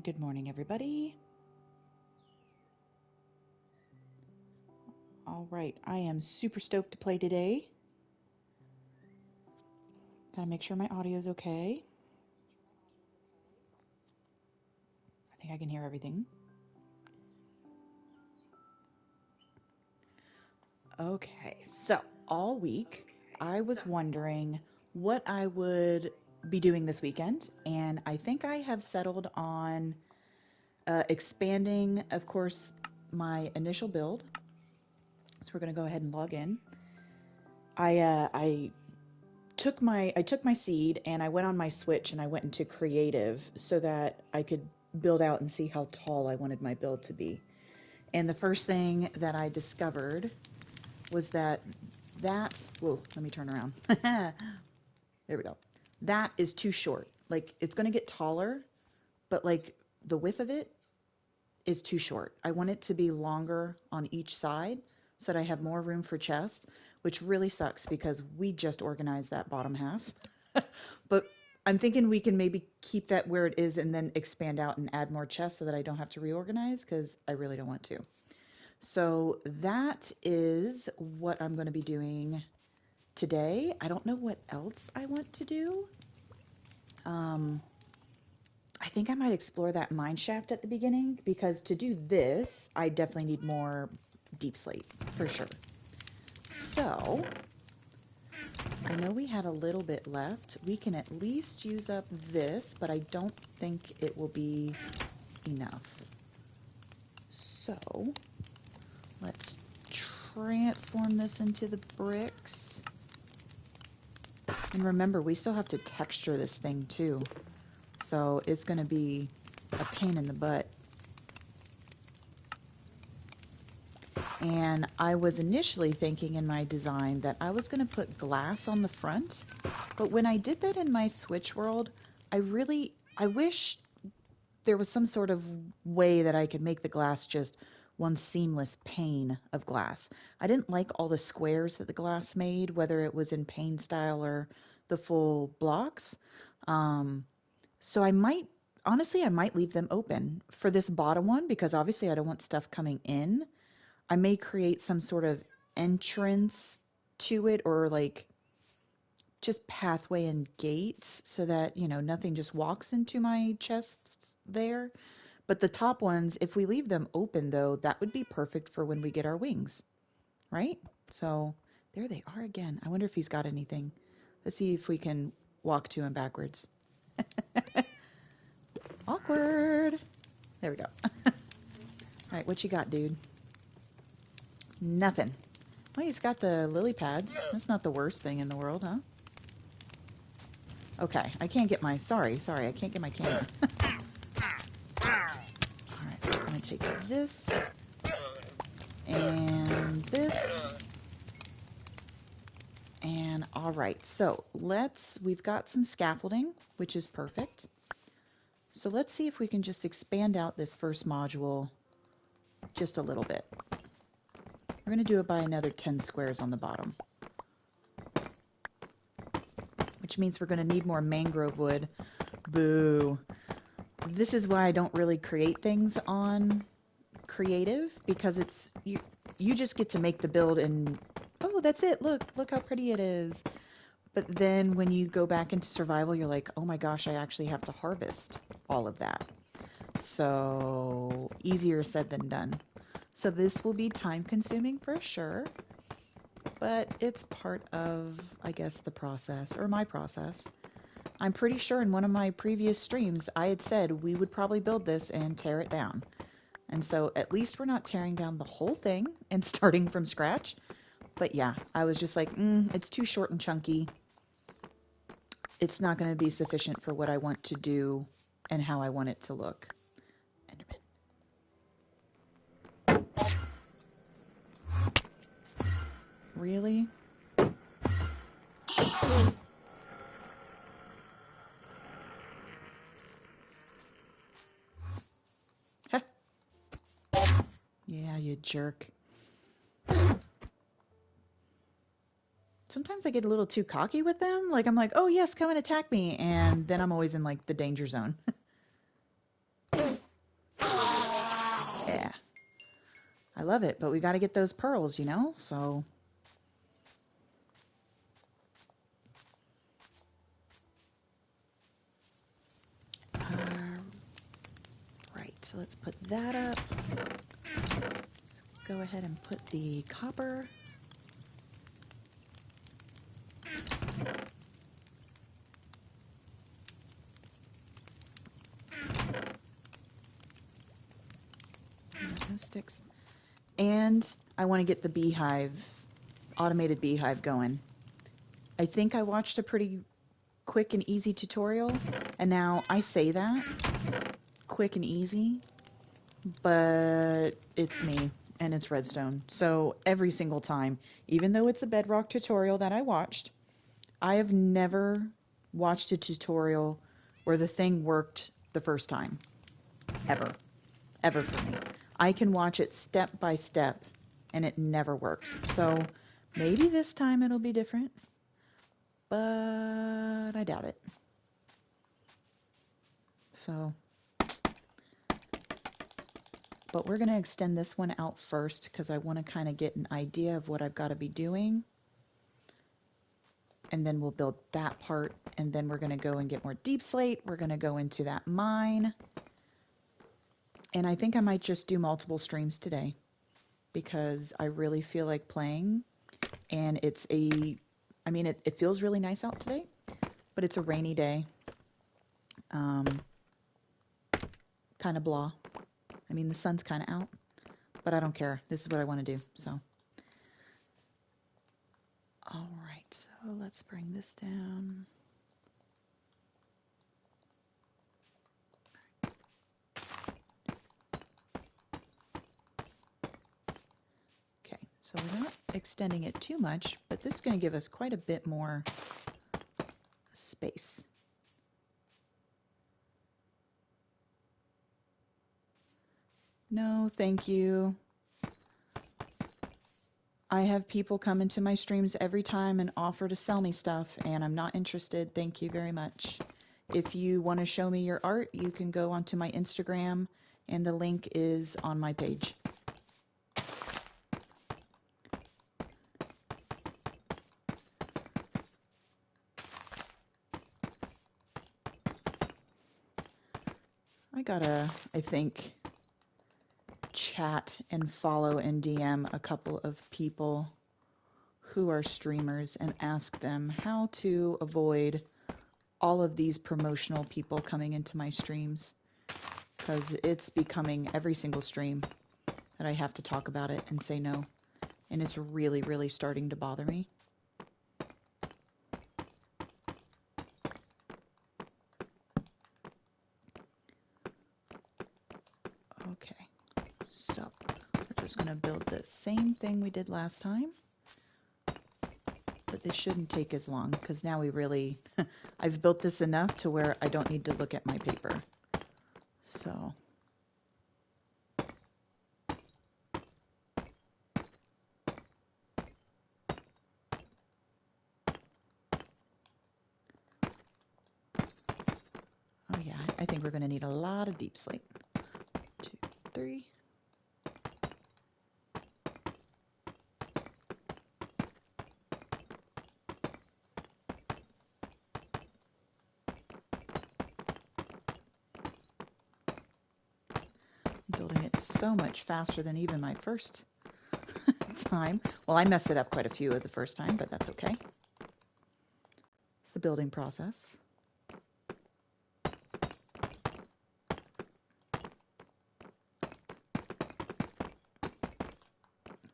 And good morning, everybody. All right, I am super stoked to play today. Gotta make sure my audio is okay. I think I can hear everything. Okay, so all week I was wondering what I would be doing this weekend, and I think I have settled on expanding, of course, my initial build. So we're gonna go ahead and log in. I took my seed and I went on my Switch and I went into creative so that I could build out and see how tall I wanted my build to be. And the first thing that I discovered was whoa, let me turn around. There we go. That is too short. Like, it's going to get taller, but like the width of it is too short. I want it to be longer on each side so that I have more room for chest, which really sucks because we just organized that bottom half. But I'm thinking we can maybe keep that where it is and then expand out and add more chests so that I don't have to reorganize, because I really don't want to. So that is what I'm going to be doing today. I don't know what else I want to do. I think I might explore that mine shaft at the beginning, because to do this, I definitely need more deep slate, for sure. So, I know we had a little bit left. We can at least use up this, but I don't think it will be enough. So, let's transform this into the bricks. And remember, we still have to texture this thing too. So it's going to be a pain in the butt. And I was initially thinking in my design that I was going to put glass on the front. But when I did that in my Switch world, I wish there was some sort of way that I could make the glass just one seamless pane of glass. I didn't like all the squares that the glass made, whether it was in pane style or the full blocks. So I might leave them open for this bottom one, because obviously I don't want stuff coming in. I may create some sort of entrance to it, or like just pathway and gates so that, nothing just walks into my chest there. But the top ones, if we leave them open though, that would be perfect for when we get our wings, right? So there they are again. I wonder if he's got anything. Let's see if we can walk to him backwards. Awkward. There we go. All right, what you got, dude? Nothing. Well, he's got the lily pads. That's not the worst thing in the world, huh? Okay, I can't get my... Sorry, I can't get my camera. Alright, so I'm going to take this. And this. And alright, so we've got some scaffolding, which is perfect. So let's see if we can just expand out this first module just a little bit. We're going to do it by another 10 squares on the bottom, which means we're going to need more mangrove wood. Boo. This is why I don't really create things on creative, because it's you just get to make the build and, oh, that's it. Look how pretty it is. But then when you go back into survival, you're like, oh my gosh, I actually have to harvest all of that. So easier said than done. So this will be time consuming for sure, but it's part of, I guess, the process, or my process. I'm pretty sure in one of my previous streams, I had said we would probably build this and tear it down. And so at least we're not tearing down the whole thing and starting from scratch. But yeah, I was just like, it's too short and chunky. It's not going to be sufficient for what I want to do and how I want it to look. Enderman. Really? Yeah, you jerk. Sometimes I get a little too cocky with them. Like, I'm like, oh yes, come and attack me. And then I'm always in like the danger zone. I love it, but we got to get those pearls, you know? So, right, so let's put that up. Let's go ahead and put the copper. No sticks. And I want to get the beehive, automated beehive going. I think I watched a pretty quick and easy tutorial, and now I say that, quick and easy, but it's me, and it's Redstone. So every single time, even though it's a Bedrock tutorial that I watched, I have never watched a tutorial where the thing worked the first time. Ever. Ever for me. I can watch it step by step, and it never works. So maybe this time it'll be different, but I doubt it. So, but we're going to extend this one out first because I want to kind of get an idea of what I've got to be doing. And then we'll build that part, and then we're going to go and get more deep slate. We're going to go into that mine. And I think I might just do multiple streams today because I really feel like playing. And it's a, I mean, it feels really nice out today, but it's a rainy day. Kind of blah. I mean, the sun's kind of out, but I don't care. This is what I want to do, so. All right, so let's bring this down. Okay, so we're not extending it too much, but this is going to give us quite a bit more space. No, thank you. I have people come into my streams every time and offer to sell me stuff, and I'm not interested. Thank you very much. If you want to show me your art, you can go onto my Instagram, and the link is on my page. I gotta, I think, chat and follow and DM a couple of people who are streamers and ask them how to avoid all of these promotional people coming into my streams, because it's becoming every single stream that I have to talk about it and say no, and it's really, really starting to bother me. Okay, so we're just going to build the same thing we did last time, but this shouldn't take as long because now we really, I've built this enough to where I don't need to look at my paper. So. Oh yeah, I think we're going to need a lot of deep slate. 2, 3. Building it so much faster than even my first time. Well, I messed it up quite a few of the first time, but that's okay. It's the building process.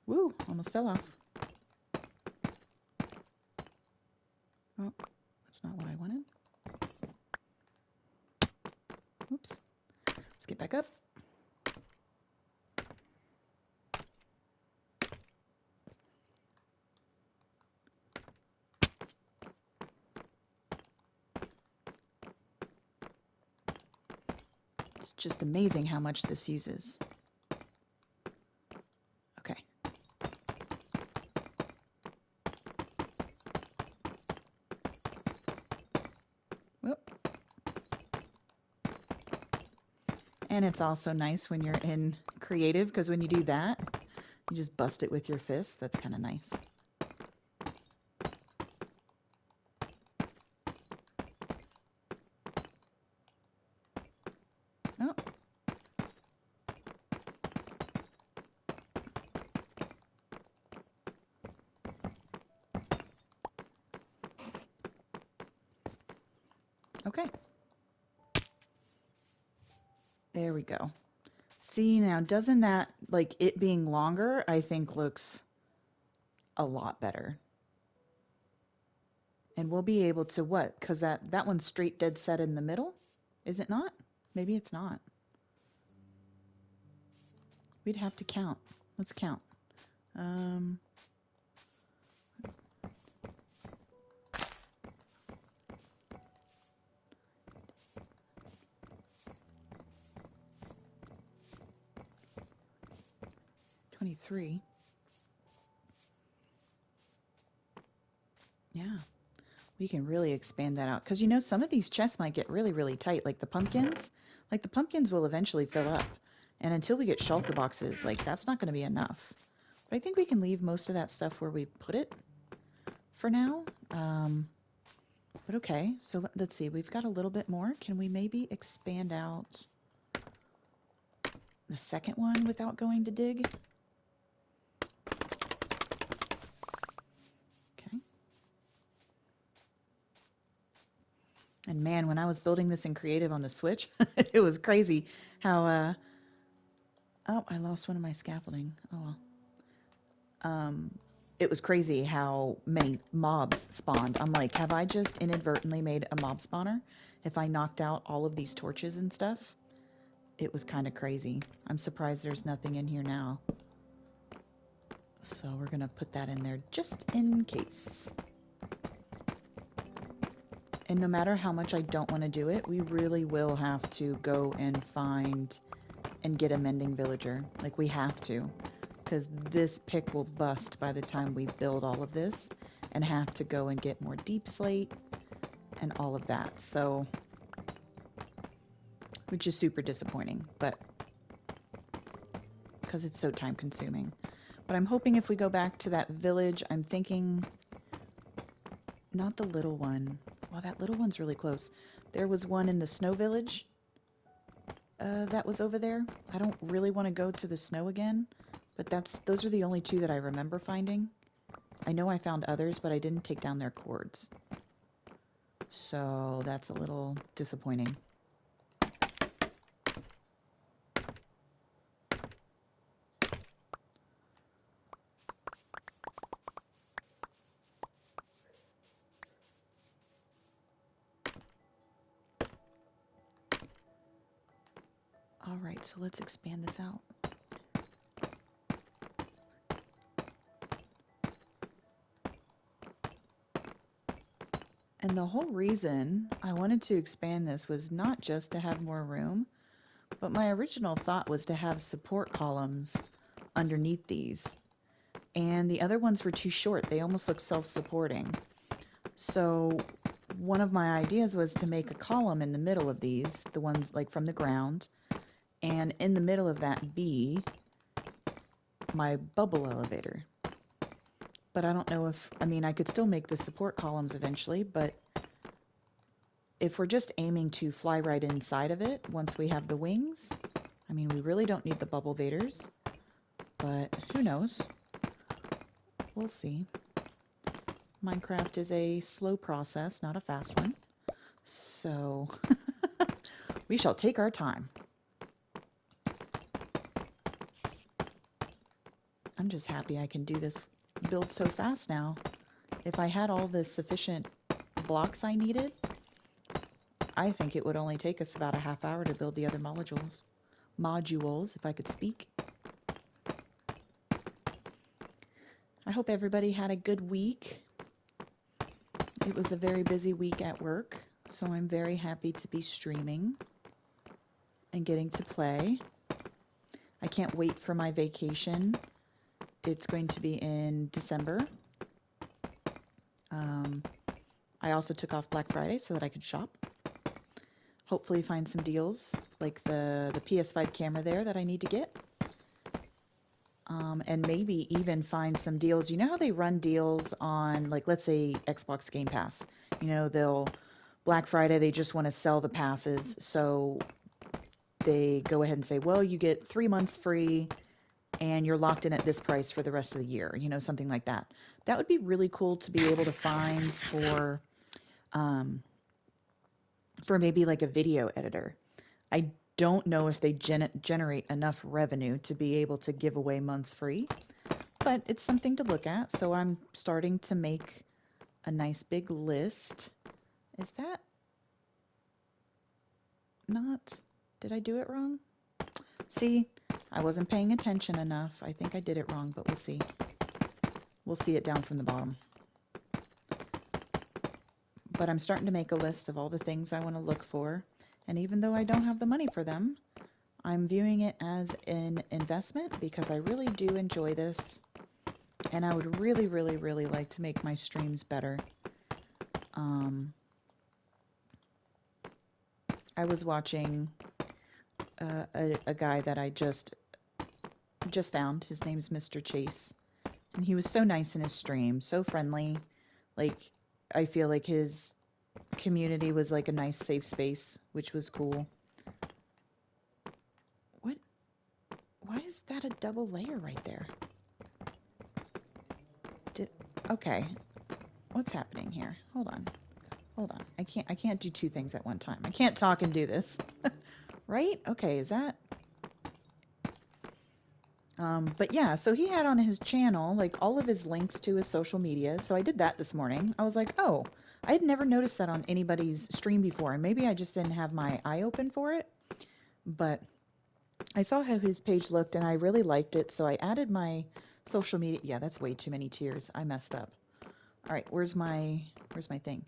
Woo, almost fell off. Oh, that's not what I wanted. Oops. Let's get back up. It's just amazing how much this uses. Okay. Whoop. And it's also nice when you're in creative, because when you do that, You just bust it with your fist. That's kind of nice. Oh. Okay. There we go. See, now doesn't that, like it being longer, I think looks a lot better. And we'll be able to what? Because that one's straight dead set in the middle. Is it not? Maybe it's not. We'd have to count. Let's count. 23. Yeah. We can really expand that out. Because you know, some of these chests might get really, really tight. Like the pumpkins. Like the pumpkins will eventually fill up. And until we get shulker boxes, like that's not going to be enough. But I think we can leave most of that stuff where we put it for now. But okay, so let's see. We've got a little bit more. Can we maybe expand out the second one without going to dig? Okay. And man, when I was building this in Creative on the Switch, it was crazy how, oh, I lost one of my scaffolding. Oh well. It was crazy how many mobs spawned. I'm like, have I just inadvertently made a mob spawner? If I knocked out all of these torches and stuff? It was kind of crazy. I'm surprised there's nothing in here now. So we're going to put that in there just in case. And no matter how much I don't want to do it, we really will have to go and find and get a mending villager. Like, we have to. Because this pick will bust by the time we build all of this and have to go and get more deep slate and all of that. So, which is super disappointing, but because it's so time consuming. But I'm hoping if we go back to that village, I'm thinking not the little one. Well, that little one's really close. There was one in the snow village that was over there. I don't really want to go to the snow again. But those are the only two that I remember finding. I know I found others, but I didn't take down their cords. So that's a little disappointing. All right, so let's expand this out. And the whole reason I wanted to expand this was not just to have more room, but my original thought was to have support columns underneath these. And the other ones were too short. They almost look self-supporting. So one of my ideas was to make a column in the middle of these, the ones like from the ground, and in the middle of that be my bubble elevator. But I don't know if, I mean, I could still make the support columns eventually, but if we're just aiming to fly right inside of it once we have the wings, I mean, we really don't need the bubble vaders, but who knows? We'll see. Minecraft is a slow process, not a fast one. So we shall take our time. I'm just happy I can do this build so fast now. If I had all the sufficient blocks I needed, I think it would only take us about a half hour to build the other modules. Modules, if I could speak. I hope everybody had a good week. It was a very busy week at work, so I'm very happy to be streaming and getting to play. I can't wait for my vacation. It's going to be in December. I also took off Black Friday so that I could shop. Hopefully find some deals, like the PS5 camera there that I need to get. and maybe even find some deals. You know how they run deals on, like, let's say Xbox Game Pass? You know, they'll, Black Friday, they just want to sell the passes. So they go ahead and say, well, you get 3 months free and you're locked in at this price for the rest of the year, you know, something like that. That would be really cool to be able to find um, for maybe like a video editor. I don't know if they generate enough revenue to be able to give away months free, but it's something to look at. So I'm starting to make a nice big list. Is that not? Did I do it wrong? See, I wasn't paying attention enough. I think I did it wrong, but we'll see. We'll see it down from the bottom. But I'm starting to make a list of all the things I want to look for. And even though I don't have the money for them, I'm viewing it as an investment because I really do enjoy this. And I would really, really, really like to make my streams better. I was watching a guy that I just found. His name's Mr. Chase. And he was so nice in his stream, so friendly. Like, I feel like his community was like a nice safe space, which was cool. What? Why is that a double layer right there? Okay. What's happening here? Hold on. I can't do two things at one time. I can't talk and do this. Right? Okay, is that? But yeah, so he had on his channel, like, all of his links to his social media. So I did that this morning. I was like, oh, I had never noticed that on anybody's stream before. And maybe I just didn't have my eye open for it. But I saw how his page looked and I really liked it. So I added my social media. Yeah, that's way too many tiers. I messed up. All right, where's my thing?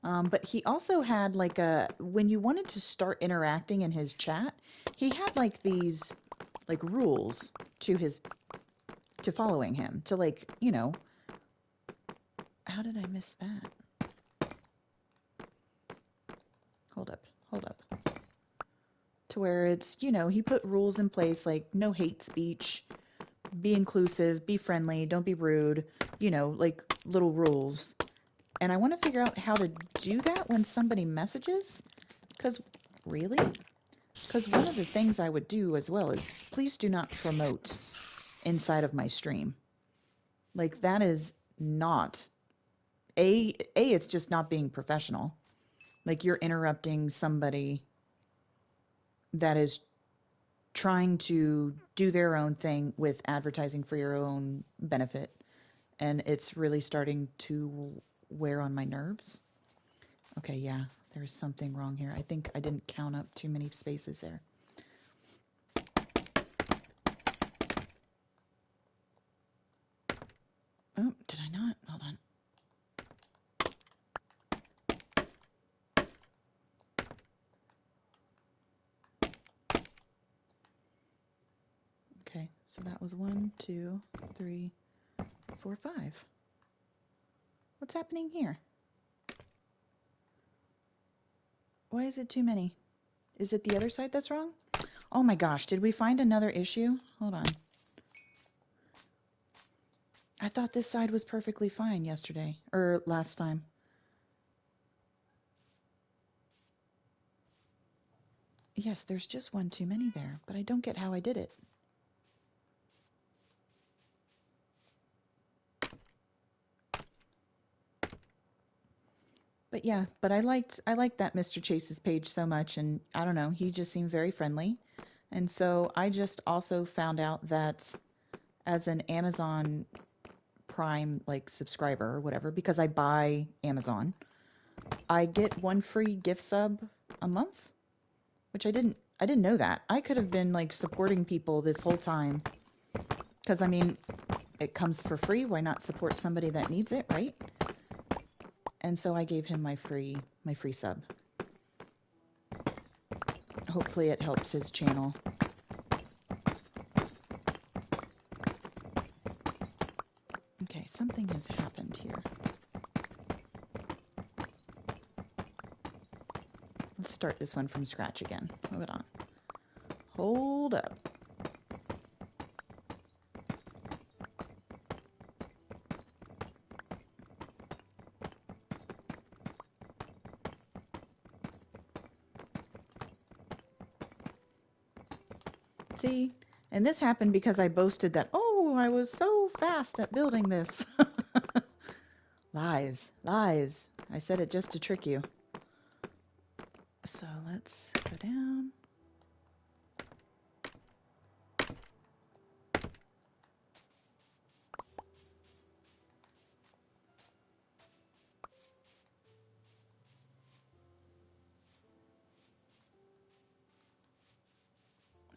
But he also had like when you wanted to start interacting in his chat, he had like these like rules to following him, to, like, you know, how did I miss that? Hold up. To where it's, you know, he put rules in place like no hate speech, be inclusive, be friendly, don't be rude, you know, like little rules. And I want to figure out how to do that when somebody messages. Because, really? Because one of the things I would do as well is please do not promote inside of my stream. Like, that is not... it's just not being professional. Like, you're interrupting somebody that is trying to do their own thing with advertising for your own benefit. And it's really starting to wear on my nerves. Okay, yeah, there's something wrong here. I think I didn't count up too many spaces there. Oh, did I not? Hold on. Okay, so that was 1, 2, 3, 4, 5. What's happening here? Why is it too many? Is it the other side that's wrong? Oh my gosh, did we find another issue? Hold on. I thought this side was perfectly fine yesterday, or last time. Yes, there's just one too many there, but I don't get how I did it. But yeah, but I liked that Mr. Chase's page so much, and I don't know, he just seemed very friendly. And so I just also found out that as an Amazon Prime like subscriber or whatever, because I buy Amazon, I get 1 free gift sub a month, which I didn't know that. I could have been like supporting people this whole time, because I mean, it comes for free. Why not support somebody that needs it, right? And so I gave him my free sub. Hopefully it helps his channel. Okay, something has happened here. Let's start this one from scratch again. Hold on. Hold up. See? And this happened because I boasted that, oh, I was so fast at building this. Lies. Lies. I said it just to trick you. So let's go down.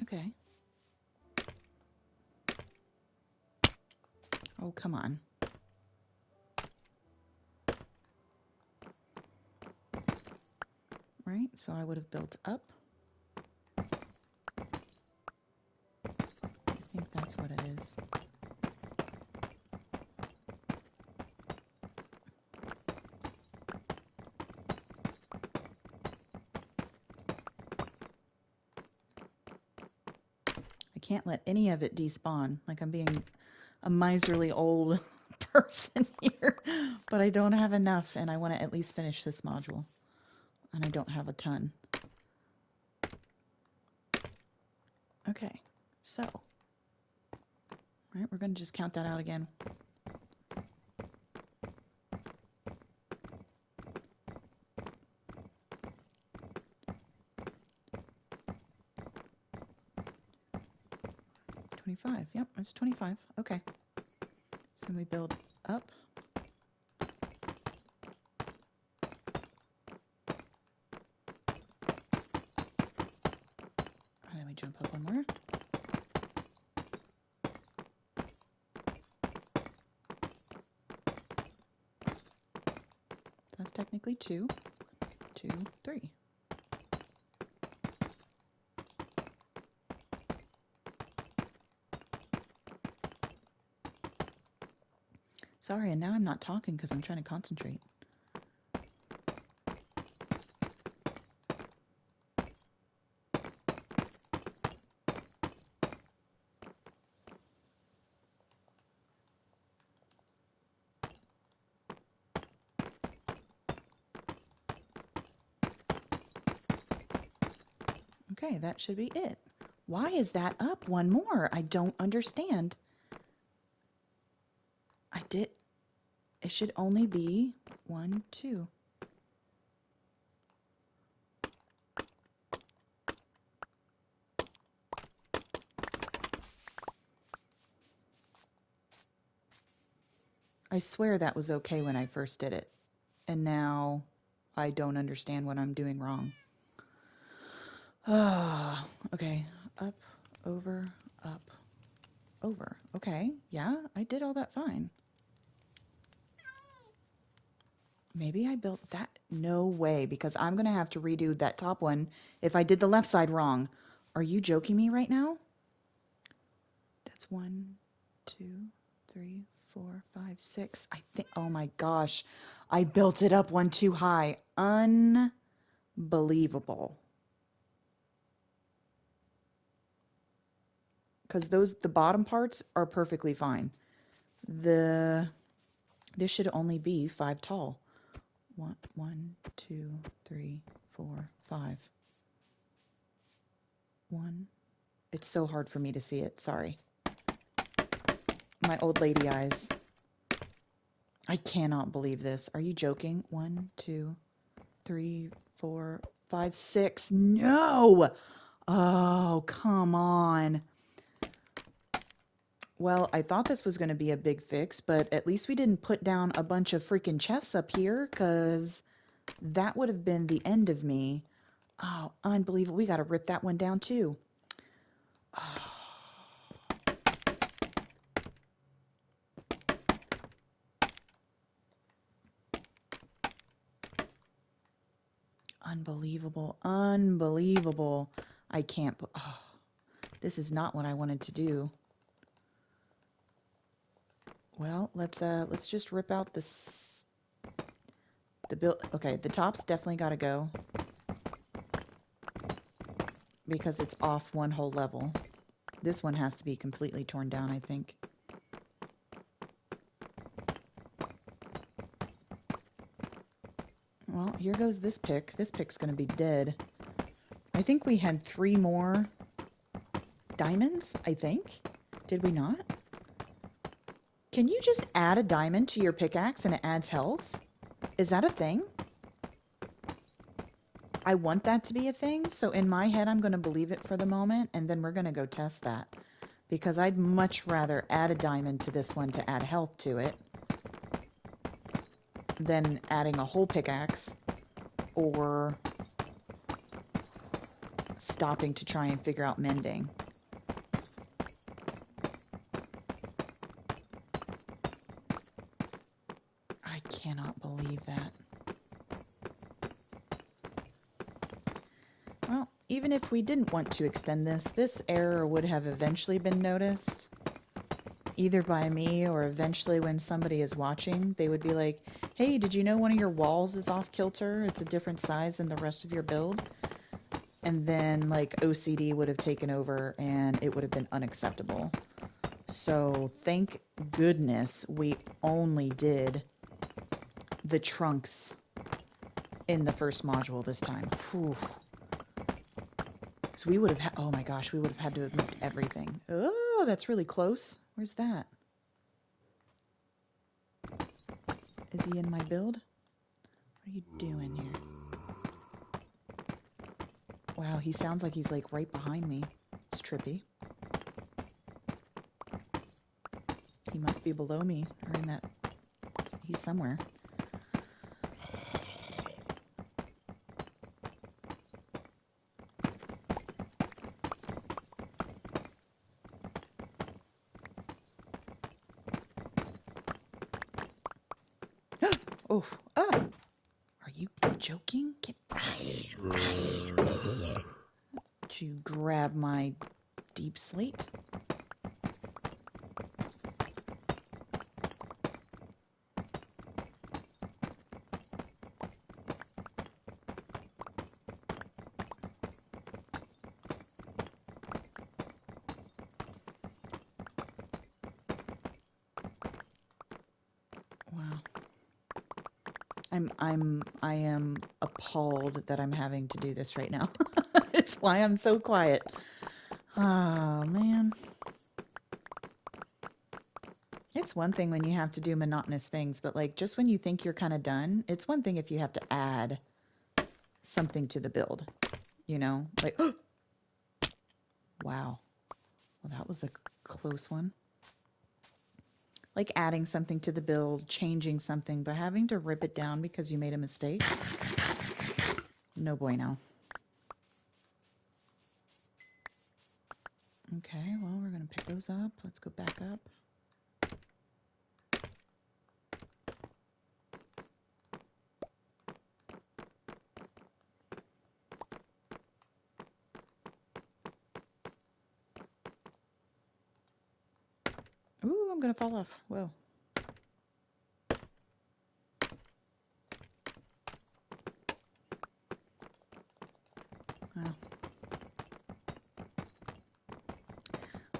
Okay. Oh, come on. Right, so I would have built up. I think that's what it is. I can't let any of it despawn. Like I'm being a miserly old person here. But I don't have enough, and I want to at least finish this module. And I don't have a ton. Okay, so. All right, we're going to just count that out again. Yep, it's 25. Okay. So we build up. And then we jump up one more. That's technically 2, 2, 3. Sorry, and now I'm not talking because I'm trying to concentrate. Okay, that should be it. Why is that up one more? I don't understand. It should only be 1, 2. I swear that was okay when I first did it. And now I don't understand what I'm doing wrong. Okay. Up, over, up, over. Okay, yeah, I did all that fine. Maybe I built that. No way, because I'm going to have to redo that top one if I did the left side wrong. Are you joking me right now? That's 1, 2, 3, 4, 5, 6. I think, oh my gosh, I built it up one too high. Unbelievable. Because the bottom parts are perfectly fine. This should only be 5 tall. 1, 2, 3, 4, 5. 1. It's so hard for me to see it. Sorry. My old lady eyes. I cannot believe this. Are you joking? 1, 2, 3, 4, 5, 6. No! Oh, come on. Well, I thought this was going to be a big fix, but at least we didn't put down a bunch of freaking chests up here, because that would have been the end of me. Oh, unbelievable. We got to rip that one down, too. Oh. Unbelievable. Unbelievable. I can't. Oh, this is not what I wanted to do. Well, let's just rip out this. Okay, the top's definitely got to go because it's off one whole level. This one has to be completely torn down, I think. Well, here goes this pick. This pick's going to be dead. I think we had 3 more diamonds, I think. Did we not? Can you just add a diamond to your pickaxe and it adds health? Is that a thing? I want that to be a thing, so in my head I'm going to believe it for the moment, and then we're going to go test that. Because I'd much rather add a diamond to this one to add health to it than adding a whole pickaxe or stopping to try and figure out mending. I cannot believe that. Well, even if we didn't want to extend this, this error would have eventually been noticed, either by me or eventually when somebody is watching. They would be like, hey, did you know one of your walls is off kilter? It's a different size than the rest of your build. And then, like, OCD would have taken over and it would have been unacceptable. So, thank goodness we only did the trunks in the first module this time. Whew. So we would have oh my gosh, we would have had to have moved everything. Oh, that's really close. Where's that? Is he in my build? What are you doing here? Wow, he sounds like he's like right behind me. It's trippy. He must be below me or in that. He's somewhere. Oof. Ah! Are you joking? Get Did you grab my deep slate? Wow. I am appalled that I'm having to do this right now. It's why I'm so quiet. Oh, man. It's one thing when you have to do monotonous things, but like just when you think you're kind of done, it's one thing if you have to add something to the build, you know? Like, wow. Well, that was a close one. Like adding something to the build, changing something, but having to rip it down because you made a mistake. No bueno. Okay, well, we're going to pick those up. Let's go back up. Ooh, I'm going to fall off. Whoa. Wow.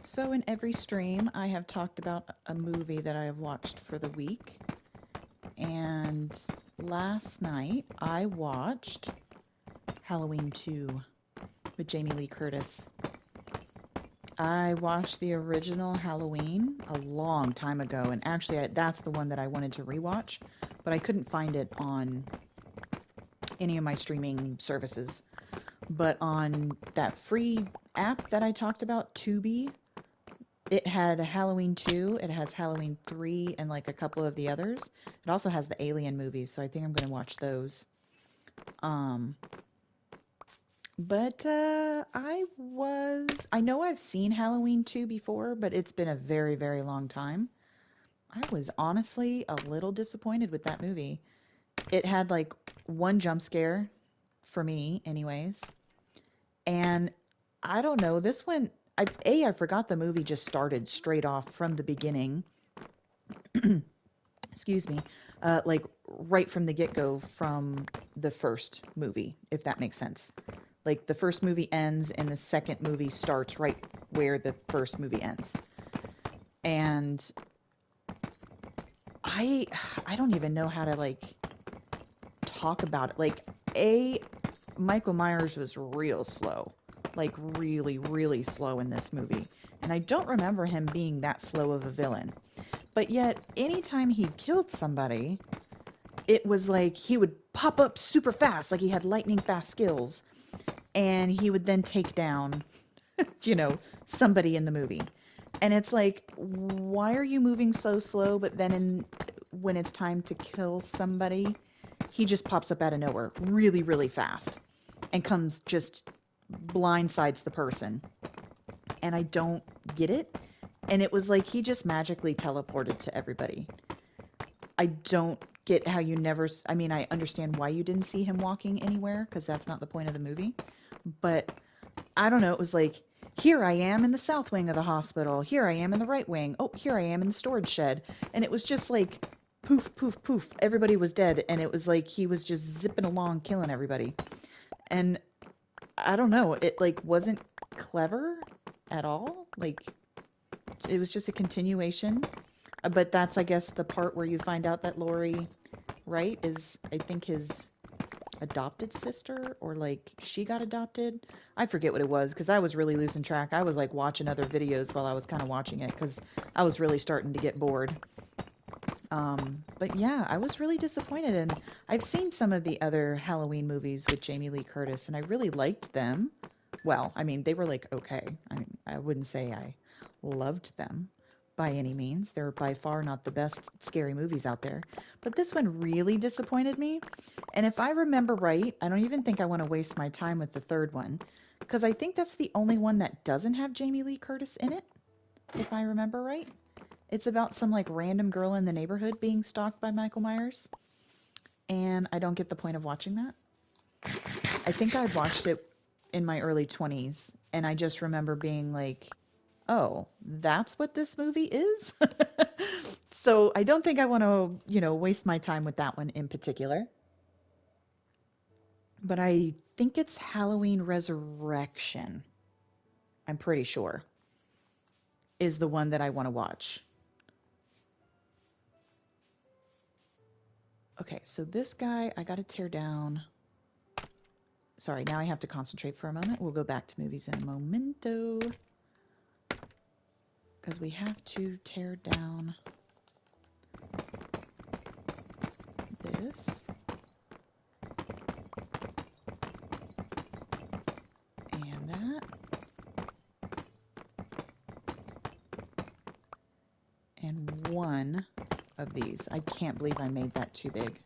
So in every stream, I have talked about a movie that I have watched for the week. And last night, I watched Halloween 2 with Jamie Lee Curtis. I watched the original Halloween a long time ago, and actually that's the one that I wanted to rewatch, but I couldn't find it on any of my streaming services. But on that free app that I talked about, Tubi, it had Halloween 2, it has Halloween 3, and like a couple of the others. It also has the Alien movies, so I think I'm going to watch those. But I know I've seen Halloween 2 before, but it's been a very, very long time. I was honestly a little disappointed with that movie. It had like one jump scare, for me anyways. And I don't know, this one, I forgot the movie just started straight off from the beginning. Excuse me. Like right from the get-go from the first movie, if that makes sense. Like the first movie ends and the second movie starts right where the first movie ends. And I don't even know how to like talk about it. Like Michael Myers was real slow. like really, really slow in this movie. And I don't remember him being that slow of a villain. But yet, anytime he killed somebody, it was like he would pop up super fast, like he had lightning fast skills, and he would then take down, somebody in the movie. And it's like, why are you moving so slow, but then when it's time to kill somebody, he just pops up out of nowhere really, really fast and comes just blindsides the person. And I don't get it. And it was like he just magically teleported to everybody. I don't get how you never... I mean, I understand why you didn't see him walking anywhere, because that's not the point of the movie. But I don't know. It was like, here I am in the south wing of the hospital. Here I am in the right wing. Oh, here I am in the storage shed. And it was just like, poof, poof, poof. Everybody was dead. And it was like he was just zipping along, killing everybody. And I don't know. It, like, wasn't clever at all. Like, it was just a continuation. But that's, I guess, the part where you find out that Laurie, right, is, I think, his adopted sister, or like she got adopted. I forget what it was, because I was really losing track. I was like watching other videos while I was kind of watching it, because I was really starting to get bored. But yeah, I was really disappointed, and I've seen some of the other Halloween movies with Jamie Lee Curtis, and I really liked them. Well, I mean, they were like okay. I mean, I wouldn't say I loved them by any means. They're by far not the best scary movies out there. But this one really disappointed me. And if I remember right, I don't even think I want to waste my time with the third one, because I think that's the only one that doesn't have Jamie Lee Curtis in it, if I remember right. It's about some like random girl in the neighborhood being stalked by Michael Myers. And I don't get the point of watching that. I think I watched it in my early 20s, and I just remember being like, oh, that's what this movie is? So I don't think I want to, waste my time with that one in particular. But I think it's Halloween Resurrection, I'm pretty sure, is the one that I want to watch. Okay, so this guy, I got to tear down. Sorry, now I have to concentrate for a moment. We'll go back to movies in a momento, because we have to tear down this. And that. And one of these. I can't believe I made that too big.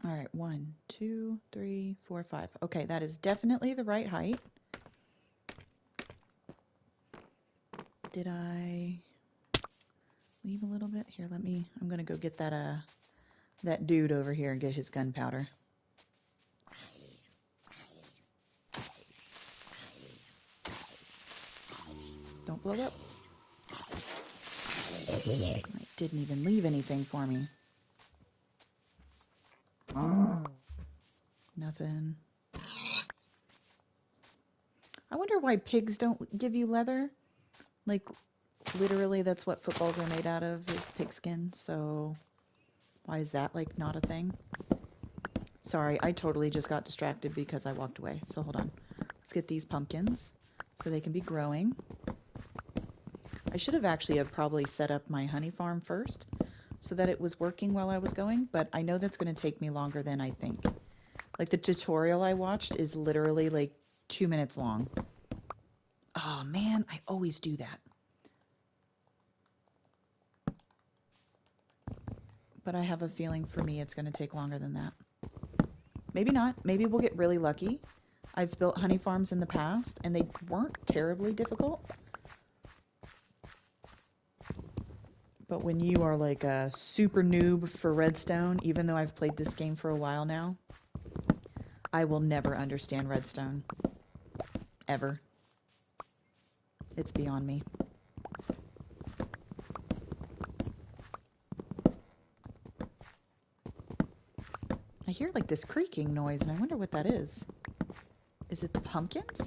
All right, 1, 2, 3, 4, 5. Okay, that is definitely the right height. Did I leave a little bit? Here, I'm gonna go get that dude over here and get his gunpowder. Don't blow up. It didn't even leave anything for me. Nothing. I wonder why pigs don't give you leather. Like, literally, that's what footballs are made out of, is pigskin. So, why is that, like, not a thing? Sorry, I totally just got distracted because I walked away. So, hold on. Let's get these pumpkins so they can be growing. I should have actually probably set up my honey farm first so that it was working while I was going, but I know that's going to take me longer than I think. Like, the tutorial I watched is literally, like, 2 minutes long. Oh, man, I always do that. But I have a feeling for me it's going to take longer than that. Maybe not. Maybe we'll get really lucky. I've built honey farms in the past, and they weren't terribly difficult. But when you are like a super noob for Redstone, even though I've played this game for a while now, I will never understand Redstone. Ever. It's beyond me. I hear like this creaking noise, and I wonder what that is. Is it the pumpkins?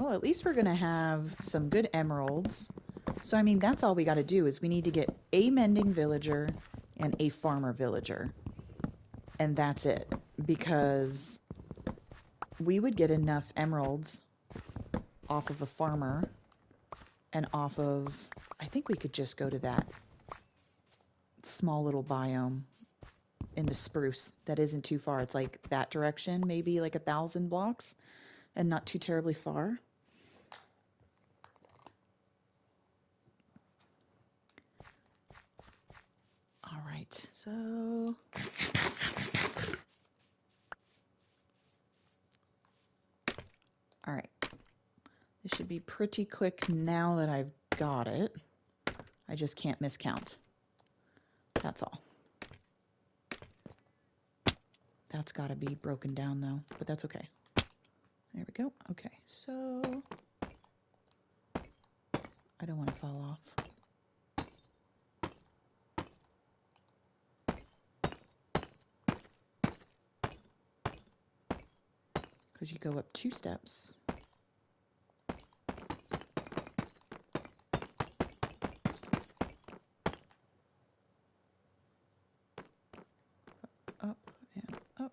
Well, at least we're going to have some good emeralds. So, I mean, that's all we got to do is we need to get a mending villager and a farmer villager. And that's it. Because we would get enough emeralds off of a farmer and off of... I think we could just go to that small little biome in the spruce that isn't too far. It's like that direction, maybe like 1,000 blocks and not too terribly far. All right, so all right, this should be pretty quick now that I've got it. I just can't miscount. That's all. That's got to be broken down though, but that's okay. There we go. Okay, so I don't want to fall off. Because you go up 2 steps. Up and up.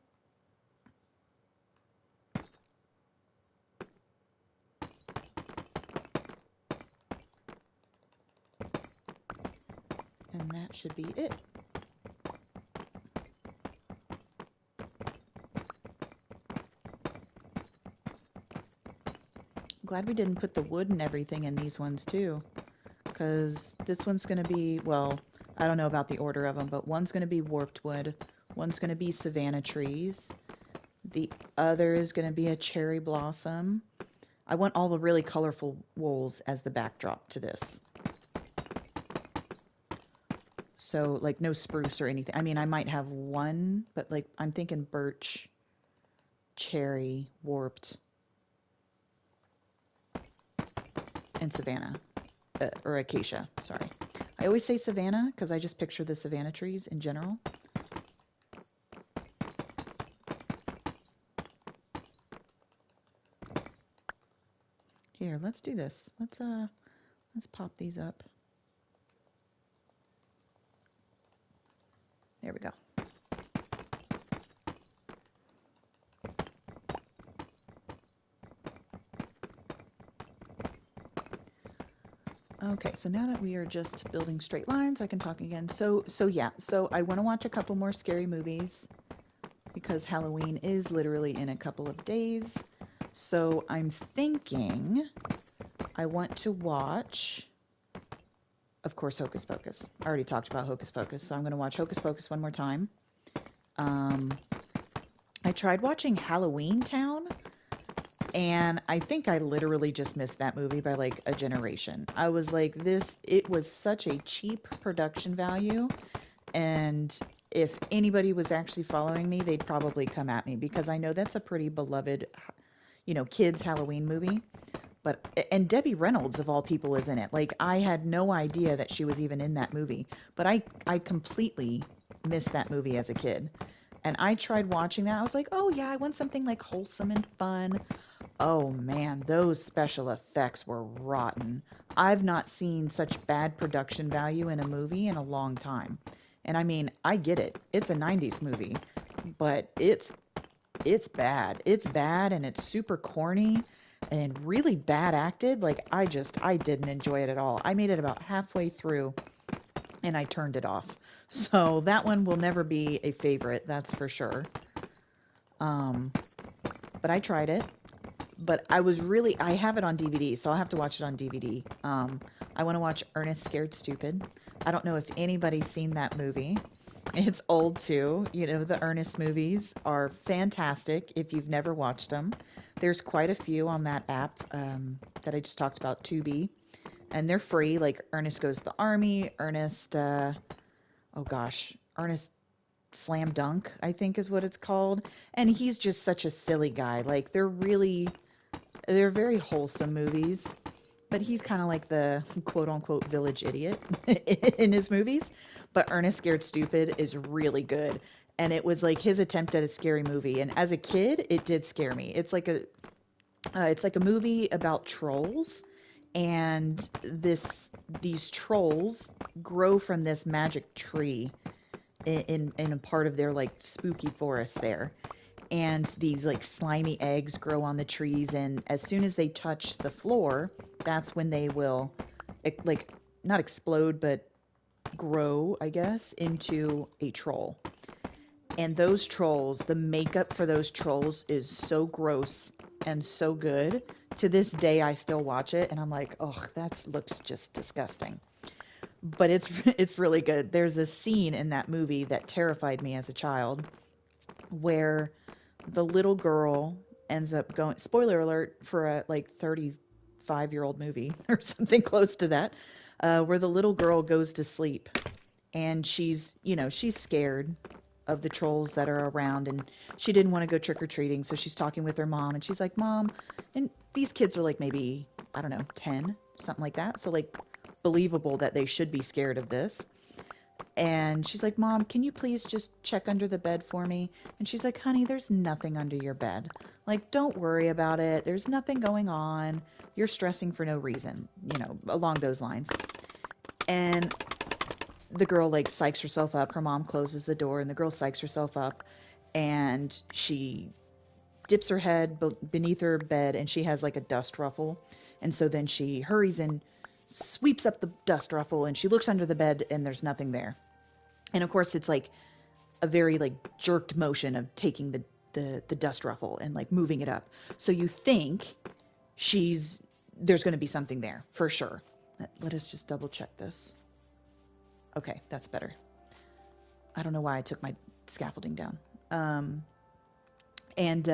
And that should be it. Glad we didn't put the wood and everything in these ones too, because this one's going to be, well, I don't know about the order of them, but one's going to be warped wood, one's going to be savanna trees, the other is going to be a cherry blossom. I want all the really colorful wools as the backdrop to this. So, like, no spruce or anything. I mean, I might have one, but, like, I'm thinking birch, cherry, warped, and savanna, or acacia, sorry. I always say savanna because I just picture the savanna trees in general. Here, let's do this. Let's pop these up. There we go. Okay, so now that we are just building straight lines, I can talk again. So yeah, so I want to watch a couple more scary movies because Halloween is literally in a couple of days. So I'm thinking I want to watch, of course, Hocus Pocus. I already talked about Hocus Pocus, so I'm going to watch Hocus Pocus one more time. I tried watching Halloween Town, and I think I literally just missed that movie by like a generation. I was like, it was such a cheap production value, and if anybody was actually following me, they'd probably come at me because I know that's a pretty beloved, kids Halloween movie. And Debbie Reynolds, of all people, is in it. Like, I had no idea that she was even in that movie. But I completely missed that movie as a kid. And I tried watching that. I was like, oh, yeah, I want something, like, wholesome and fun. Oh, man, those special effects were rotten. I've not seen such bad production value in a movie in a long time. And, I mean, I get it. It's a 90s movie. But it's bad. It's bad, and it's super corny. And really bad acted. Like, I didn't enjoy it at all. I made it about halfway through and I turned it off. So that one will never be a favorite, that's for sure. But I tried it. But I have it on DVD, so I'll have to watch it on DVD. I want to watch Ernest Scared Stupid. I don't know if anybody's seen that movie. It's old too. The Ernest movies are fantastic if you've never watched them. There's quite a few on that app that I just talked about, Tubi. And they're free, like Ernest Goes to the Army, Ernest Slam Dunk, I think is what it's called. And he's just such a silly guy. Like, they're very wholesome movies. But he's kind of like the quote-unquote village idiot in his movies. But Ernest Scared Stupid is really good. And it was like his attempt at a scary movie. And as a kid, it did scare me. It's like It's like a movie about trolls, and these trolls grow from this magic tree in a part of their like spooky forest there. And these like slimy eggs grow on the trees, and as soon as they touch the floor, that's when they will like not explode but grow, I guess, into a troll. And those trolls, the makeup for those trolls is so gross and so good. To this day, I still watch it and I'm like, oh, that looks just disgusting. But it's it's really good. There's a scene in that movie that terrified me as a child where the little girl ends up going, spoiler alert for a like 35-year-old movie or something close to that, where the little girl goes to sleep and she's scared of the trolls that are around, and she didn't want to go trick or treating, so she's talking with her mom and she's like, "Mom," and these kids are like maybe, I don't know, 10, something like that. So like believable that they should be scared of this. And she's like, "Mom, can you please just check under the bed for me?" And she's like, "Honey, there's nothing under your bed. Like, don't worry about it. There's nothing going on. You're stressing for no reason," along those lines. And the girl like psychs herself up. Her mom closes the door and the girl psychs herself up, and she dips her head beneath her bed, and she has like a dust ruffle. And so then she hurries and sweeps up the dust ruffle, and she looks under the bed and there's nothing there. And of course it's like a very like jerked motion of taking the dust ruffle and like moving it up. So you think there's going to be something there for sure. Let us just double check this. Okay, that's better. I don't know why I took my scaffolding down. And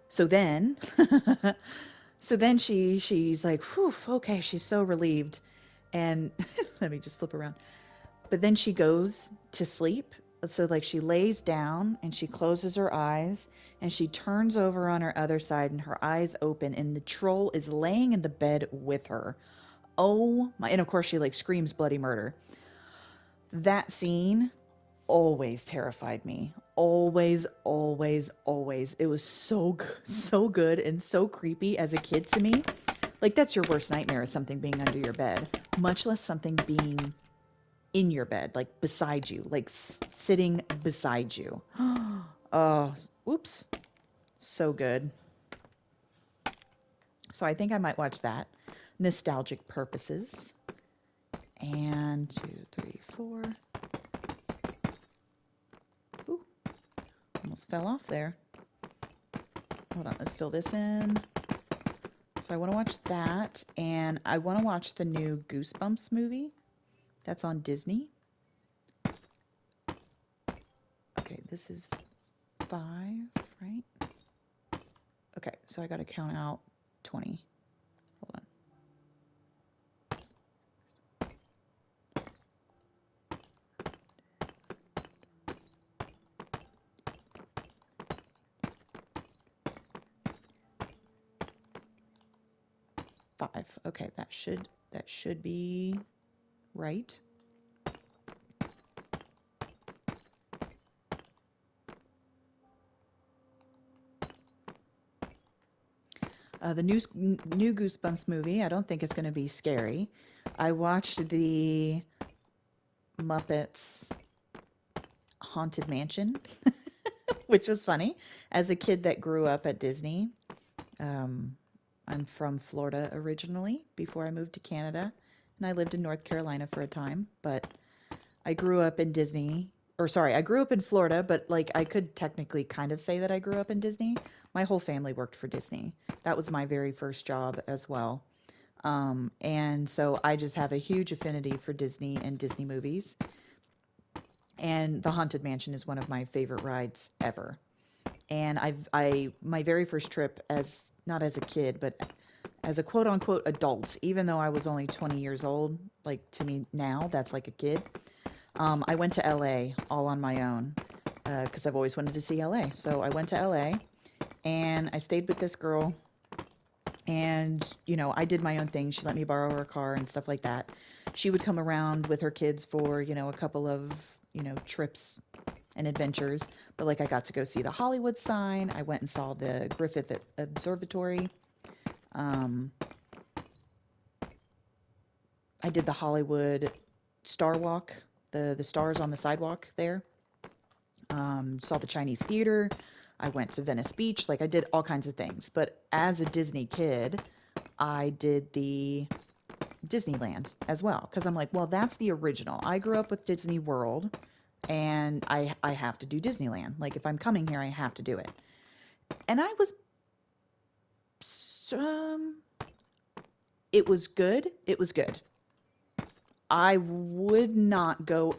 so then, so then she's like, whew, okay, she's so relieved. And let me just flip around. But then she goes to sleep. So like she lays down and she closes her eyes and she turns over on her other side and her eyes open and the troll is laying in the bed with her. Oh my, and of course she like screams bloody murder. That scene always terrified me. Always, always, always. It was so good and so creepy as a kid to me. Like, that's your worst nightmare, is something being under your bed, much less something being in your bed, like beside you, like sitting beside you. Oh, oops. So good. So I think I might watch that. Nostalgic purposes. And 2, 3, 4. Ooh, almost fell off there. Hold on, let's fill this in. So I want to watch that, and I want to watch the new Goosebumps movie. That's on Disney. Okay, this is 5, right? Okay, so I got to count out 20. Hold on. 5. Okay, that should be right. The new Goosebumps movie, I don't think it's going to be scary. I watched the Muppets Haunted Mansion, which was funny. As a kid that grew up at Disney, I'm from Florida originally before I moved to Canada, and I lived in North Carolina for a time, but I grew up in Disney, or sorry, I grew up in Florida, but like I could technically kind of say that I grew up in Disney. My whole family worked for Disney. That was my very first job as well. And so I just have a huge affinity for Disney and Disney movies. And the Haunted Mansion is one of my favorite rides ever. And my very first trip, as not as a kid, but as a quote unquote adult, even though I was only 20 years old, like to me now, that's like a kid. I went to LA all on my own because I've always wanted to see LA. So I went to LA and I stayed with this girl, and I did my own thing. She let me borrow her car and stuff like that. She would come around with her kids for a couple of trips and adventures. But like I got to go see the Hollywood sign. I went and saw the Griffith Observatory. Um, I did the Hollywood Star Walk, the stars on the sidewalk there. Saw the Chinese theater. I went to Venice Beach. Like I did all kinds of things. But as a Disney kid, I did the Disneyland as well because I'm like, well, that's the original. I grew up with Disney World, and I have to do Disneyland. Like if I'm coming here, I have to do it. And I was um, it was good. It was good. I would not go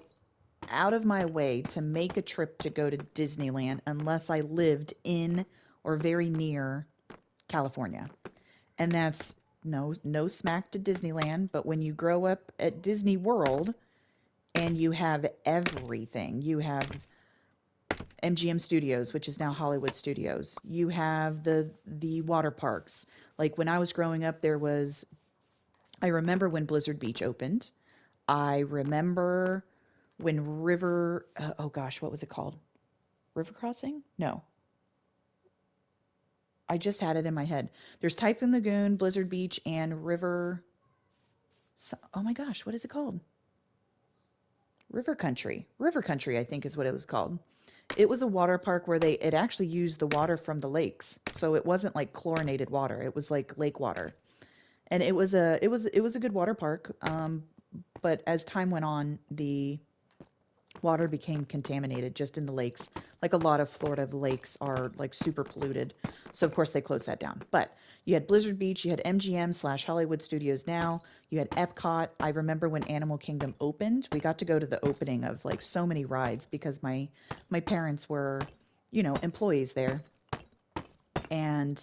out of my way to make a trip to go to Disneyland unless I lived in or very near California. And that's no smack to Disneyland, but when you grow up at Disney World and you have everything, you have MGM Studios, which is now Hollywood Studios. You have the water parks. Like when I was growing up, I remember when Blizzard Beach opened. I remember when oh gosh, what was it called? River Crossing? No. I just had it in my head. There's Typhoon Lagoon, Blizzard Beach, and oh my gosh, what is it called? River Country. River Country, I think is what it was called. It was a water park where it actually used the water from the lakes. So it wasn't like chlorinated water. It was like lake water. And it was a good water park. But as time went on, the water became contaminated just in the lakes. Like a lot of Florida lakes are like super polluted. So of course they closed that down. But you had Blizzard Beach, you had MGM / Hollywood Studios now, you had Epcot. I remember when Animal Kingdom opened, we got to go to the opening of like so many rides because my parents were, employees there. And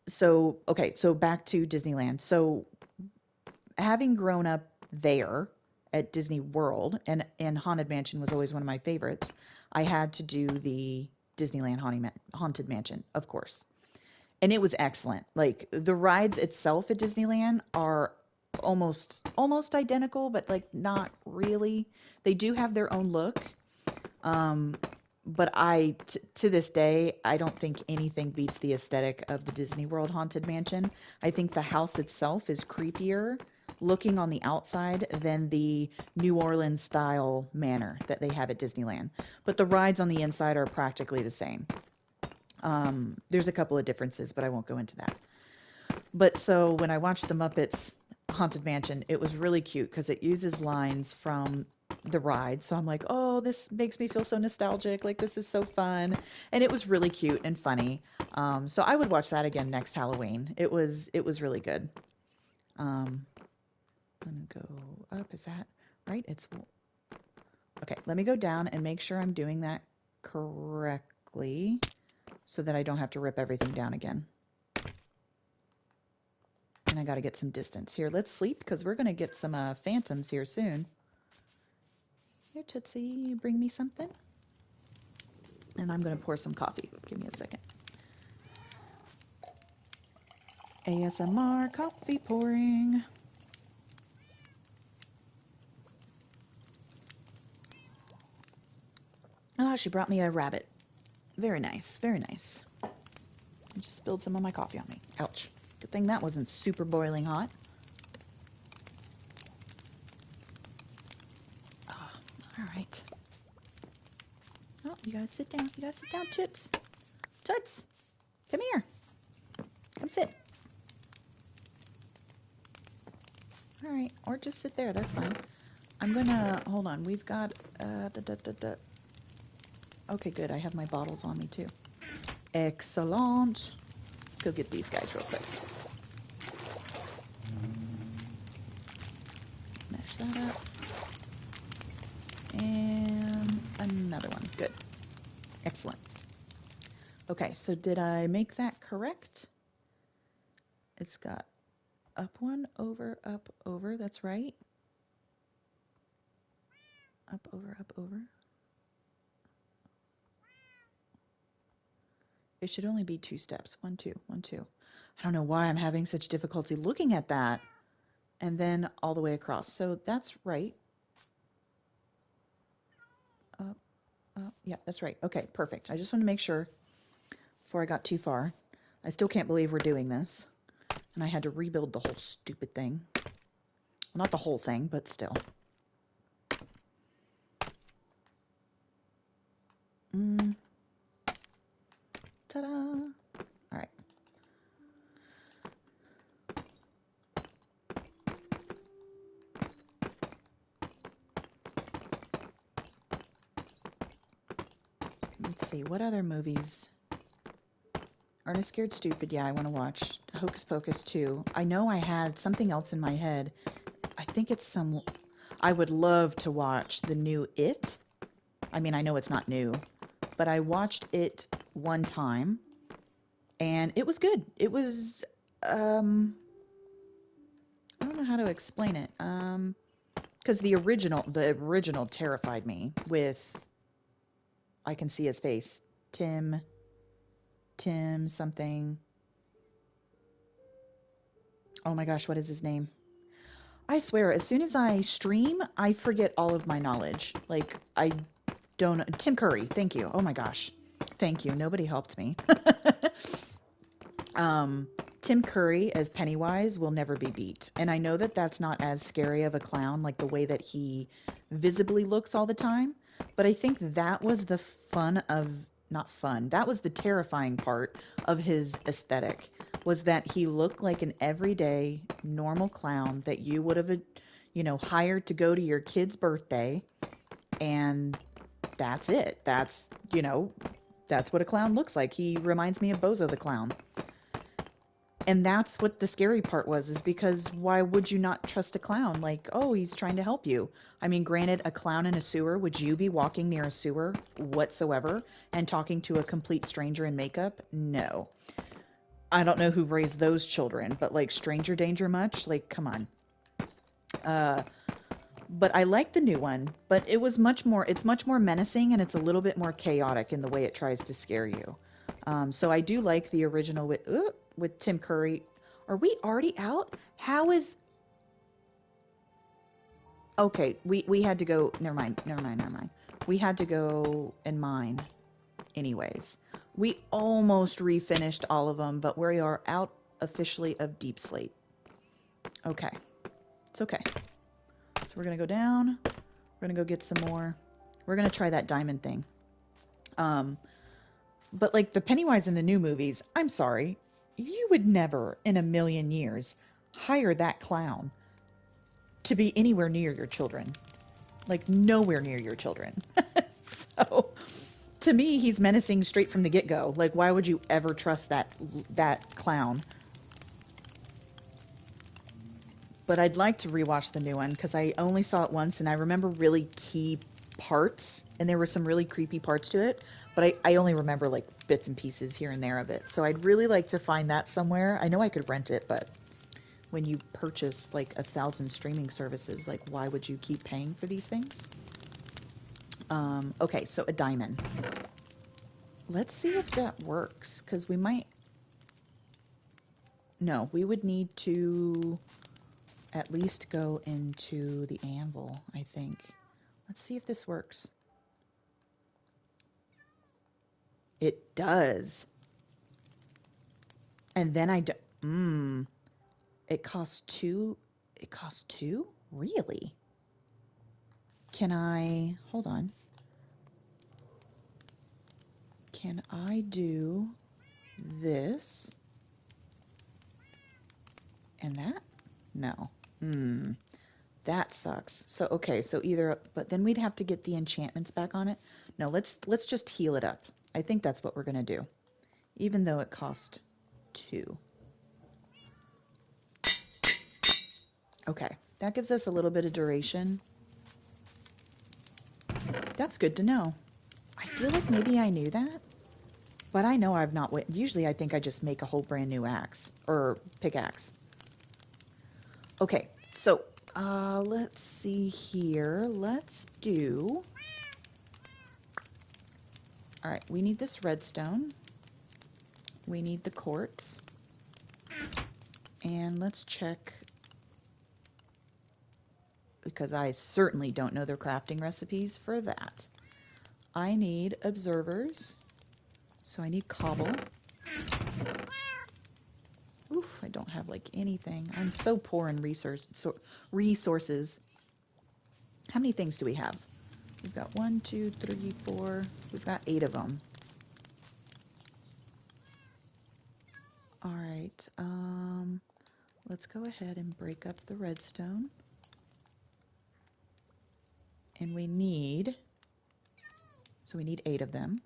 so, okay, so back to Disneyland. So having grown up there at Disney World, and Haunted Mansion was always one of my favorites, I had to do the Disneyland Haunted Mansion, of course. And it was excellent. Like the rides itself at Disneyland are almost identical, but like not really. They do have their own look. But to this day, I don't think anything beats the aesthetic of the Disney World Haunted Mansion. I think the house itself is creepier looking on the outside than the New Orleans style manor that they have at Disneyland. But the rides on the inside are practically the same. There's a couple of differences, but I won't go into that. But so when I watched the Muppets Haunted Mansion, it was really cute because it uses lines from the ride. So I'm like, oh, this makes me feel so nostalgic. Like this is so fun. And it was really cute and funny. So I would watch that again next Halloween. It was really good. I'm going to go up. Is that right? Okay. Let me go down and make sure I'm doing that correctly so that I don't have to rip everything down again. And I got to get some distance. Here, let's sleep because we're going to get some phantoms here soon. Here, Tootsie, bring me something. And I'm going to pour some coffee. Give me a second. ASMR coffee pouring. Oh, she brought me a rabbit. Very nice, very nice. I just spilled some of my coffee on me. Ouch. Good thing that wasn't super boiling hot. Oh, all right. Oh, you guys sit down. You guys sit down, Toots. Toots, come here. Come sit. All right, or just sit there. That's fine. I'm gonna hold on. We've got Okay, good. I have my bottles on me too. Excellent. Let's go get these guys real quick. Mash that up. And another one. Good. Excellent. Okay, so did I make that correct? It's got up one, over, up, over. That's right. Up, over, up, over. It should only be 2 steps. 1, 2, 1, 2. I don't know why I'm having such difficulty looking at that. And then all the way across. So that's right. Up, Yeah, that's right. Okay, perfect. I just want to make sure before I got too far. I still can't believe we're doing this. And I had to rebuild the whole stupid thing. Well, not the whole thing, but still. Ta-da! All right. Let's see, what other movies? Ernest Scared Stupid, yeah, I want to watch. Hocus Pocus 2. I know I had something else in my head. I think it's some... I would love to watch the new It. I mean, I know it's not new, but I watched it one time, and it was good. It was, I don't know how to explain it. Because the original terrified me with, I can see his face, Tim something. Oh my gosh, what is his name? I swear, as soon as I stream, I forget all of my knowledge. Like, I don't... Tim Curry, thank you. Oh my gosh. Thank you. Nobody helped me. Tim Curry as Pennywise will never be beat. And I know that that's not as scary of a clown, like the way that he visibly looks all the time. But I think that was the fun of... Not fun. That was the terrifying part of his aesthetic, was that he looked like an everyday, normal clown that you would have, hired to go to your kid's birthday, and that's it. That's what a clown looks like. He reminds me of Bozo the Clown. And that's what the scary part was, is because why would you not trust a clown? Like, oh, he's trying to help you. I mean, granted, a clown in a sewer, would you be walking near a sewer whatsoever and talking to a complete stranger in makeup? No. I don't know who raised those children, but like stranger danger much? Like, come on. But I like the new one, but it's much more menacing, and it's a little bit more chaotic in the way it tries to scare you. So I do like the original with Tim Curry. Are we already out? How is... Okay, we had to go... Never mind. We had to go and mine anyways. We almost refinished all of them, but we are out officially of Deep Slate. Okay. It's okay. So we're going to go down. We're going to go get some more. We're going to try that diamond thing. But like the Pennywise in the new movies, I'm sorry, you would never in a million years hire that clown to be anywhere near your children. Like nowhere near your children. So to me, he's menacing straight from the get-go. Like, why would you ever trust that clown? But I'd like to rewatch the new one because I only saw it once, and I remember really key parts, and there were some really creepy parts to it, but I only remember like bits and pieces here and there of it. So I'd really like to find that somewhere. I know I could rent it, but when you purchase like 1,000 streaming services, like why would you keep paying for these things? Okay, so a diamond. Let's see if that works, because we might... No, we would need to at least go into the anvil, I think. Let's see if this works. It does. And then it costs 2. It costs 2? Really? Can I... Hold on. Can I do this and that? No. That sucks. So, okay, so either... But then we'd have to get the enchantments back on it. No, let's just heal it up. I think that's what we're going to do. Even though it cost 2. Okay, that gives us a little bit of duration. That's good to know. I feel like maybe I knew that, but I know I've not... Usually I think I just make a whole brand new axe, or pickaxe. Okay, so let's see here. Let's do... All right, we need this redstone. We need the quartz. And let's check, because I certainly don't know their crafting recipes for that. I need observers. So I need cobble. Oof, I don't have like anything. I'm so poor in resources. How many things do we have? We've got 1, 2, 3, 4. We've got 8 of them. All right. Let's go ahead and break up the redstone. And we need 8 of them.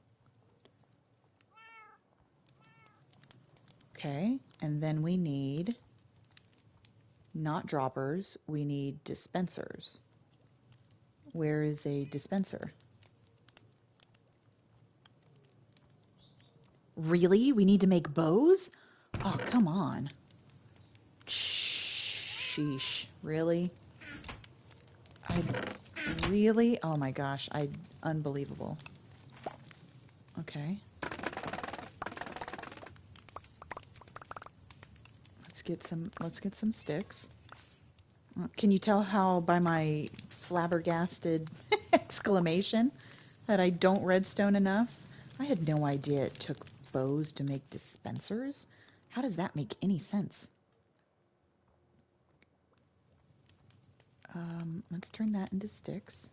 Okay, and then we need not droppers, we need dispensers. Where is a dispenser? Really? We need to make bows? Oh, come on. Sheesh. Really? Really? Oh my gosh, unbelievable. Okay. Let's get some sticks. Can you tell how by my flabbergasted exclamation that I don't redstone enough? I had no idea it took bows to make dispensers. How does that make any sense? Let's turn that into sticks.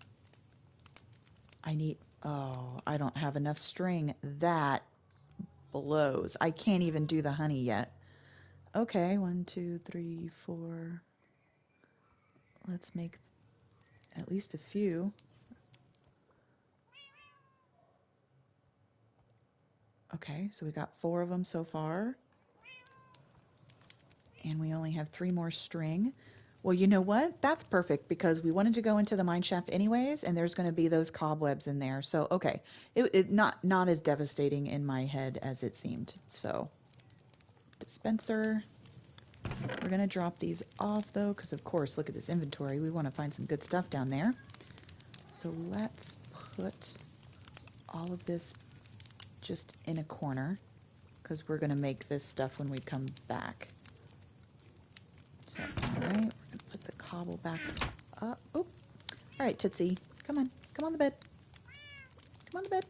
Oh, I don't have enough string. That blows. I can't even do the honey yet. Okay, 1, 2, 3, 4. Let's make at least a few. Okay, so we got 4 of them so far. And we only have 3 more string. Well, you know what? That's perfect because we wanted to go into the mine shaft anyways, and there's going to be those cobwebs in there. So, okay. It not as devastating in my head as it seemed. So, dispenser. We're going to drop these off, though, because, of course, look at this inventory. We want to find some good stuff down there. So, let's put all of this just in a corner because we're going to make this stuff when we come back. So, all right, we're going to put the cobble back up. Oh, all right, Tootsie, come on. Come on the bed. Come on the bed.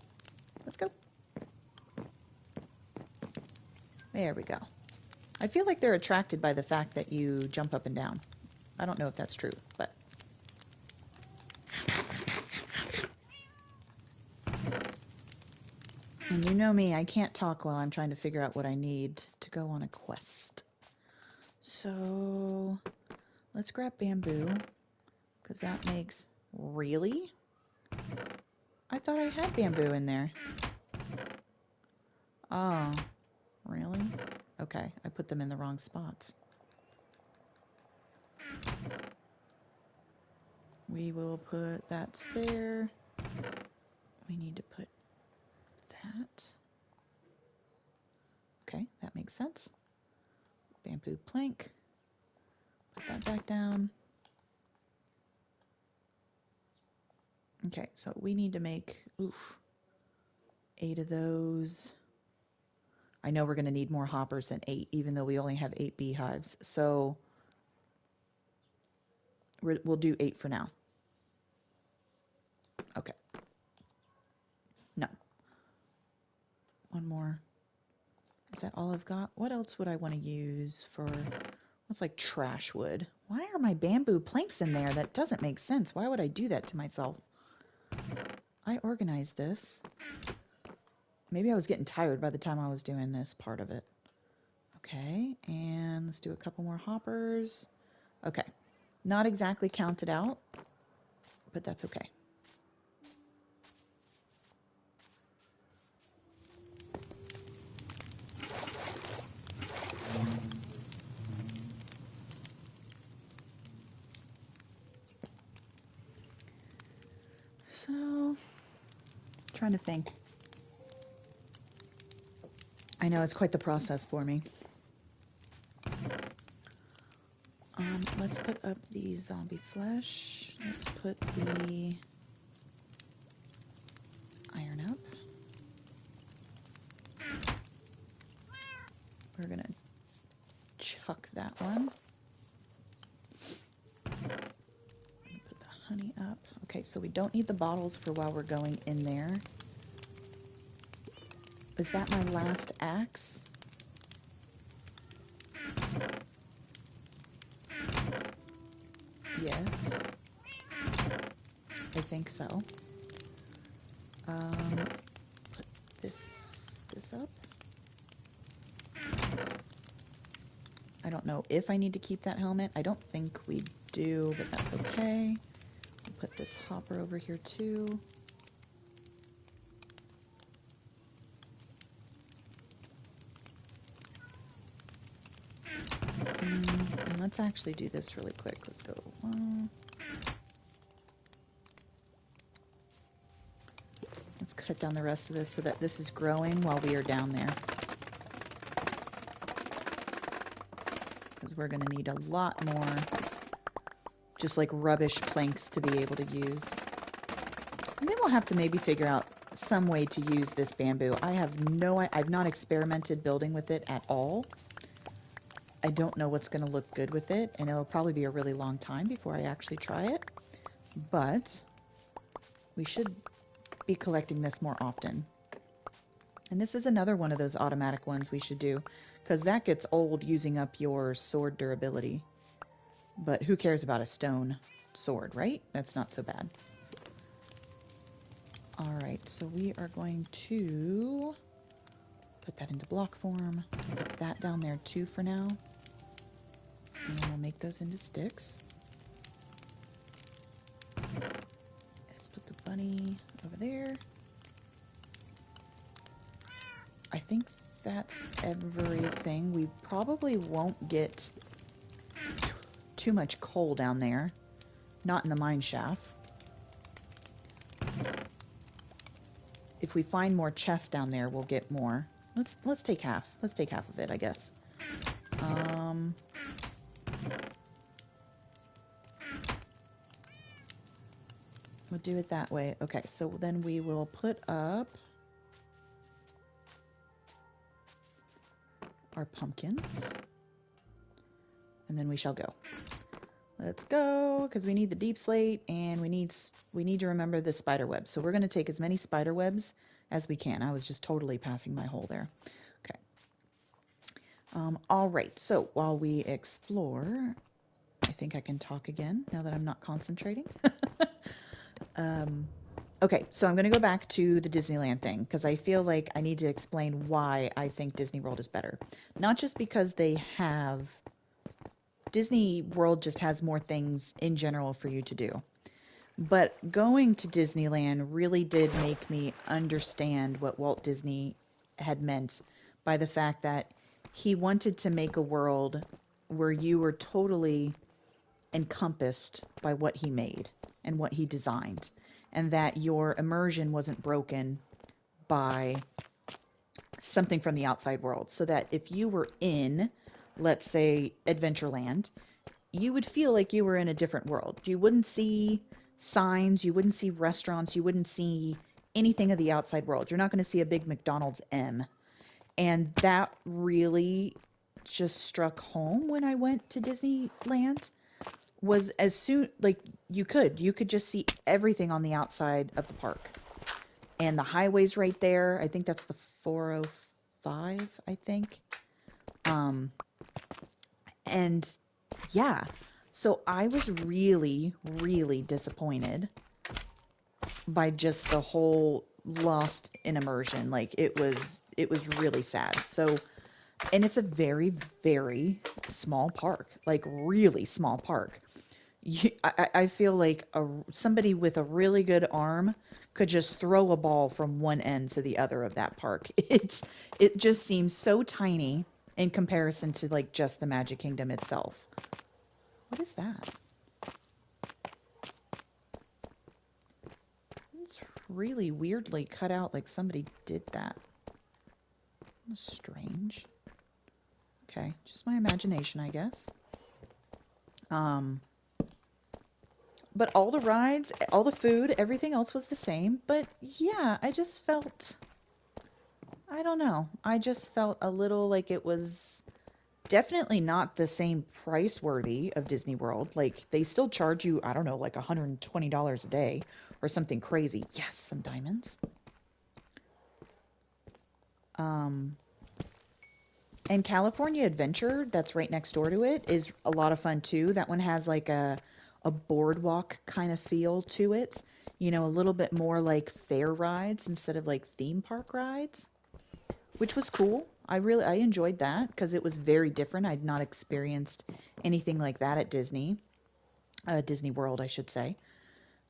Let's go. There we go. I feel like they're attracted by the fact that you jump up and down. I don't know if that's true, but... And you know me, I can't talk while I'm trying to figure out what I need to go on a quest. So, let's grab bamboo, because that makes... Really? I thought I had bamboo in there. Oh, really? Okay, I put them in the wrong spots. We will put that's there. We need to put that. Okay, that makes sense. Bamboo plank. Put that back down. Okay, so we need to make 8 of those. I know we're going to need more hoppers than 8, even though we only have 8 beehives. So we'll do 8 for now. Okay. No. One more. Is that all I've got? What else would I want to use for... What's like trash wood? Why are my bamboo planks in there? That doesn't make sense. Why would I do that to myself? I organized this. Maybe I was getting tired by the time I was doing this part of it. Okay, and let's do a couple more hoppers. Okay, not exactly counted out, but that's okay. So, trying to think. I know it's quite the process for me. Let's put up the zombie flesh. Let's put the iron up. We're gonna chuck that one. Put the honey up. Okay, so we don't need the bottles for while we're going in there. Is that my last axe? Yes. I think so. Put this up. I don't know if I need to keep that helmet. I don't think we do, but that's okay. We'll put this hopper over here too. And let's actually do this really quick. Let's go. Let's cut down the rest of this so that this is growing while we are down there. Because we're going to need a lot more just like rubbish planks to be able to use. And then we'll have to maybe figure out some way to use this bamboo. I've not experimented building with it at all. I don't know what's going to look good with it, and it'll probably be a really long time before I actually try it. But we should be collecting this more often. And this is another one of those automatic ones we should do, because that gets old using up your sword durability. But who cares about a stone sword, right? That's not so bad. Alright, so we are going to put that into block form. Put that down there too for now. And we'll make those into sticks. Let's put the bunny over there. I think that's everything. We probably won't get too much coal down there. Not in the mine shaft. If we find more chests down there, we'll get more. Let's take half. Let's take half of it, I guess. We'll do it that way. Okay, so then we will put up our pumpkins. And then we shall go. Let's go, because we need the deep slate, and we need to remember the spider webs. So we're going to take as many spider webs as we can. I was just totally passing my hole there. Okay. All right, so while we explore, I think I can talk again now that I'm not concentrating. Okay, so I'm going to go back to the Disneyland thing, because I feel like I need to explain why I think Disney World is better. Not just because Disney World just has more things in general for you to do. But going to Disneyland really did make me understand what Walt Disney had meant by the fact that he wanted to make a world where you were totally encompassed by what he made and what he designed, and that your immersion wasn't broken by something from the outside world. So that if you were in, let's say, Adventureland, you would feel like you were in a different world. You wouldn't see signs, you wouldn't see restaurants, you wouldn't see anything of the outside world. You're not going to see a big McDonald's M. And that really just struck home when I went to Disneyland. Was as soon, like, you could just see everything on the outside of the park. And the highway's right there. I think that's the 405, I think. And yeah, so I was really, really disappointed by just the whole lost in immersion. Like, it was really sad. So, and it's a very, very small park, like really small park. I feel like somebody with a really good arm could just throw a ball from one end to the other of that park. It just seems so tiny in comparison to like just the Magic Kingdom itself. What is that? It's really weirdly cut out, like somebody did that. Strange. Okay, just my imagination, I guess. But all the rides, all the food, everything else was the same. But yeah, I just felt, I don't know. I just felt a little like it was definitely not the same price worthy of Disney World. Like they still charge you, I don't know, like $120 a day or something crazy. Yes, some diamonds. Um, and California Adventure, that's right next door to it, is a lot of fun too. That one has like a boardwalk kind of feel to it. You know, a little bit more like fair rides instead of like theme park rides, which was cool. I enjoyed that because it was very different. I'd not experienced anything like that at Disney World, I should say.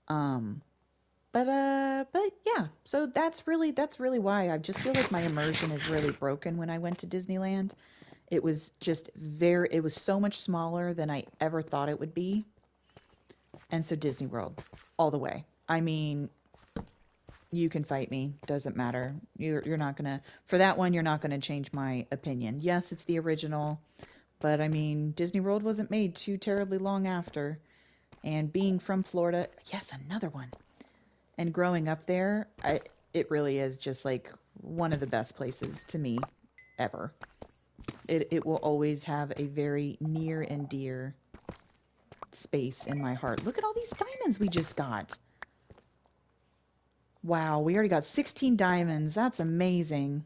Um, but yeah, so that's really why I just feel like my immersion is really broken when I went to Disneyland. It was so much smaller than I ever thought it would be. And so Disney World, all the way. I mean, you can fight me, doesn't matter. You're not gonna, for that one, you're not gonna change my opinion. Yes, it's the original, but I mean, Disney World wasn't made too terribly long after. And being from Florida, yes, another one. And growing up there, it really is just like one of the best places to me ever. It will always have a very near and dear space in my heart. Look at all these diamonds we just got. Wow, we already got 16 diamonds. That's amazing.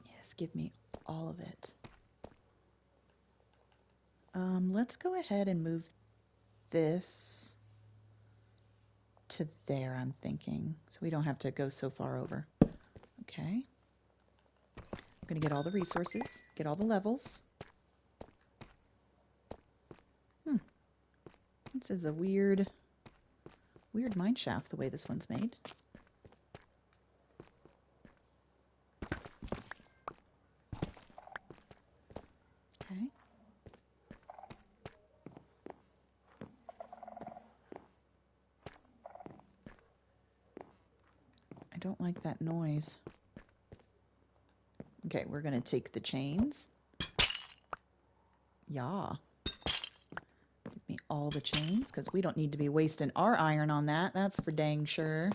Yes, give me all of it. Let's go ahead and move this to there, I'm thinking, so we don't have to go so far over. Okay. I'm going to get all the resources, get all the levels. This is a weird mine shaft, the way this one's made. Okay. I don't like that noise. Okay, we're going to take the chains. Yeah. Give me all the chains, because we don't need to be wasting our iron on that. That's for dang sure.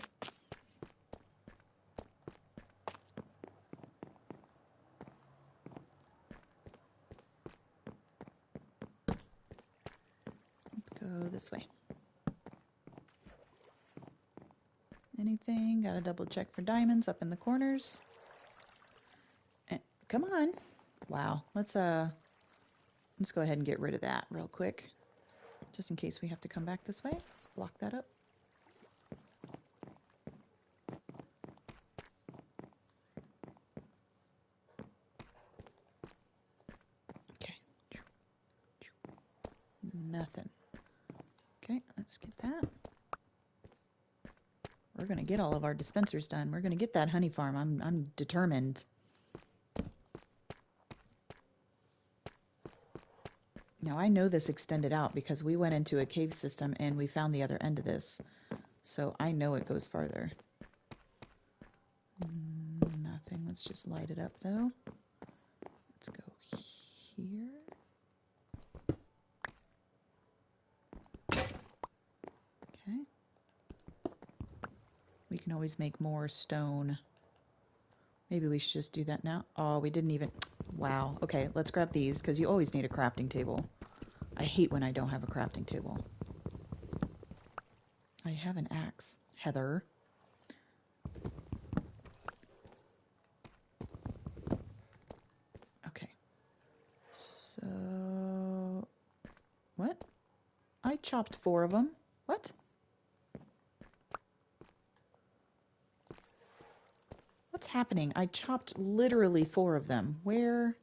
Let's go this way. Anything? Gotta double check for diamonds up in the corners. Come on. Wow. Let's go ahead and get rid of that real quick, just in case we have to come back this way. Let's block that up. Okay. Nothing. Okay, let's get that. We're gonna get all of our dispensers done. We're gonna get that honey farm. I'm determined. Now I know this extended out because we went into a cave system and we found the other end of this. So I know it goes farther. Nothing. Let's just light it up though. Let's go here. Okay. We can always make more stone. Maybe we should just do that now. Oh, we didn't even... Wow. Okay, let's grab these, because you always need a crafting table. I hate when I don't have a crafting table. I have an axe, Heather. Okay. So... What? I chopped 4 of them. What? What's happening? I chopped literally 4 of them. Where?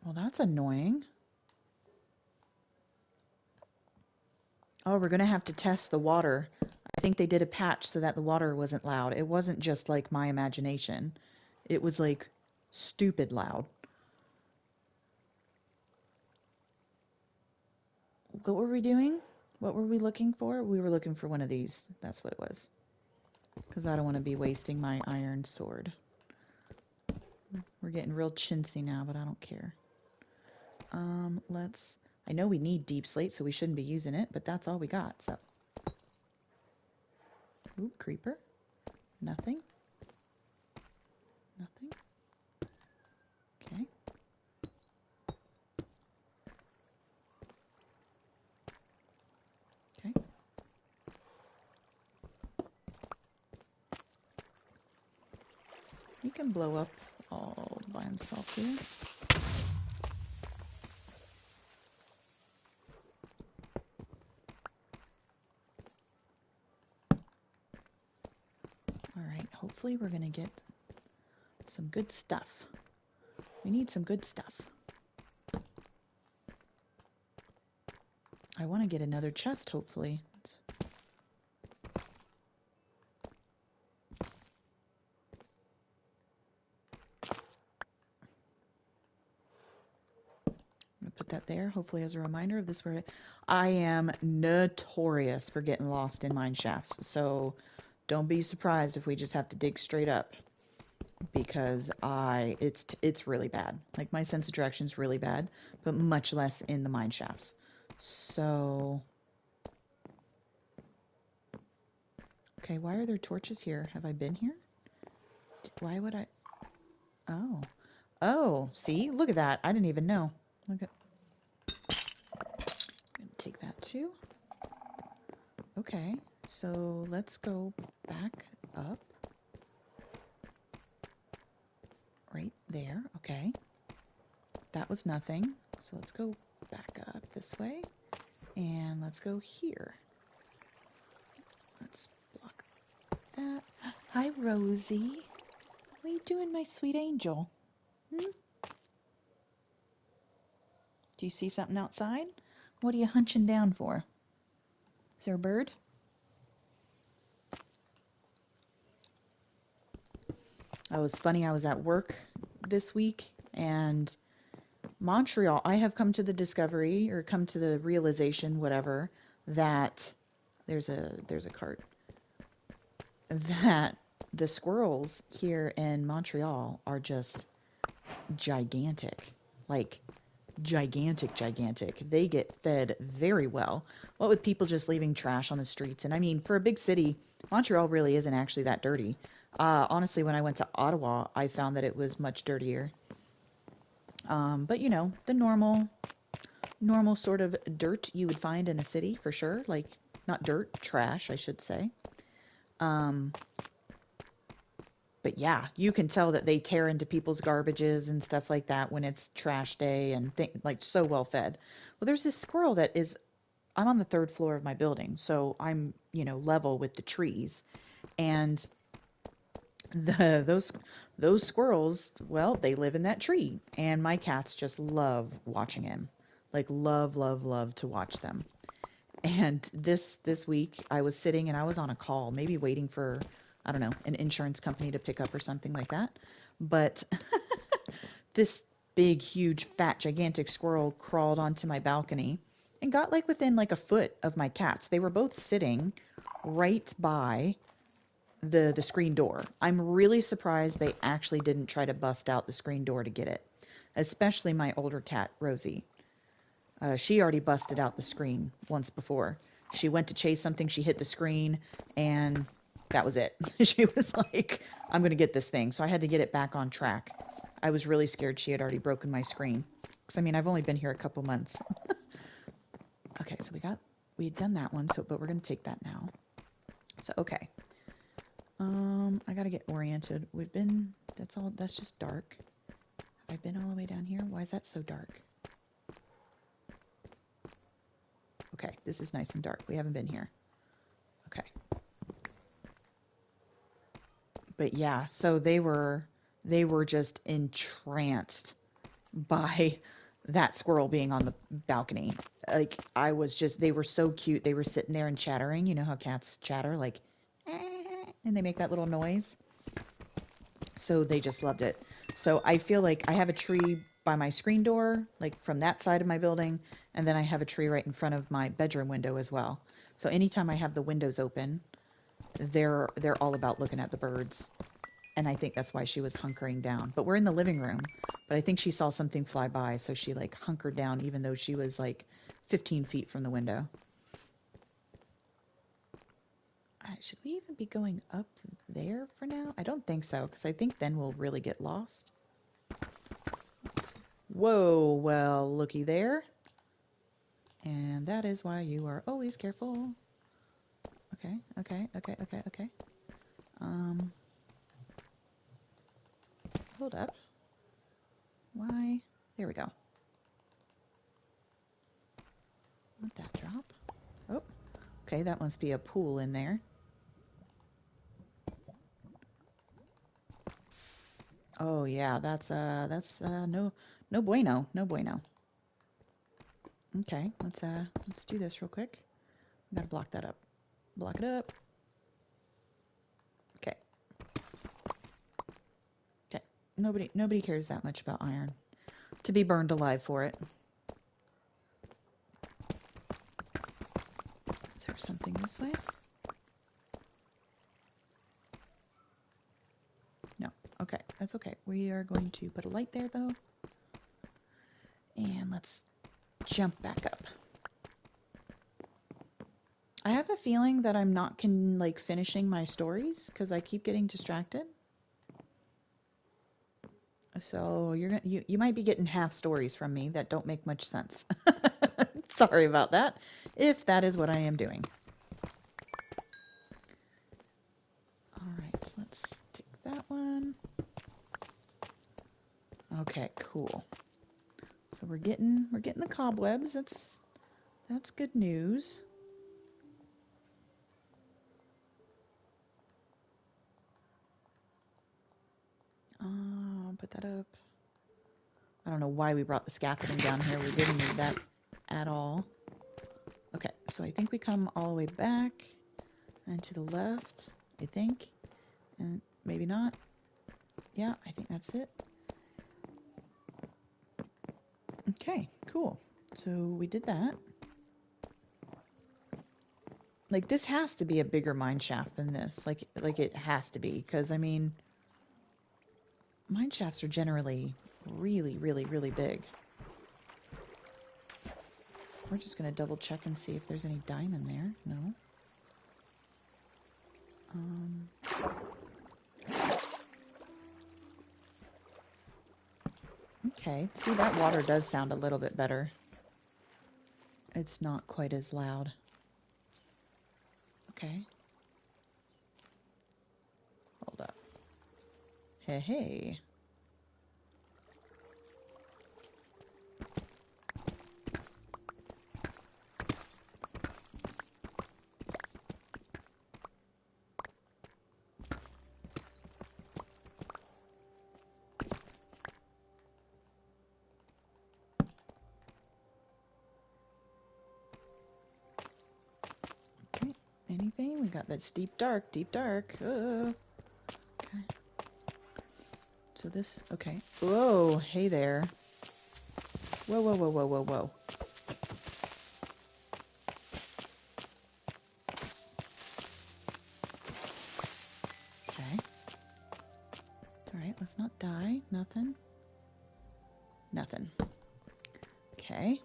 Well, that's annoying. Oh, we're going to have to test the water. I think they did a patch so that the water wasn't loud. It wasn't just like my imagination. It was like stupid loud. What were we doing? What were we looking for? We were looking for one of these. That's what it was. Because I don't want to be wasting my iron sword. We're getting real chintzy now, but I don't care. Let's I know we need deep slate, so we shouldn't be using it, but that's all we got, so. Ooh, creeper. Nothing. Nothing. Okay. Okay. He can blow up all by himself here. Alright, hopefully we're gonna get some good stuff. We need some good stuff. I want to get another chest, hopefully. I'm gonna put that there, hopefully as a reminder of this. Where I am notorious for getting lost in mine shafts, so don't be surprised if we just have to dig straight up, because it's really bad. Like, my sense of direction is really bad, but much less in the mine shafts. So, okay, why are there torches here? Have I been here? Why would I? Oh. Oh, see? Look at that. I didn't even know. Look at... I'm going to take that too. Okay, so let's go back up. Right there. Okay. That was nothing. So let's go back up this way. And let's go here. Let's block that. Hi, Rosie. What are you doing, my sweet angel? Hmm? Do you see something outside? What are you hunching down for? Is there a bird? Oh, it was funny. I was at work this week, and Montreal, I have come to the discovery, or come to the realization, whatever, that there's a cart, that the squirrels here in Montreal are just gigantic. Like, gigantic. They get fed very well. What with people just leaving trash on the streets. And I mean, for a big city, Montreal really isn't actually that dirty. Honestly, when I went to Ottawa, I found that it was much dirtier. But you know, the normal sort of dirt you would find in a city, for sure. Like, not dirt, trash, I should say. But yeah, you can tell that they tear into people's garbages and stuff like that when it's trash day, and like, so well fed. Well, there's this squirrel that is, I'm on the 3rd floor of my building, so I'm, you know, level with the trees. And those squirrels, well, they live in that tree, and my cats just love watching him. Like, love to watch them. And this week I was sitting and I was on a call, maybe waiting for, I don't know, an insurance company to pick up or something like that. But this big, huge, fat, gigantic squirrel crawled onto my balcony and got like within like a foot of my cats. They were both sitting right by the screen door. I'm really surprised they actually didn't try to bust out the screen door to get it, especially my older cat, Rosie. She already busted out the screen once before. She went to chase something, she hit the screen, and that was it. She was like, I'm going to get this thing. So I had to get it back on track. I was really scared she had already broken my screen. Because, I mean, I've only been here a couple months. Okay, so we had done that one, but we're going to take that now. So, okay. I got to get oriented. That's just dark. Have I been all the way down here? Why is that so dark? Okay, this is nice and dark. We haven't been here. Okay. But yeah, so they were just entranced by that squirrel being on the balcony. Like, they were so cute. They were sitting there and chattering. You know how cats chatter, like, and they make that little noise. So they just loved it. So I feel like I have a tree by my screen door, like from that side of my building, and then I have a tree right in front of my bedroom window as well. So anytime I have the windows open, they're all about looking at the birds. And I think that's why she was hunkering down. But we're in the living room. But I think she saw something fly by, so she like hunkered down even though she was like 15 feet from the window. Should we even be going up there for now? I don't think so, because I think then we'll really get lost. Whoa, well, looky there. And that is why you are always careful. Okay, okay, okay, okay, okay. Hold up. Why? There we go. Let that drop. Oh, okay, that must be a pool in there. Oh yeah, that's no bueno, no bueno. Okay, let's do this real quick. I gotta block that up. Block it up. Okay. Okay. Nobody cares that much about iron. To be burned alive for it. Is there something this way? No. Okay, that's okay. We are going to put a light there though. And let's jump back up. I have a feeling that I'm not finishing my stories because I keep getting distracted. So you might be getting half stories from me that don't make much sense. Sorry about that, if that is what I am doing. All right, let's take that one. Okay, cool. So we're getting the cobwebs. That's good news. Put that up. I don't know why we brought the scaffolding down here. We didn't need that at all. Okay, so I think we come all the way back and to the left, I think. And maybe not. Yeah, I think that's it. Okay, cool. So we did that. Like, this has to be a bigger mine shaft than this. Like it has to be, because, I mean, mine shafts are generally really, really, really big. We're just going to double check and see if there's any diamond there. No. Okay. See, that water does sound a little bit better. It's not quite as loud. Okay. Hold up. Hey, hey. Anything? We got that deep dark, deep dark. Okay. So this, okay. Whoa, hey there. Whoa, whoa, whoa, whoa, whoa, whoa. Okay. It's alright, let's not die. Nothing. Nothing. Okay.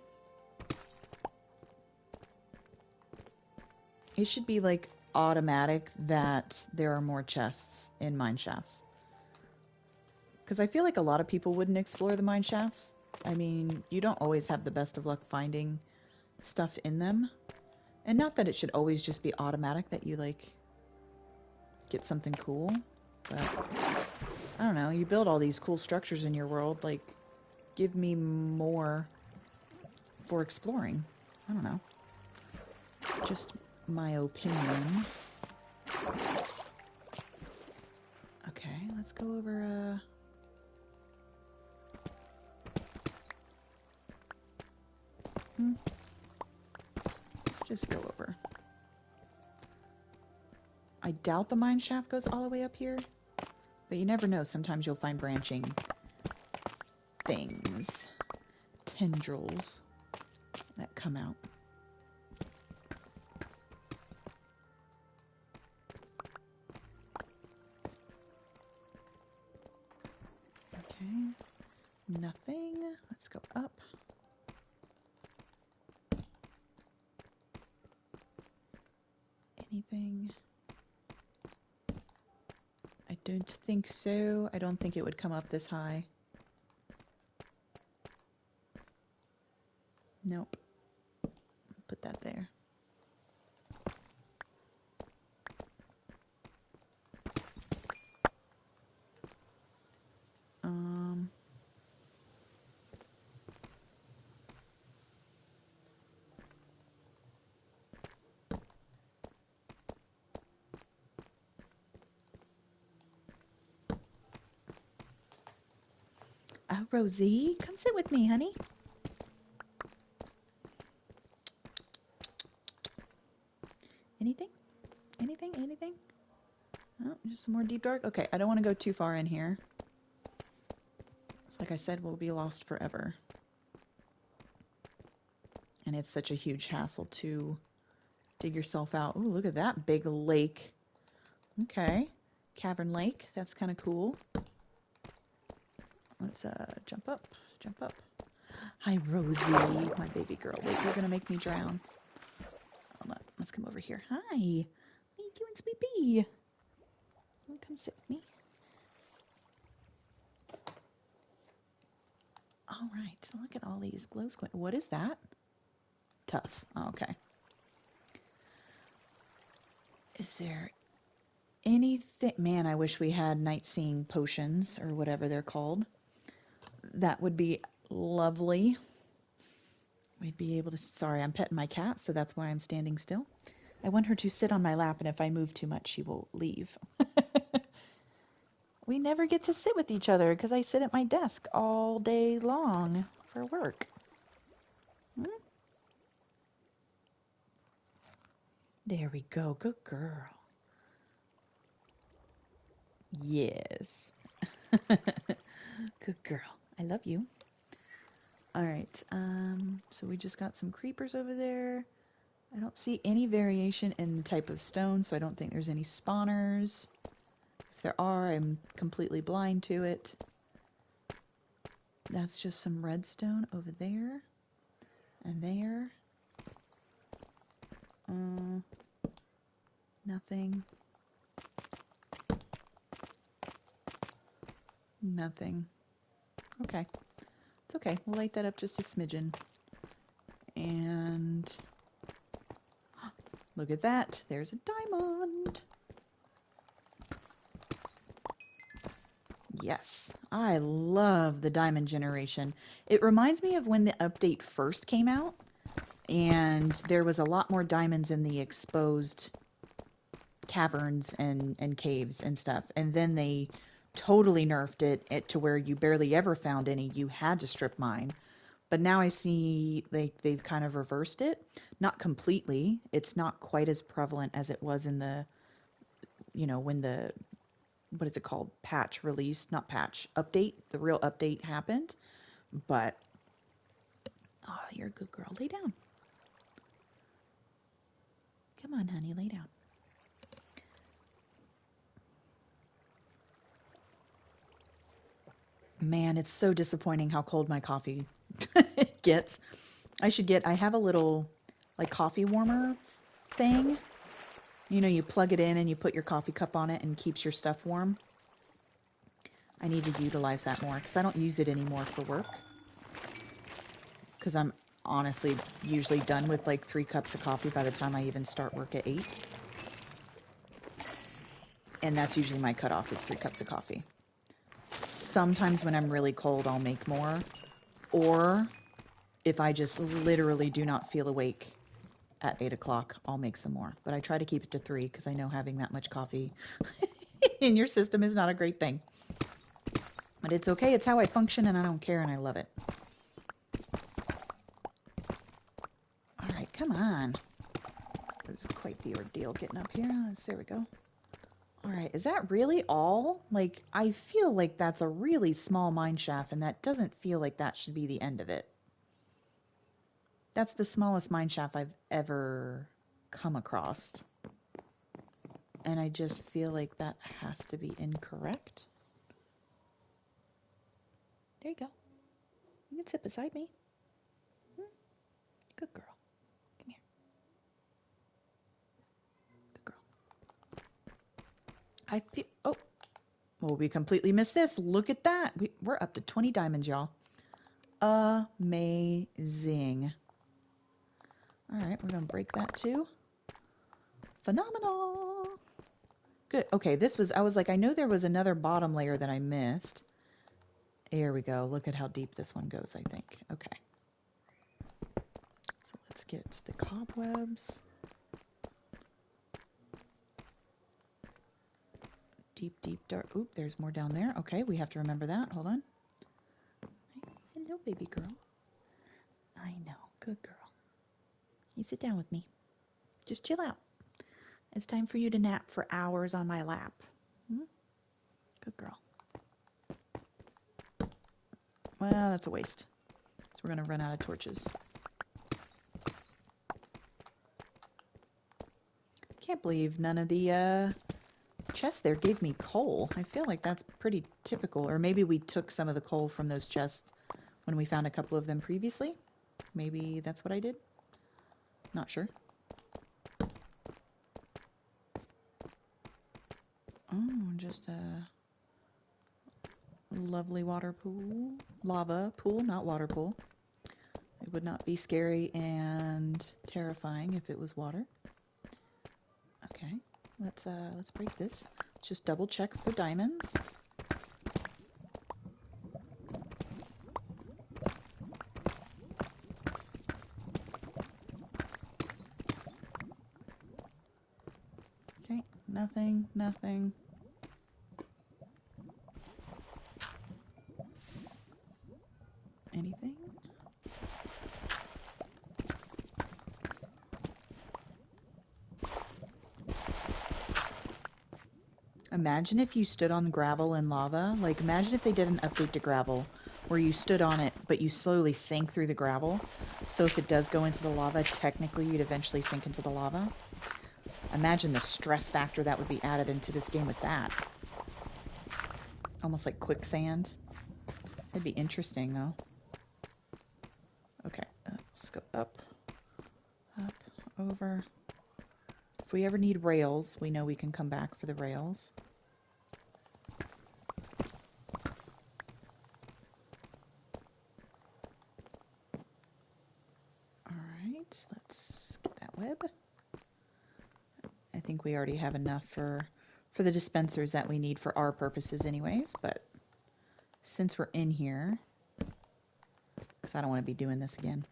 It should be like automatic that there are more chests in mine shafts. Because I feel like a lot of people wouldn't explore the mine shafts. I mean, you don't always have the best of luck finding stuff in them. And not that it should always just be automatic that you, like, get something cool. But, I don't know, you build all these cool structures in your world, like, give me more for exploring. I don't know. Just my opinion. Okay, let's go over, let's just go over. I doubt the mine shaft goes all the way up here, but you never know. Sometimes you'll find branching things, tendrils that come out. Nothing. Let's go up. Anything? I don't think so. I don't think it would come up this high. Nope. Put that there. Rosie, come sit with me, honey. Anything? Anything? Anything? Oh, just some more deep dark? Okay, I don't want to go too far in here. It's like I said, we'll be lost forever. And it's such a huge hassle to dig yourself out. Ooh, look at that big lake. Okay, cavern lake. That's kind of cool. Let's jump up, jump up. Hi, Rosie, my baby girl. Wait, you're gonna make me drown. Hold on, let's come over here. Hi, what are you doing, sweet pea? Come sit with me. All right, so look at all these glows going. What is that? Tough. Oh, okay. Is there anything? Man, I wish we had night seeing potions or whatever they're called. That would be lovely. We'd be able to. Sorry, I'm petting my cat, so that's why I'm standing still. I want her to sit on my lap, and if I move too much, she will leave. We never get to sit with each other because I sit at my desk all day long for work. There we go. Good girl. Yes. Good girl. I love you. All right. So we just got some creepers over there. I don't see any variation in the type of stone, so I don't think there's any spawners. If there are, I'm completely blind to it. That's just some redstone over there. And there. Nothing. Nothing. Okay. It's okay. We'll light that up just a smidgen. And look at that. There's a diamond. Yes. I love the diamond generation. It reminds me of when the update first came out. And there was a lot more diamonds in the exposed caverns and caves and stuff. And then they totally nerfed it to where you barely ever found any. You had to strip mine. But now I see they've kind of reversed it. Not completely. It's not quite as prevalent as it was in the, when the, what is it called? Patch release. Not patch. Update. The real update happened. But, oh, you're a good girl. Lay down. Come on, honey. Lay down. Man, it's so disappointing how cold my coffee gets. I have a little, like, coffee warmer thing. You plug it in and you put your coffee cup on it and keeps your stuff warm. I need to utilize that more because I don't use it anymore for work. Because I'm honestly usually done with like 3 cups of coffee by the time I even start work at 8. And that's usually my cutoff is 3 cups of coffee. Sometimes when I'm really cold, I'll make more. Or if I just literally do not feel awake at 8 o'clock, I'll make some more. But I try to keep it to 3 because I know having that much coffee in your system is not a great thing. But it's okay. It's how I function and I don't care and I love it. All right, come on. It was quite the ordeal getting up here. There we go. All right, is that really all? Like, I feel like that's a really small mine shaft, and that doesn't feel like that should be the end of it. That's the smallest mine shaft I've ever come across. And I just feel like that has to be incorrect. can sit beside me. Good girl. Come here. Good girl. I feel... Oh. Well, we completely missed this. Look at that. We're up to 20 diamonds, y'all. Amazing. All right, we're going to break that too. Phenomenal. Good. Okay, this was... I was like, I know there was another bottom layer that I missed. There we go. Look at how deep this one goes, I think. Okay. So let's get the cobwebs. Deep, deep, dark. Oop, there's more down there. Okay, we have to remember that. Hold on. Hello, baby girl. I know. Good girl. You sit down with me. Just chill out. It's time for you to nap for hours on my lap. Hmm? Good girl. Well, that's a waste. So we're going to run out of torches. Can't believe none of the chests there gave me coal. I feel like that's pretty typical. Or maybe we took some of the coal from those chests when we found a couple of them previously. Maybe that's what I did. Not sure. Oh, just a lovely water pool. Lava pool, not water pool. It would not be scary and terrifying if it was water. Okay, let's break this. Just double check for diamonds. Okay, nothing, nothing. Anything? Imagine if you stood on gravel and lava. Like, imagine if they did an update to gravel where you stood on it, but you slowly sank through the gravel. So if it does go into the lava, technically you'd eventually sink into the lava. Imagine the stress factor that would be added into this game with that. Almost like quicksand. That'd be interesting, though. Okay, let's go up, up, over. If we ever need rails, we know we can come back for the rails. Alright, let's get that web. I think we already have enough for the dispensers that we need for our purposes anyways, but since we're in here, because I don't want to be doing this again.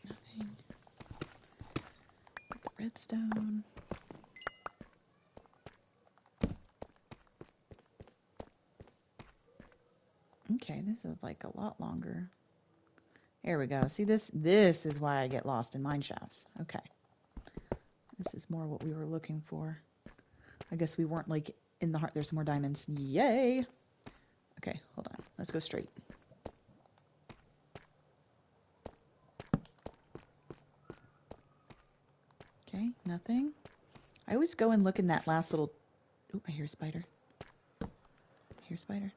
Nothing. Redstone. Okay, this is like a lot longer. There we go. See, this is why I get lost in mine shafts. Okay. This is more what we were looking for. I guess we weren't like in the heart. There's some more diamonds. Yay! Okay, hold on. Let's go straight. Okay, nothing. I always go and look in that last little... Oop, I hear a spider. I hear a spider.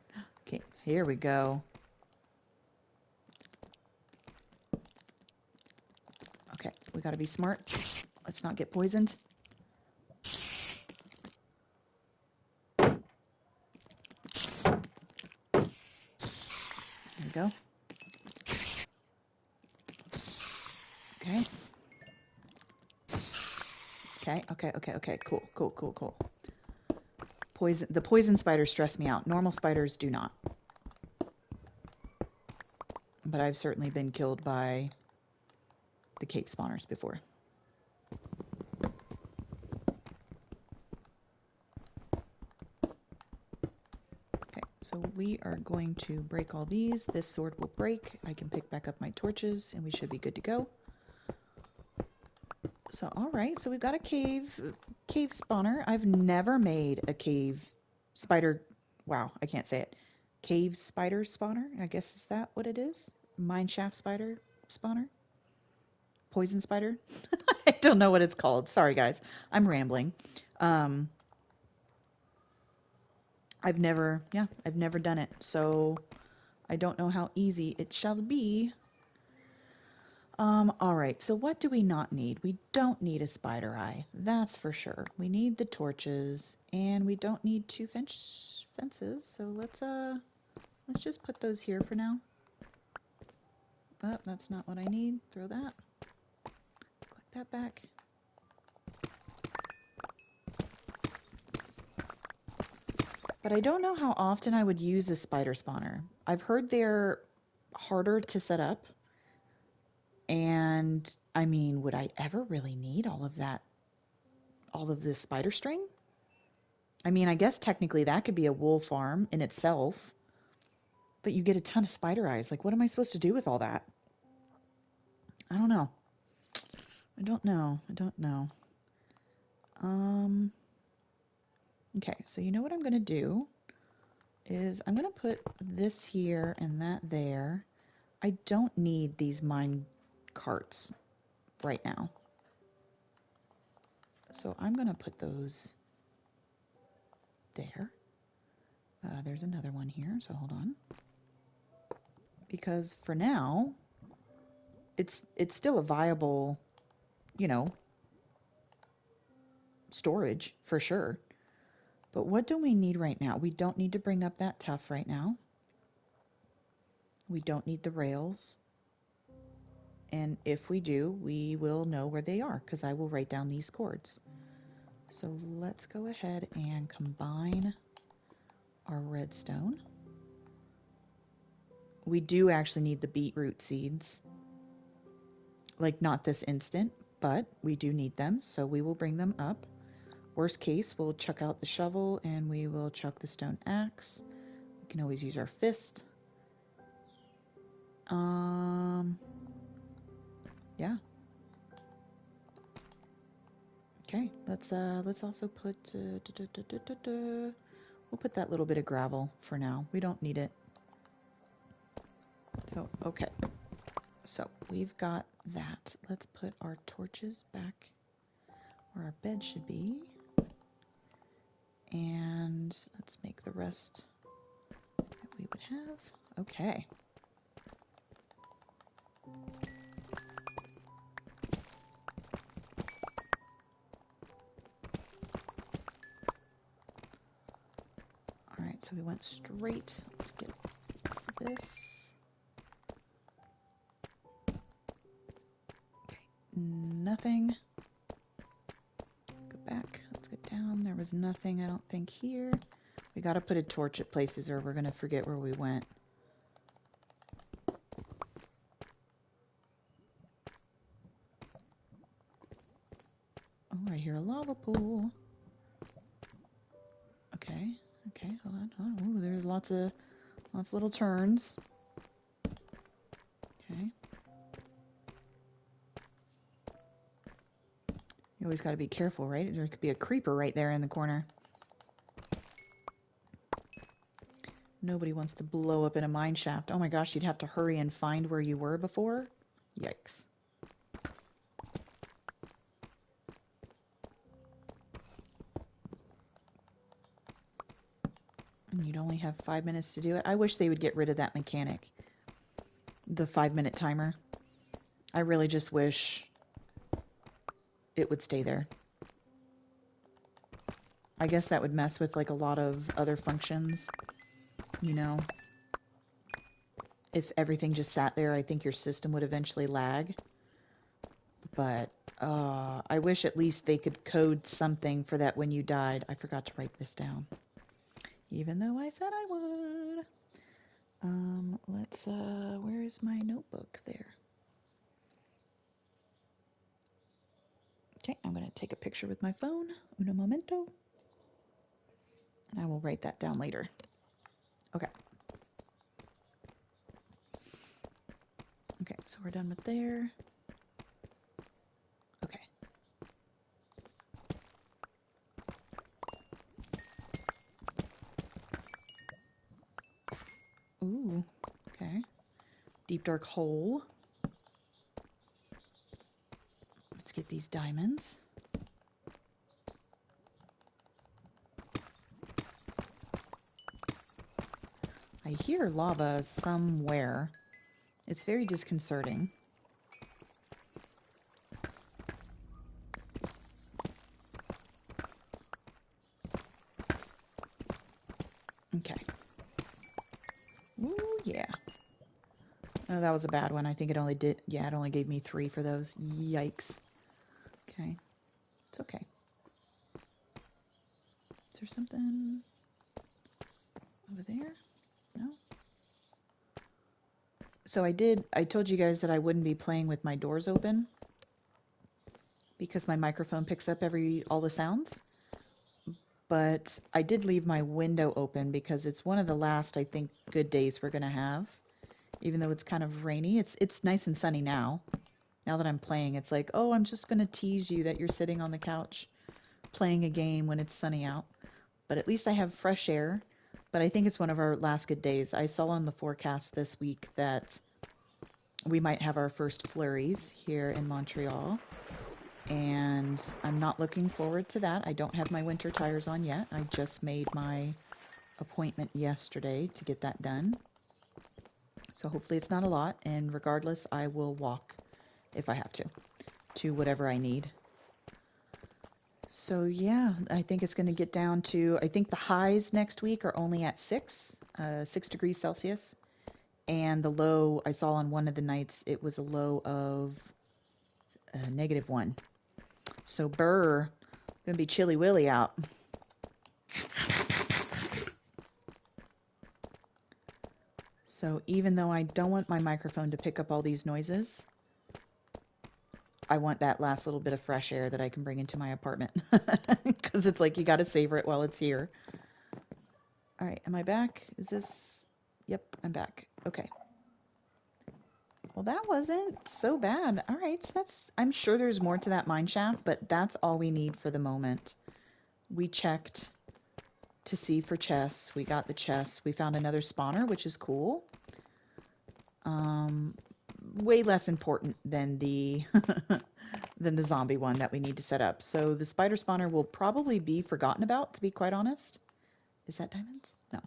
Okay, here we go. Okay, we gotta be smart. Let's not get poisoned. There we go. Okay. Okay. Cool. The poison spiders stress me out. Normal spiders do not. But I've certainly been killed by the cave spawners before. Okay, so we are going to break all these. This sword will break. I can pick back up my torches, and we should be good to go. So, alright, so we've got a cave spawner. I've never made a cave spider... Wow, I can't say it. Cave spider spawner? I guess is that what it is? Mineshaft spider spawner? poison spider. I don't know what it's called. Sorry, guys. I'm rambling. Um, I've never done it, so I don't know how easy it shall be. All right, so what do we not need? We don't need a spider eye, that's for sure. We need the torches, and we don't need two fences, so let's just put those here for now. Oh, that's not what I need. Throw that. Click that back. But I don't know how often I would use a spider spawner. I've heard they're harder to set up. And I mean, would I ever really need all of this spider string? I mean, I guess technically that could be a wool farm in itself. But you get a ton of spider eyes. Like, what am I supposed to do with all that? I don't know. I don't know. Okay, so you know what I'm going to do is I'm going to put this here and that there. I don't need these mine carts right now. So I'm going to put those there. There's another one here, so hold on. Because for now, it's still a viable, you know, storage for sure. But what do we need right now? We don't need to bring up that tuff right now. We don't need the rails. And if we do, we will know where they are because I will write down these cords. So let's go ahead and combine our redstone. We do actually need the beetroot seeds. Like, not this instant, but we do need them, so we will bring them up. Worst case, we'll chuck out the shovel and we will chuck the stone axe. We can always use our fist. Yeah. Okay, let's also put we'll put that little bit of gravel for now. We don't need it. So, okay. So, we've got that. Let's put our torches back where our bed should be. And let's make the rest that we would have. Okay. Alright, so we went straight. Let's get this. Okay, nothing. Go back. Let's get down. There was nothing, I don't think, here. We gotta put a torch at places or we're gonna forget where we went. Oh, I hear a lava pool. Okay, okay, hold on. Ooh, there's lots of little turns. Okay. You always gotta be careful, right? There could be a creeper right there in the corner. Nobody wants to blow up in a mine shaft. Oh my gosh, you'd have to hurry and find where you were before? Yikes. And you'd only have 5 minutes to do it. I wish they would get rid of that mechanic. The 5-minute timer. I really just wish it would stay there. I guess that would mess with like a lot of other functions. You know, if everything just sat there, I think your system would eventually lag. But I wish at least they could code something for that when you died. I forgot to write this down, even though I said I would. Where's my notebook there? Okay, I'm going to take a picture with my phone. Un momento. And I will write that down later. Okay. Okay, so we're done with there. Okay. Ooh, okay. Deep dark hole. these diamonds. I hear lava somewhere. It's very disconcerting. Okay. Ooh, yeah. Oh, that was a bad one. I think it only did, yeah, it only gave me 3 for those. Yikes. Okay. It's okay. Is there something over there? No? So I told you guys that I wouldn't be playing with my doors open because my microphone picks up all the sounds. But I did leave my window open because it's one of the last, I think, good days we're going to have. Even though it's kind of rainy, it's nice and sunny now. Now that I'm playing, it's like, oh, I'm just going to tease you that you're sitting on the couch playing a game when it's sunny out. But at least I have fresh air. But I think it's one of our last good days. I saw on the forecast this week that we might have our first flurries here in Montreal. And I'm not looking forward to that. I don't have my winter tires on yet. I just made my appointment yesterday to get that done. So hopefully it's not a lot. And regardless, I will walk if I have to whatever I need. So yeah, I think it's going to get down to, I think the highs next week are only at 6 degrees Celsius. And the low, I saw on one of the nights, it was a low of -1. So brr, going to be chilly willy out. So even though I don't want my microphone to pick up all these noises, I want that last little bit of fresh air that I can bring into my apartment. Because it's like you got to savor it while it's here. All right, am I back? Is this... Yep, I'm back. Okay. Well, that wasn't so bad. All right, so I'm sure there's more to that mine shaft, but that's all we need for the moment. We checked to see for chests. We got the chests. We found another spawner, which is cool. Way less important than the than the zombie one that we need to set up. So the spider spawner will probably be forgotten about, to be quite honest. Is that diamonds? No.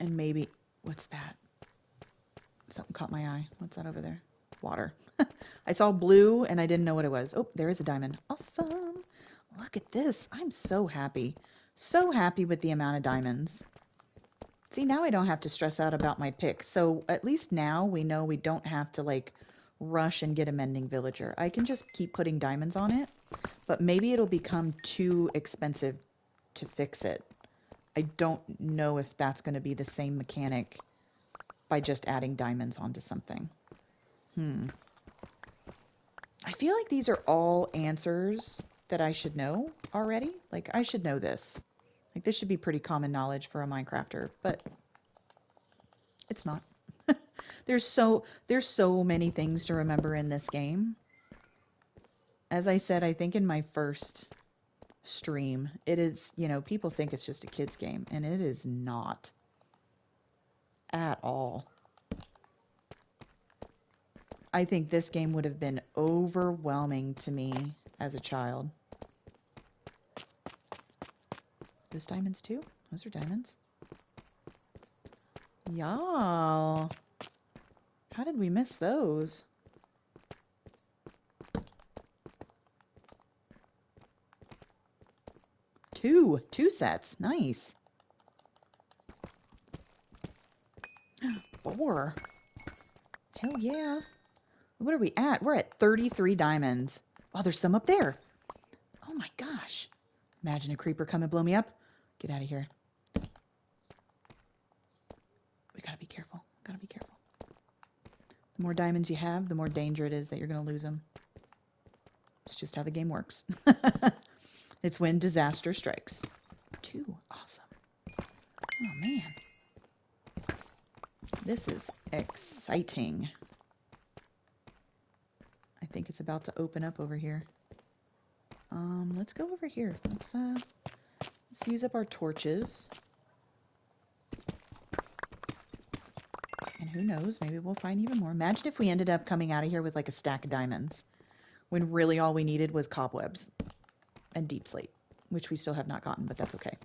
And maybe, what's that? Something caught my eye. What's that over there? Water. I saw blue and I didn't know what it was. Oh, there is a diamond. Awesome. Look at this. I'm so happy. So happy with the amount of diamonds. See, now I don't have to stress out about my pick. So at least now we know we don't have to like rush and get a mending villager. I can just keep putting diamonds on it, but maybe it'll become too expensive to fix it. I don't know if that's going to be the same mechanic by just adding diamonds onto something. I feel like these are all answers that I should know already. Like, I should know this. Like, this should be pretty common knowledge for a Minecrafter, but it's not. There's so many things to remember in this game. As I said, I think in my first stream, it is, you know, people think it's just a kid's game, and it is not at all. I think this game would have been overwhelming to me as a child. Those diamonds too? Those are diamonds. Y'all. How did we miss those? Two sets. Nice. 4. Hell yeah. What are we at? We're at 33 diamonds. Oh, there's some up there. Oh my gosh. Imagine a creeper come and blow me up. Get out of here. We gotta be careful. Gotta be careful. The more diamonds you have, the more danger it is that you're gonna lose them. It's just how the game works. It's when disaster strikes. 2. Awesome. Oh man. This is exciting. I think it's about to open up over here. Let's go over here. Let's use up our torches. And who knows, maybe we'll find even more. Imagine if we ended up coming out of here with like a stack of diamonds, when really all we needed was cobwebs and deep slate, which we still have not gotten, but that's okay.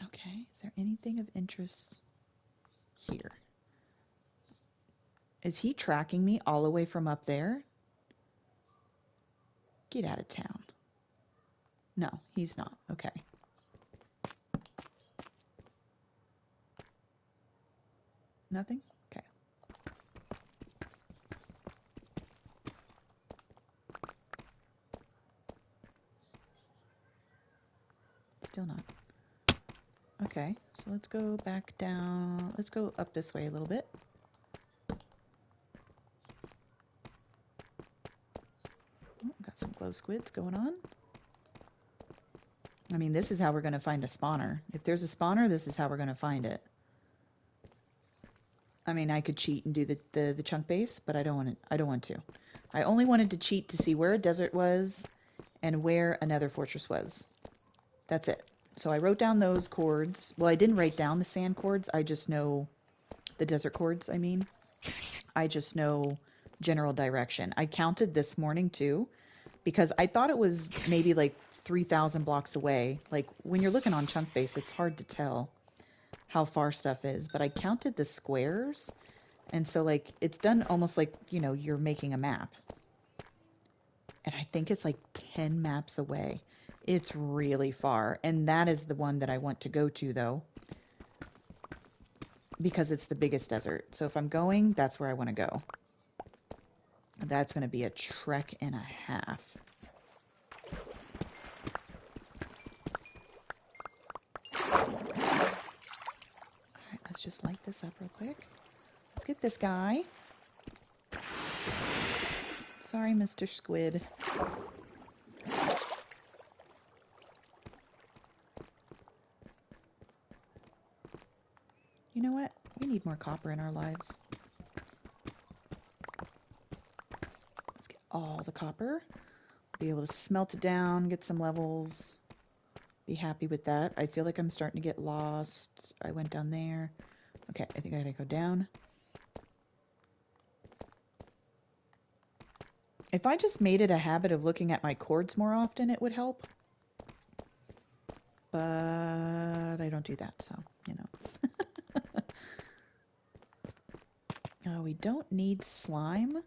Okay, is there anything of interest here? Is he tracking me all the way from up there? Get out of town. No, he's not. Okay. Nothing? Okay. Still not. Okay, so let's go back down. Let's go up this way a little bit. Oh, got some glow squids going on. I mean, this is how we're going to find a spawner. If there's a spawner, this is how we're going to find it. I mean, I could cheat and do the chunk base, but I don't want it. I don't want to. I only wanted to cheat to see where a desert was and where another fortress was. That's it. So I wrote down those chords. Well, I didn't write down the sand chords. I just know the desert chords, I mean. I just know general direction. I counted this morning too, because I thought it was maybe like 3,000 blocks away. Like when you're looking on chunk base, it's hard to tell how far stuff is, but I counted the squares, and so like it's done almost like, you know, you're making a map. And I think it's like 10 maps away. It's really far, and that is the one that I want to go to though, because it's the biggest desert. So if I'm going, that's where I want to go. That's going to be a trek and a half. Let's just light this up real quick. Let's get this guy. Sorry, Mr. Squid. You know what? We need more copper in our lives. Let's get all the copper. Be able to smelt it down, get some levels. Be happy with that. I feel like I'm starting to get lost. I went down there. Okay, I think I gotta go down. If I just made it a habit of looking at my chords more often, it would help. But I don't do that, so, you know. We don't need slime.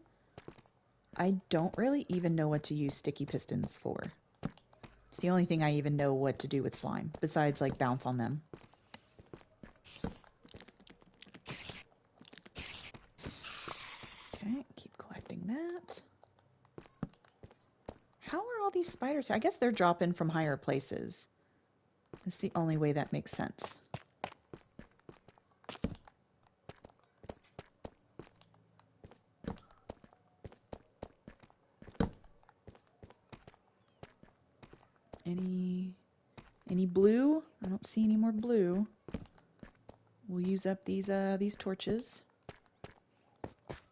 I don't really even know what to use sticky pistons for. It's the only thing I even know what to do with slime, besides like bounce on them. Okay, keep collecting that. How are all these spiders here? I guess they're dropping from higher places. That's the only way that makes sense. Any blue? I don't see any more blue. We'll use up these torches.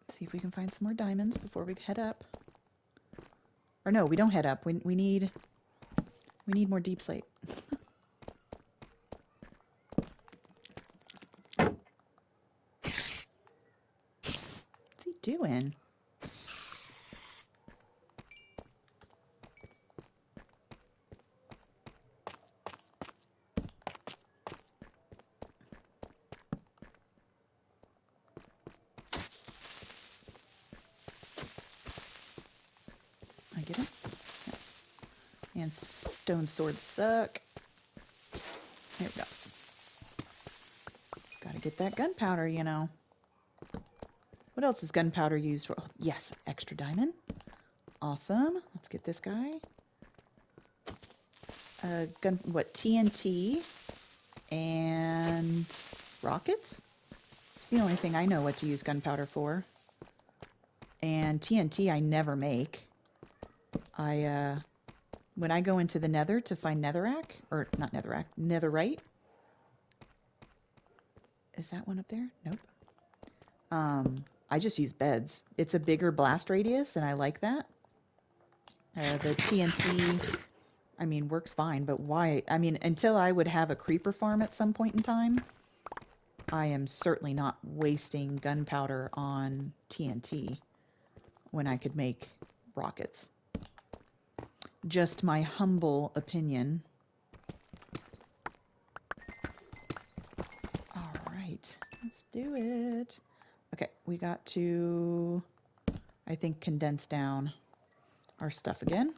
See if we can find some more diamonds before we head up. Or no, we don't head up. We need more deep slate. What's he doing? I get him? Yeah. And stone swords suck. There we go. Gotta get that gunpowder, you know. What else is gunpowder used for? Oh, yes, extra diamond. Awesome. Let's get this guy. TNT and rockets. It's the only thing I know what to use gunpowder for. And TNT I never make. When I go into the nether to find netherrack, or not netherrack, netherite. Is that one up there? Nope. I just use beds. It's a bigger blast radius, and I like that. The TNT I mean, works fine, but why? I mean, until I would have a creeper farm at some point in time, I am certainly not wasting gunpowder on TNT when I could make rockets. Just my humble opinion. All right, let's do it. Okay, we got to, I think, condense down our stuff again.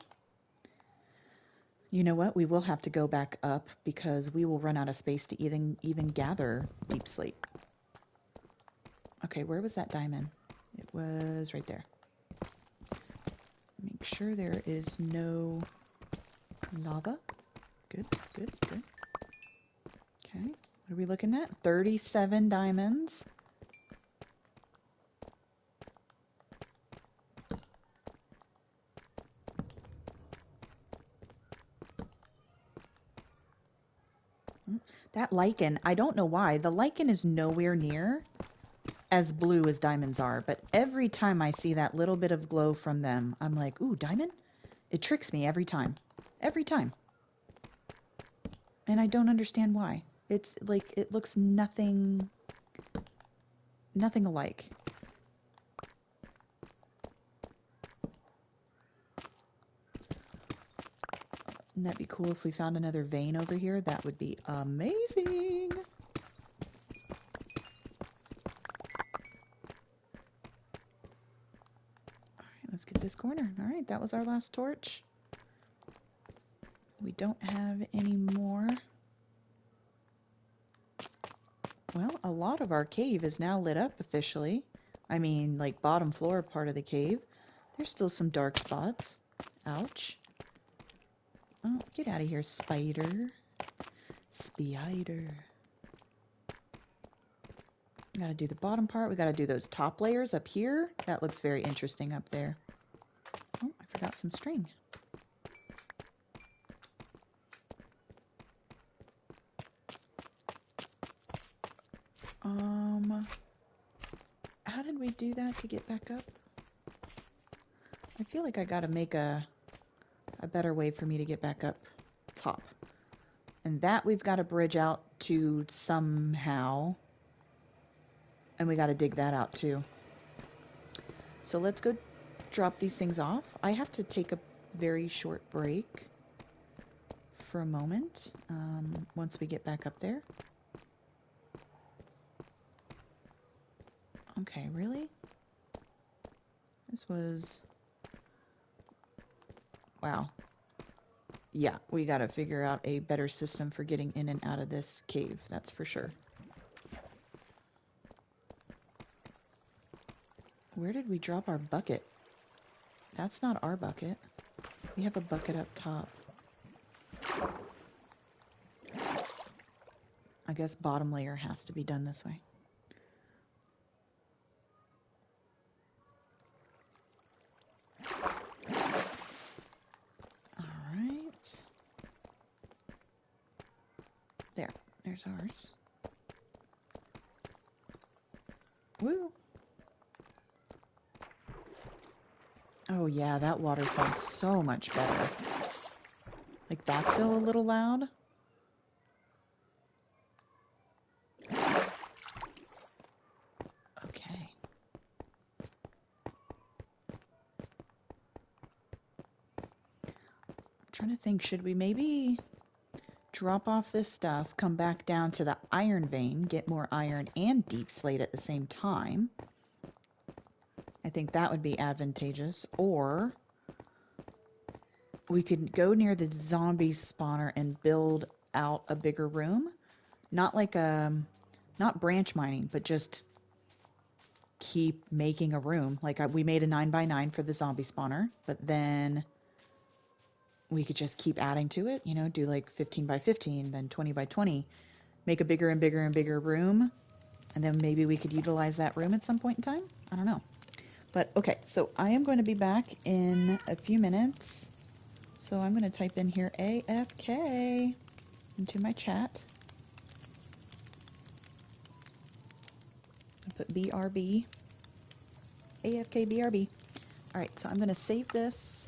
You know what? We will have to go back up because we will run out of space to even gather deep slate. Okay, where was that diamond? It was right there. Make sure there is no lava. Good, good, good. Okay, what are we looking at? 37 diamonds. That lichen, I don't know why. The lichen is nowhere near as blue as diamonds are, but every time I see that little bit of glow from them, I'm like, ooh, diamond? It tricks me every time. Every time. And I don't understand why. It's like, it looks nothing alike. Wouldn't that be cool if we found another vein over here? That would be amazing. Alright, let's get this corner. Alright, that was our last torch. We don't have any more. Well, a lot of our cave is now lit up officially. I mean, like bottom floor part of the cave. There's still some dark spots. Ouch. Oh, get out of here, spider. Spider. We gotta do the bottom part. We gotta do those top layers up here. That looks very interesting up there. Oh, I forgot some string. How did we do that to get back up? I feel like I gotta make a better way for me to get back up top. And that we've got to bridge out to somehow. And we got to dig that out too. So let's go drop these things off. I have to take a very short break for a moment once we get back up there. Okay, really? This was... Wow. Yeah, we gotta figure out a better system for getting in and out of this cave, that's for sure. Where did we drop our bucket? That's not our bucket. We have a bucket up top. I guess bottom layer has to be done this way. There's ours. Woo! Oh yeah, that water sounds so much better. Like, that's still a little loud. Okay. I'm trying to think, should we maybe drop off this stuff, come back down to the iron vein, get more iron and deep slate at the same time? I think that would be advantageous. Or we could go near the zombie spawner and build out a bigger room. Not like not branch mining, but just keep making a room. Like we made a 9x9 for the zombie spawner, but then we could just keep adding to it, you know, do like 15x15, then 20x20, make a bigger and bigger and bigger room, and then maybe we could utilize that room at some point in time. I don't know. But okay, so I am going to be back in a few minutes. So I'm going to type in here AFK into my chat. I put BRB. AFK BRB. Alright, so I'm going to save this.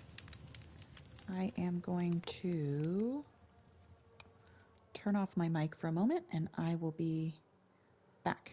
I am going to turn off my mic for a moment and I will be back.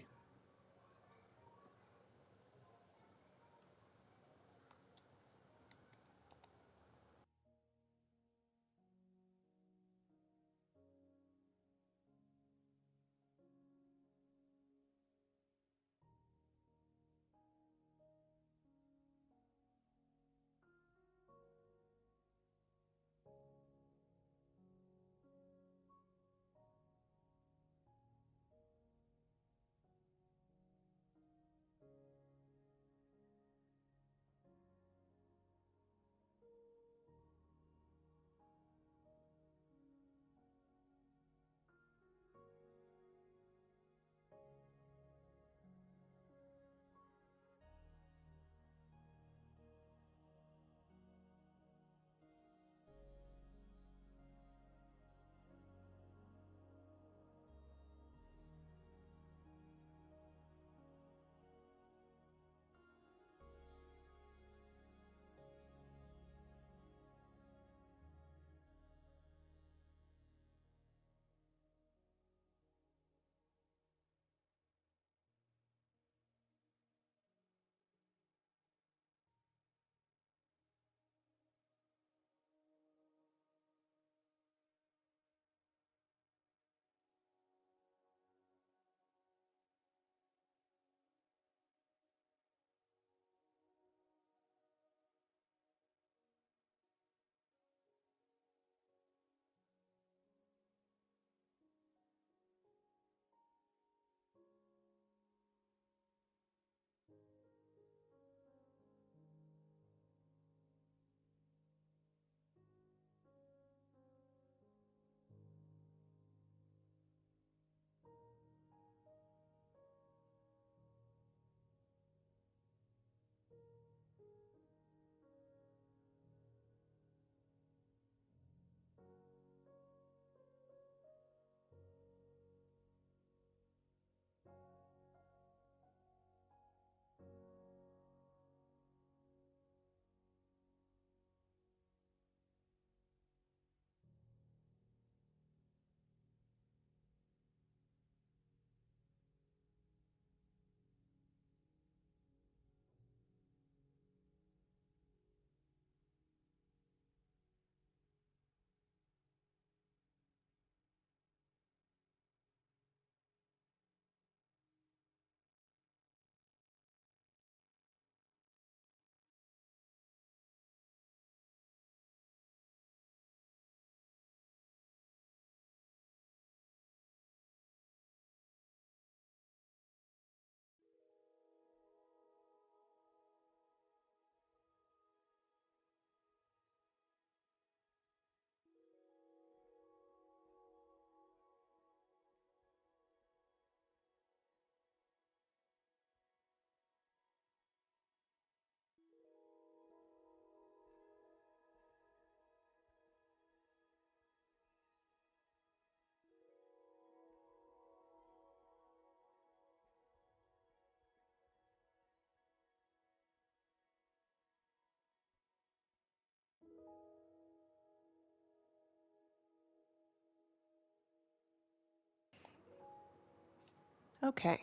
Okay.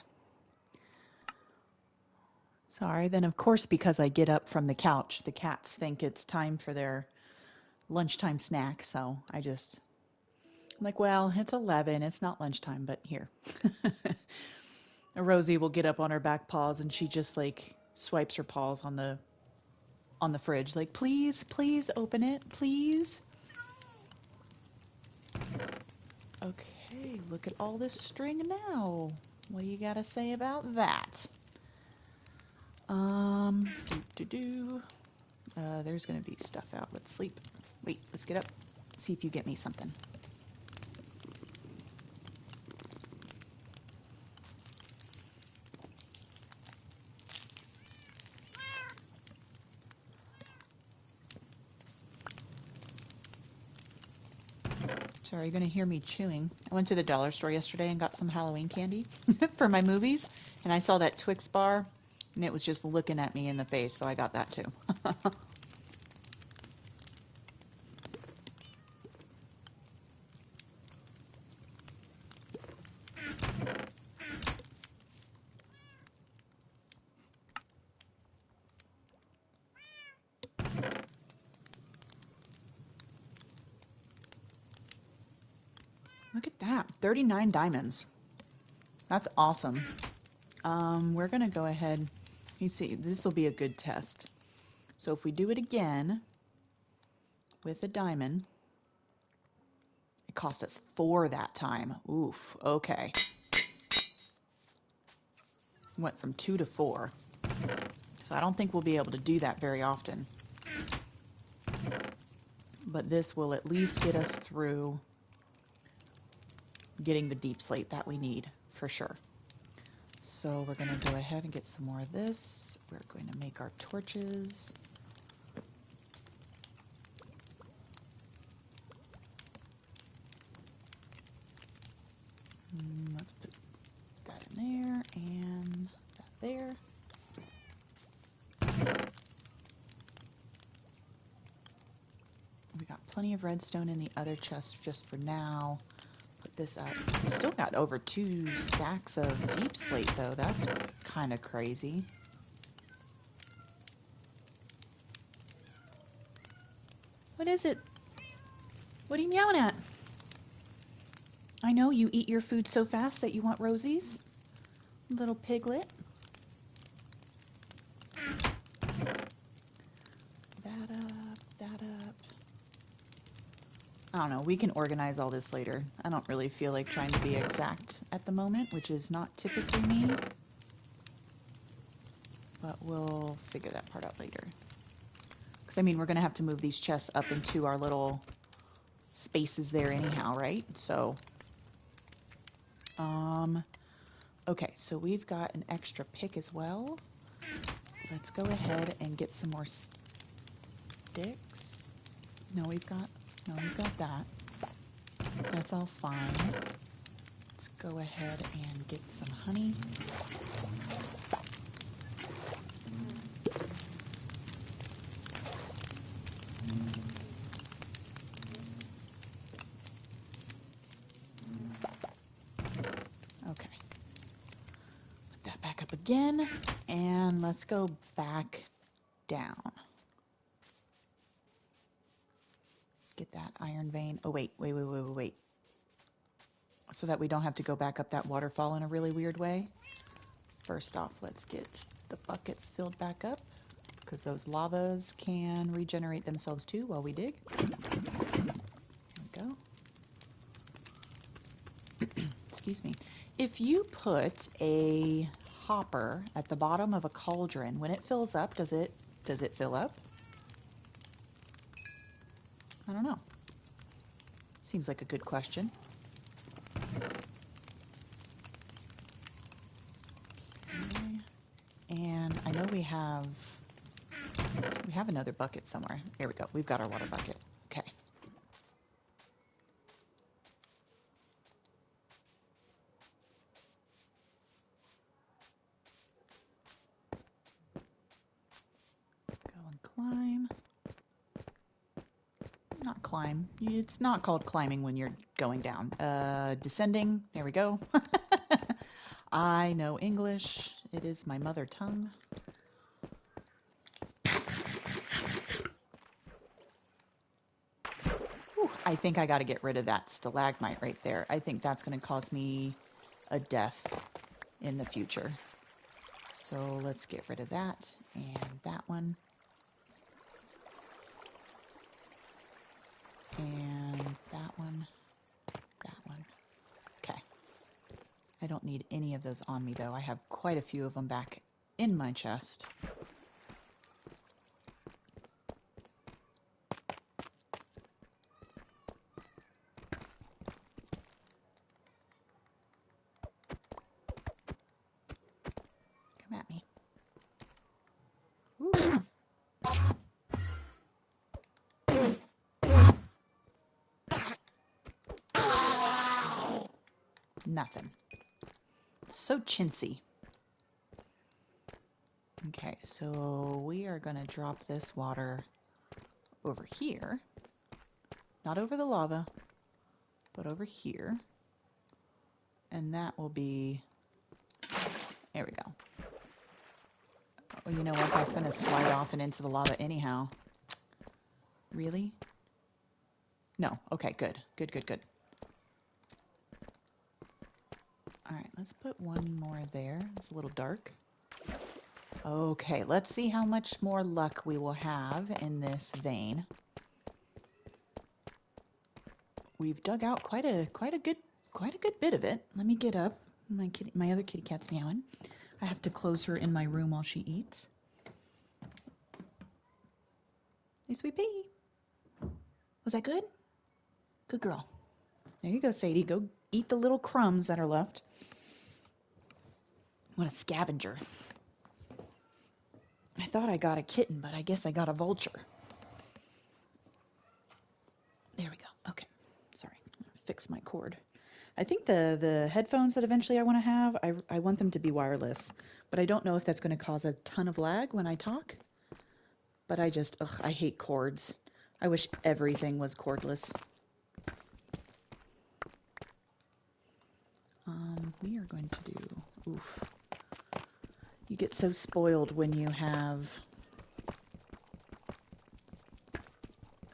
Sorry. Then, of course, because I get up from the couch, the cats think it's time for their lunchtime snack. So I'm like, well, it's 11. It's not lunchtime, but here. Rosie will get up on her back paws and she just like swipes her paws on the fridge, like, please, please open it, please. Okay, look at all this string now. What do you got to say about that? There's going to be stuff out. Let's sleep. Wait, let's get up. See if you get me something. Sorry, you're going to hear me chewing. I went to the dollar store yesterday and got some Halloween candy for my movies, and I saw that Twix bar, and it was just looking at me in the face, so I got that too. Look at that, 39 diamonds. That's awesome. We're gonna go ahead, you see, this will be a good test. So if we do it again with a diamond, it cost us 4 that time. Oof, okay. Went from 2 to 4. So I don't think we'll be able to do that very often. But this will at least get us through getting the deep slate that we need, for sure. So we're going to go ahead and get some more of this. We're going to make our torches. Let's put that in there and that there. We got plenty of redstone in the other chest just for now. Put this up. We still got over 2 stacks of deep slate though. That's kind of crazy. What is it? What are you meowing at? I know you eat your food so fast that you want rosies. Little piglet. That up, that up. I don't know, we can organize all this later. I don't really feel like trying to be exact at the moment, which is not typically me. But we'll figure that part out later. Because, I mean, we're going to have to move these chests up into our little spaces there anyhow, right? So, okay, so we've got an extra pick as well. Let's go ahead and get some more sticks. No, we've got that. That's all fine. Let's go ahead and get some honey. Okay. Put that back up again, and let's go back down. Get that iron vein. Oh, wait. So that we don't have to go back up that waterfall in a really weird way. First off, let's get the buckets filled back up, because those lavas can regenerate themselves too while we dig. There we go. Excuse me. If you put a hopper at the bottom of a cauldron, when it fills up, does it fill up? I don't know. Seems like a good question. Okay. And I know we have another bucket somewhere. Here we go. We've got our water bucket. Okay. Go and climb. Not climb. It's not called climbing when you're going down. Descending. There we go. I know English. It is my mother tongue. Whew, I think I got to get rid of that stalagmite right there. I think that's going to cause me a death in the future. So let's get rid of that and that one. And that one. That one. Okay. I don't need any of those on me though. I have quite a few of them back in my chest. Come at me. Ooh. Nothing. So chintzy. Okay, so we are going to drop this water over here. Not over the lava, but over here. And that will be... There we go. Well, you know what? That's going to slide off and into the lava anyhow. Really? No. Okay, good. Good. Alright, let's put one more there. It's a little dark. Okay, let's see how much more luck we will have in this vein. We've dug out quite a good bit of it. Let me get up. My other kitty cat's meowing. I have to close her in my room while she eats. Hey, sweet pea. Was that good? Good girl. There you go, Sadie. Go eat the little crumbs that are left. What a scavenger. I thought I got a kitten, but I guess I got a vulture. There we go. Okay. Sorry. Fix my cord. I think the headphones that eventually I want to have, I want them to be wireless. But I don't know if that's going to cause a ton of lag when I talk. But I hate cords. I wish everything was cordless. We are going to do... Oof. You get so spoiled when you have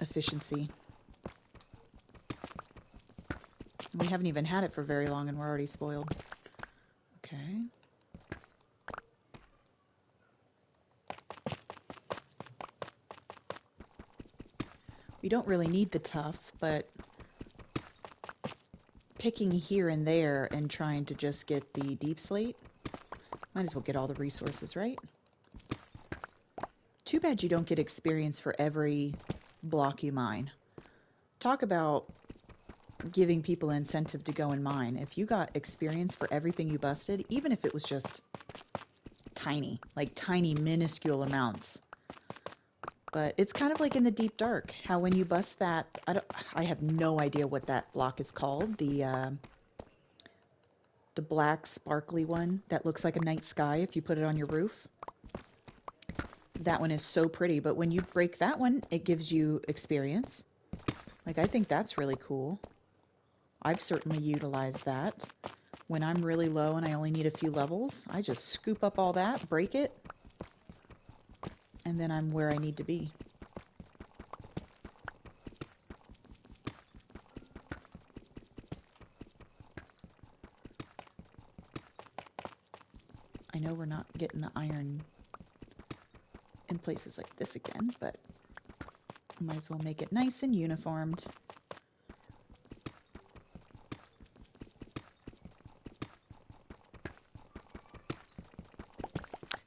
efficiency. We haven't even had it for very long and we're already spoiled. Okay. We don't really need the tough, but picking here and there and trying to just get the deep slate, might as well get all the resources, right? Too bad you don't get experience for every block you mine. Talk about giving people an incentive to go and mine. If you got experience for everything you busted, even if it was just tiny, like tiny minuscule amounts. But it's kind of like in the deep dark, how when you bust that, I have no idea what that block is called. The black sparkly one that looks like a night sky if you put it on your roof. That one is so pretty, but when you break that one, it gives you experience. Like, I think that's really cool. I've certainly utilized that. When I'm really low and I only need a few levels, I just scoop up all that, break it, and then I'm where I need to be. I know we're not getting the iron in places like this again, but I might as well make it nice and uniformed.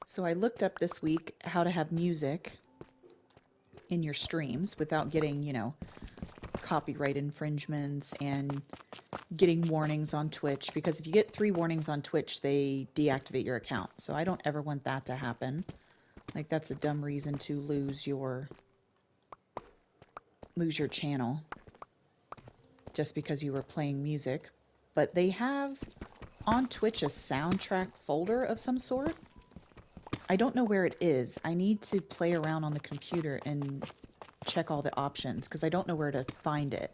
So I looked up this week how to have music in your streams without getting, you know, copyright infringements and getting warnings on Twitch, because if you get 3 warnings on Twitch, they deactivate your account. So I don't ever want that to happen. Like, that's a dumb reason to lose your channel just because you were playing music. But they have on Twitch a soundtrack folder of some sort. I don't know where it is. I need to play around on the computer and check all the options because I don't know where to find it.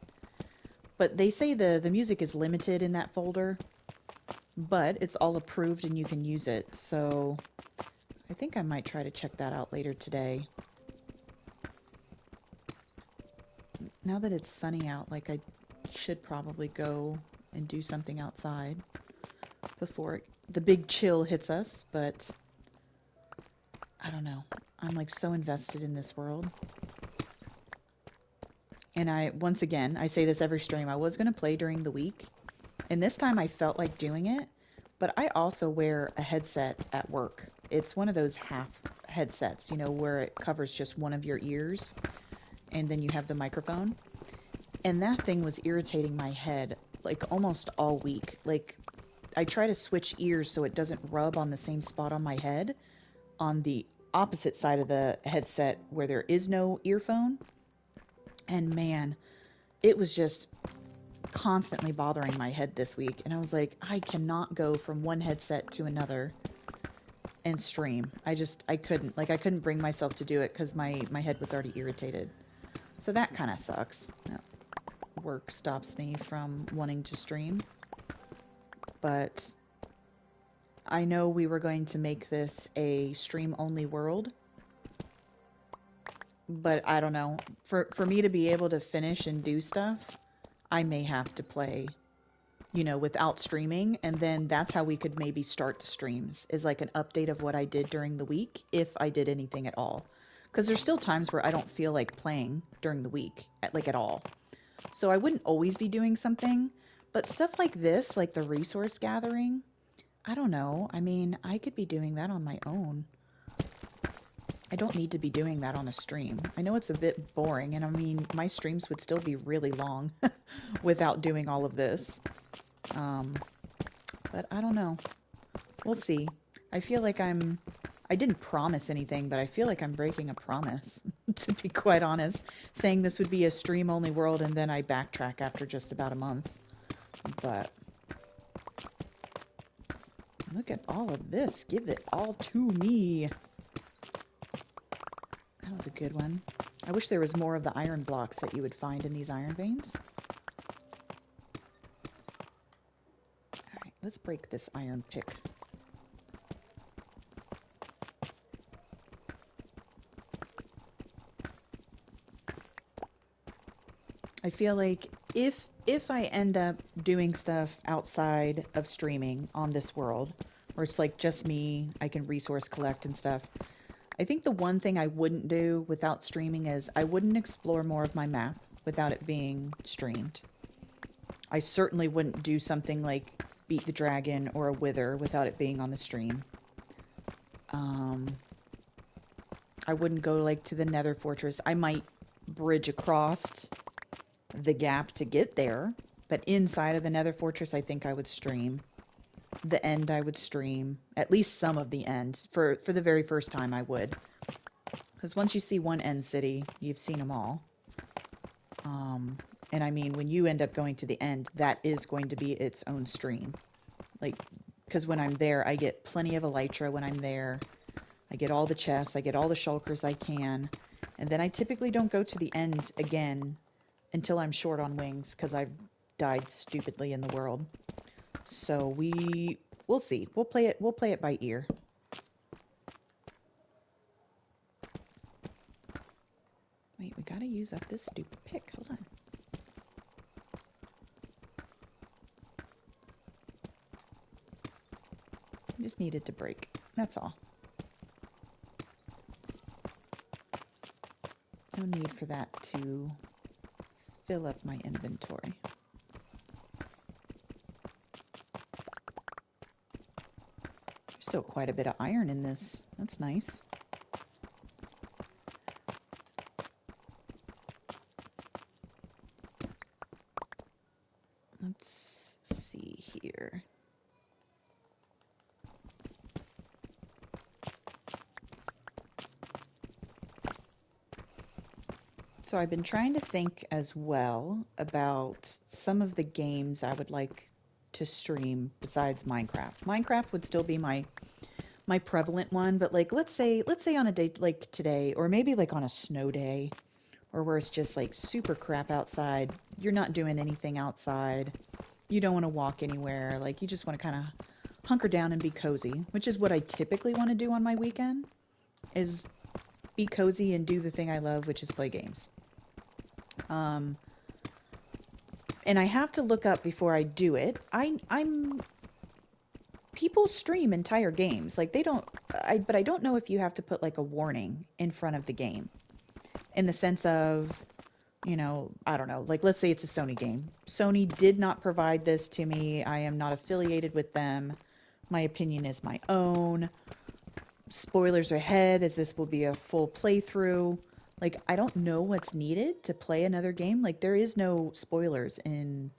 But they say the music is limited in that folder, but it's all approved and you can use it. So I think I might try to check that out later today. Now that it's sunny out, like, I should probably go and do something outside before the big chill hits us, but I don't know. I'm like so invested in this world. And once again, I say this every stream, I was going to play during the week, and this time I felt like doing it, but I also wear a headset at work. It's one of those half headsets, you know, where it covers just one of your ears, and then you have the microphone. And that thing was irritating my head, like, almost all week. Like, I try to switch ears so it doesn't rub on the same spot on my head, on the opposite side of the headset where there is no earphone. And man, it was just constantly bothering my head this week. And I was like, I cannot go from one headset to another and stream. I couldn't. Like, I couldn't bring myself to do it because my head was already irritated. So that kind of sucks. Work stops me from wanting to stream. But I know we were going to make this a stream-only world. But I don't know. For me to be able to finish and do stuff, I may have to play you know, without streaming, and then that's how we could maybe start the streams, is like an update of what I did during the week, if I did anything at all. Because there's still times where I don't feel like playing during the week, like at all. So I wouldn't always be doing something, but stuff like this, like the resource gathering, I don't know. I mean, I could be doing that on my own. I don't need to be doing that on a stream. I know it's a bit boring, and I mean, my streams would still be really long without doing all of this. Um, but I don't know. We'll see. I feel like I didn't promise anything, but I feel like I'm breaking a promise, to be quite honest. Saying this would be a stream-only world, and then I backtrack after just about a month. But look at all of this. Give it all to me. That was a good one. I wish there was more of the iron blocks that you would find in these iron veins. Alright, let's break this iron pick. I feel like if I end up doing stuff outside of streaming on this world, where it's like just me, I can resource collect and stuff, I think the one thing I wouldn't do without streaming is I wouldn't explore more of my map without it being streamed. I certainly wouldn't do something like beat the dragon or a wither without it being on the stream. I wouldn't go like to the Nether Fortress. I might bridge across the gap to get there, but inside of the Nether Fortress, I think I would stream. The end, I would stream. At least some of the end. For the very first time, I would. Because once you see one end city, you've seen them all. And I mean, when you end up going to the end, that is going to be its own stream. Like, because when I'm there, I get plenty of elytra when I'm there. I get all the chests, I get all the shulkers I can. And then I typically don't go to the end again until I'm short on wings, because I've died stupidly in the world. So we'll see. We'll play it by ear. Wait, we gotta use up this stupid pick. Hold on. Just needed to break. That's all. No need for that to fill up my inventory. There's still quite a bit of iron in this. That's nice. Let's see here. So I've been trying to think as well about some of the games I would like to stream besides Minecraft. Minecraft would still be my prevalent one, but like let's say on a day like today, or maybe like on a snow day, or where it's just like super crap outside, you're not doing anything outside, you don't want to walk anywhere, like you just want to kind of hunker down and be cozy, which is what I typically want to do on my weekend, is be cozy and do the thing I love, which is play games. And I have to look up before I do it. People stream entire games. Like they don't, but I don't know if you have to put like a warning in front of the game. In the sense of, you know, I don't know, like let's say it's a Sony game. Sony did not provide this to me. I am not affiliated with them. My opinion is my own. Spoilers ahead, as this will be a full playthrough. Like, I don't know what's needed to play another game. Like, there is no spoilers in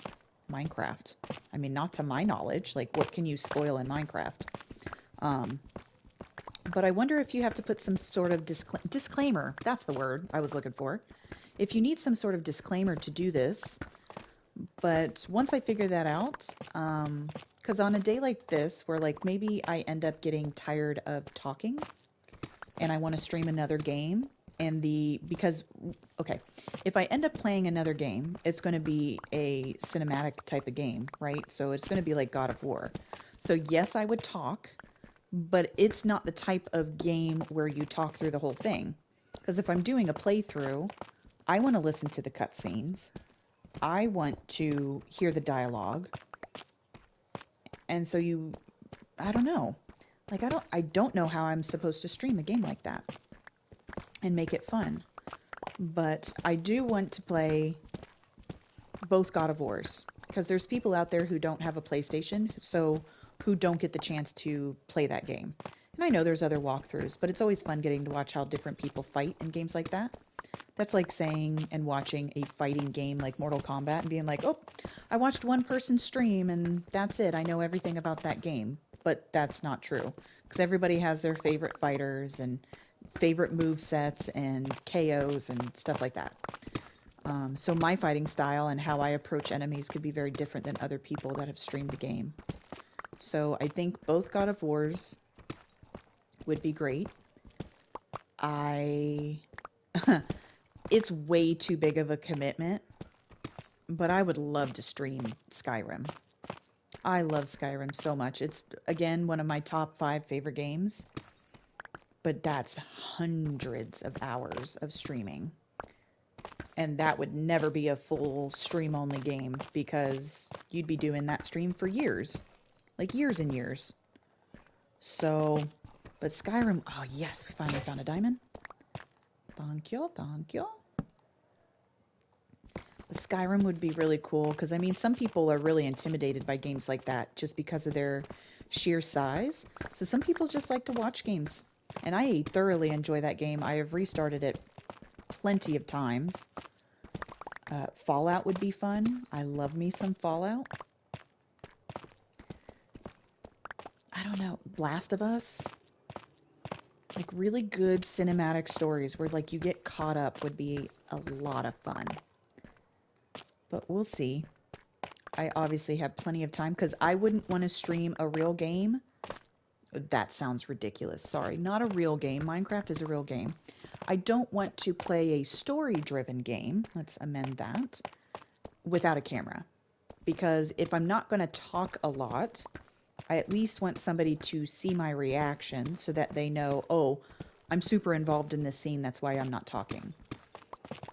Minecraft. I mean, not to my knowledge. Like, what can you spoil in Minecraft? But I wonder if you have to put some sort of disclaimer. That's the word I was looking for. If you need some sort of disclaimer to do this. But once I figure that out, because on a day like this, where like maybe I end up getting tired of talking and I want to stream another game, and okay, if I end up playing another game, it's going to be a cinematic type of game, right? So it's going to be like God of War. So yes, I would talk, but it's not the type of game where you talk through the whole thing. Because if I'm doing a playthrough, I want to listen to the cutscenes. I want to hear the dialogue. And so I don't know. Like I don't know how I'm supposed to stream a game like that and make it fun. But I do want to play both God of Wars because there's people out there who don't have a PlayStation, so who don't get the chance to play that game. And I know there's other walkthroughs, but it's always fun getting to watch how different people fight in games like that. That's like saying and watching a fighting game like Mortal Kombat and being like, oh, I watched one person stream and that's it. I know everything about that game. But that's not true because everybody has their favorite fighters and favorite move sets and KOs and stuff like that. So my fighting style and how I approach enemies could be very different than other people that have streamed the game. So I think both God of Wars would be great. It's way too big of a commitment, but I would love to stream Skyrim. I love Skyrim so much. It's, again, one of my top 5 favorite games, but that's hundreds of hours of streaming. And that would never be a full stream-only game because you'd be doing that stream for years. Like years and years. So, but Skyrim, oh yes, we finally found a diamond. Thank you, thank you. But Skyrim would be really cool because, I mean, some people are really intimidated by games like that just because of their sheer size. So some people just like to watch games. And I thoroughly enjoy that game. I have restarted it plenty of times. Fallout would be fun. I love me some Fallout. I don't know. Last of Us? Like really good cinematic stories where like you get caught up would be a lot of fun. But we'll see. I obviously have plenty of time because I wouldn't want to stream a real game. That sounds ridiculous. Sorry, not a real game. Minecraft is a real game. I don't want to play a story-driven game. Let's amend that. Without a camera. Because if I'm not going to talk a lot, I at least want somebody to see my reaction so that they know, oh, I'm super involved in this scene, that's why I'm not talking.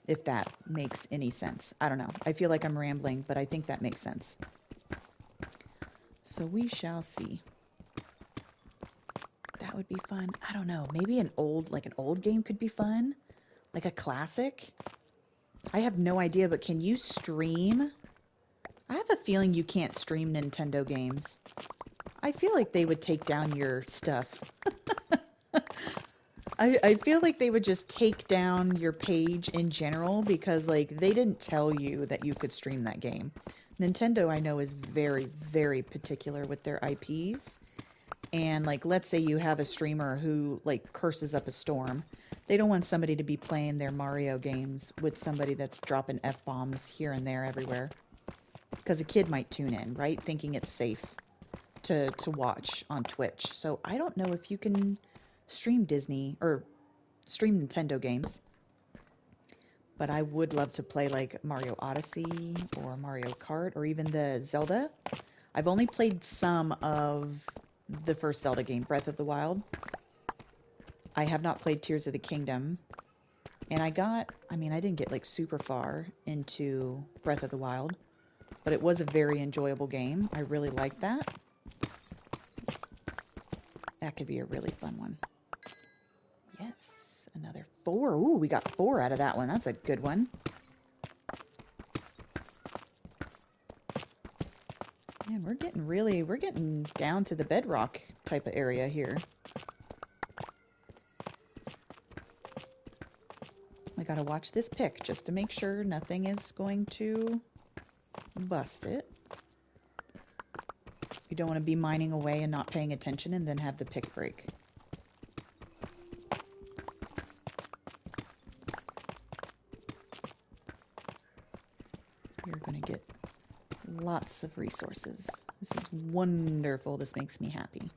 If that makes any sense. I don't know. I feel like I'm rambling, but I think that makes sense. So we shall see. That would be fun. I don't know. Maybe an old game could be fun. Like a classic. I have no idea, but can you stream? I have a feeling you can't stream Nintendo games. I feel like they would take down your stuff. I feel like they would just take down your page in general because, like, they didn't tell you that you could stream that game. Nintendo, I know, is very, very particular with their IPs. And, like, let's say you have a streamer who, like, curses up a storm. They don't want somebody to be playing their Mario games with somebody that's dropping F-bombs here and there everywhere. Because a kid might tune in, right? Thinking it's safe to watch on Twitch. So I don't know if you can stream Disney or stream Nintendo games. But I would love to play like Mario Odyssey or Mario Kart or even the Zelda. I've only played some of the first Zelda game, Breath of the Wild. I have not played Tears of the Kingdom. And I didn't get like super far into Breath of the Wild. But it was a very enjoyable game. I really liked that. That could be a really fun one. Yes, another 4. Ooh, we got 4 out of that one. That's a good one. Man, we're getting down to the bedrock type of area here. I gotta watch this pick just to make sure nothing is going to bust it. You don't want to be mining away and not paying attention and then have the pick break. You're going to get lots of resources. This is wonderful. This makes me happy.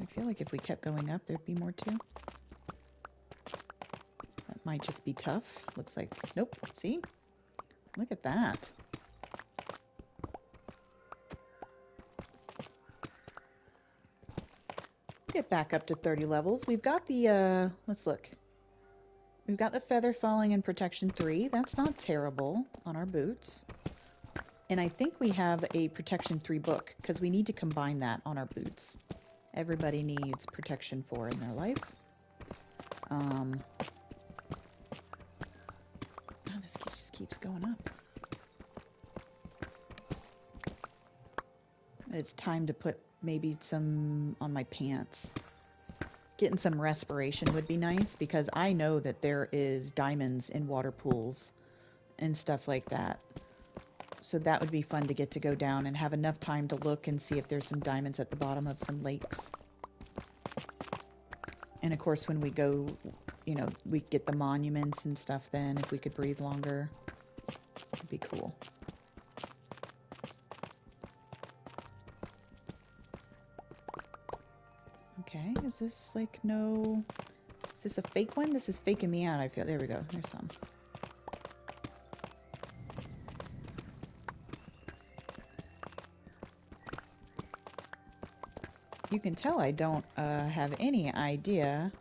I feel like if we kept going up, there'd be more too. That might just be tough. Looks like, nope, see? Look at that. Get back up to 30 levels. We've got the, let's look. We've got the feather falling in protection 3. That's not terrible on our boots. And I think we have a protection 3 book because we need to combine that on our boots. Everybody needs protection 4 in their life. Oh, this just keeps going up. It's time to put maybe some on my pants. Getting some respiration would be nice because I know that there is diamonds in water pools and stuff like that. So that would be fun to get to go down and have enough time to look and see if there's some diamonds at the bottom of some lakes. And of course, when we go, you know, we get the monuments and stuff then, if we could breathe longer, it'd be cool. Okay, is this like no... Is this a fake one? This is faking me out, I feel. There we go. There's some. You can tell I don't have any idea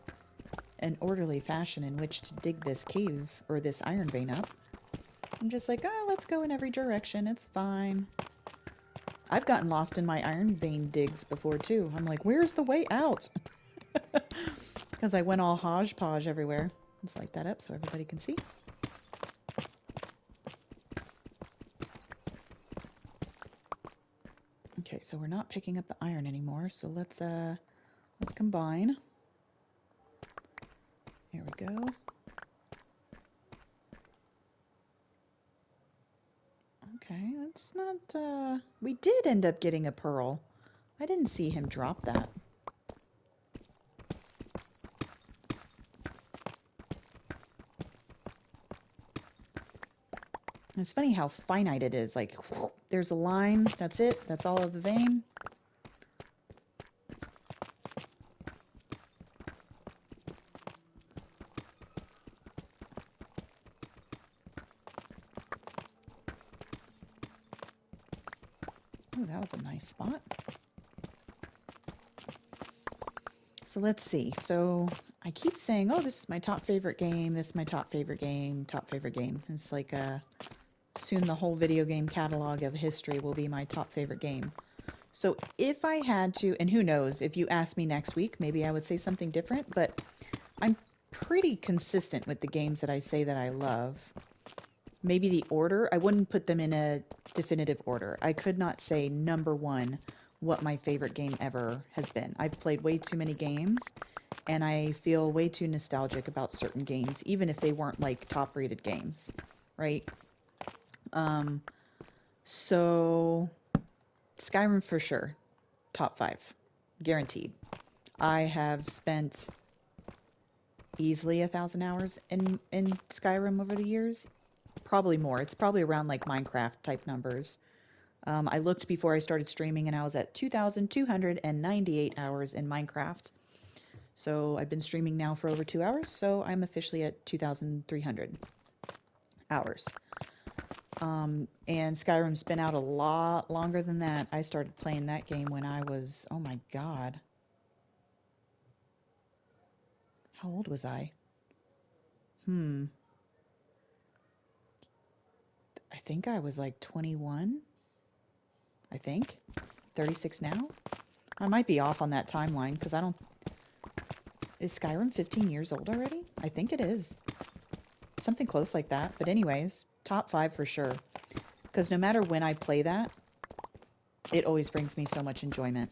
an orderly fashion in which to dig this cave or this iron vein up. I'm just like, oh, let's go in every direction. It's fine. I've gotten lost in my iron vein digs before too. I'm like, where's the way out? Because I went all hodgepodge everywhere. Let's light that up so everybody can see. Okay, so we're not picking up the iron anymore, so let's combine. Here we go. Okay, that's not, we did end up getting a pearl. I didn't see him drop that. It's funny how finite it is. Like, there's a line, that's it, that's all of the vein. Oh, that was a nice spot. So let's see. So I keep saying, oh, this is my top favorite game, this is my top favorite game, top favorite game. It's like soon the whole video game catalog of history will be my top favorite game. So if I had to, and who knows, if you ask me next week, maybe I would say something different, but I'm pretty consistent with the games that I say that I love. Maybe the order, I wouldn't put them in a definitive order. I could not say number one what my favorite game ever has been. I've played way too many games, and I feel way too nostalgic about certain games, even if they weren't like top-rated games, right? So Skyrim for sure, top 5, guaranteed. I have spent easily 1,000 hours in Skyrim over the years. Probably more. It's probably around like Minecraft type numbers. I looked before I started streaming and I was at 2,298 hours in Minecraft. So I've been streaming now for over 2 hours, so I'm officially at 2,300 hours. And Skyrim's been out a lot longer than that. I started playing that game when I was, oh my god. How old was I? I think I was like 21. I think. 36 now? I might be off on that timeline because I don't... Is Skyrim 15 years old already? I think it is. Something close like that. But anyways, top 5 for sure. Because no matter when I play that, it always brings me so much enjoyment.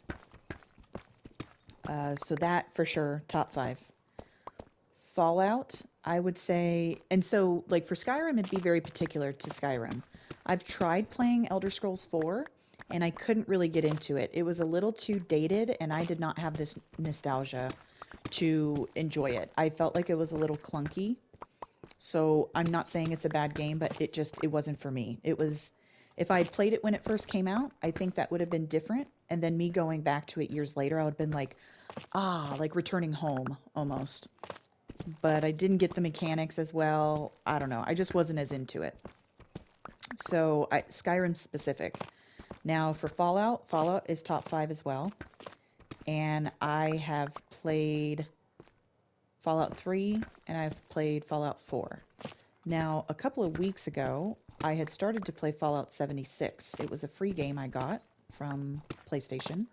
So that for sure, top 5. Fallout, I would say... And so, like for Skyrim, it'd be very particular to Skyrim. I've tried playing Elder Scrolls 4, and I couldn't really get into it. It was a little too dated, and I did not have this nostalgia to enjoy it. I felt like it was a little clunky. So I'm not saying it's a bad game, but it wasn't for me. It was, if I had played it when it first came out, I think that would have been different. And then me going back to it years later, I would have been like, like returning home almost. But I didn't get the mechanics as well. I don't know. I just wasn't as into it. So Skyrim specific. Now for Fallout, Fallout is top 5 as well. And I have played Fallout 3, and I've played Fallout 4. Now, a couple of weeks ago, I had started to play Fallout 76. It was a free game I got from PlayStation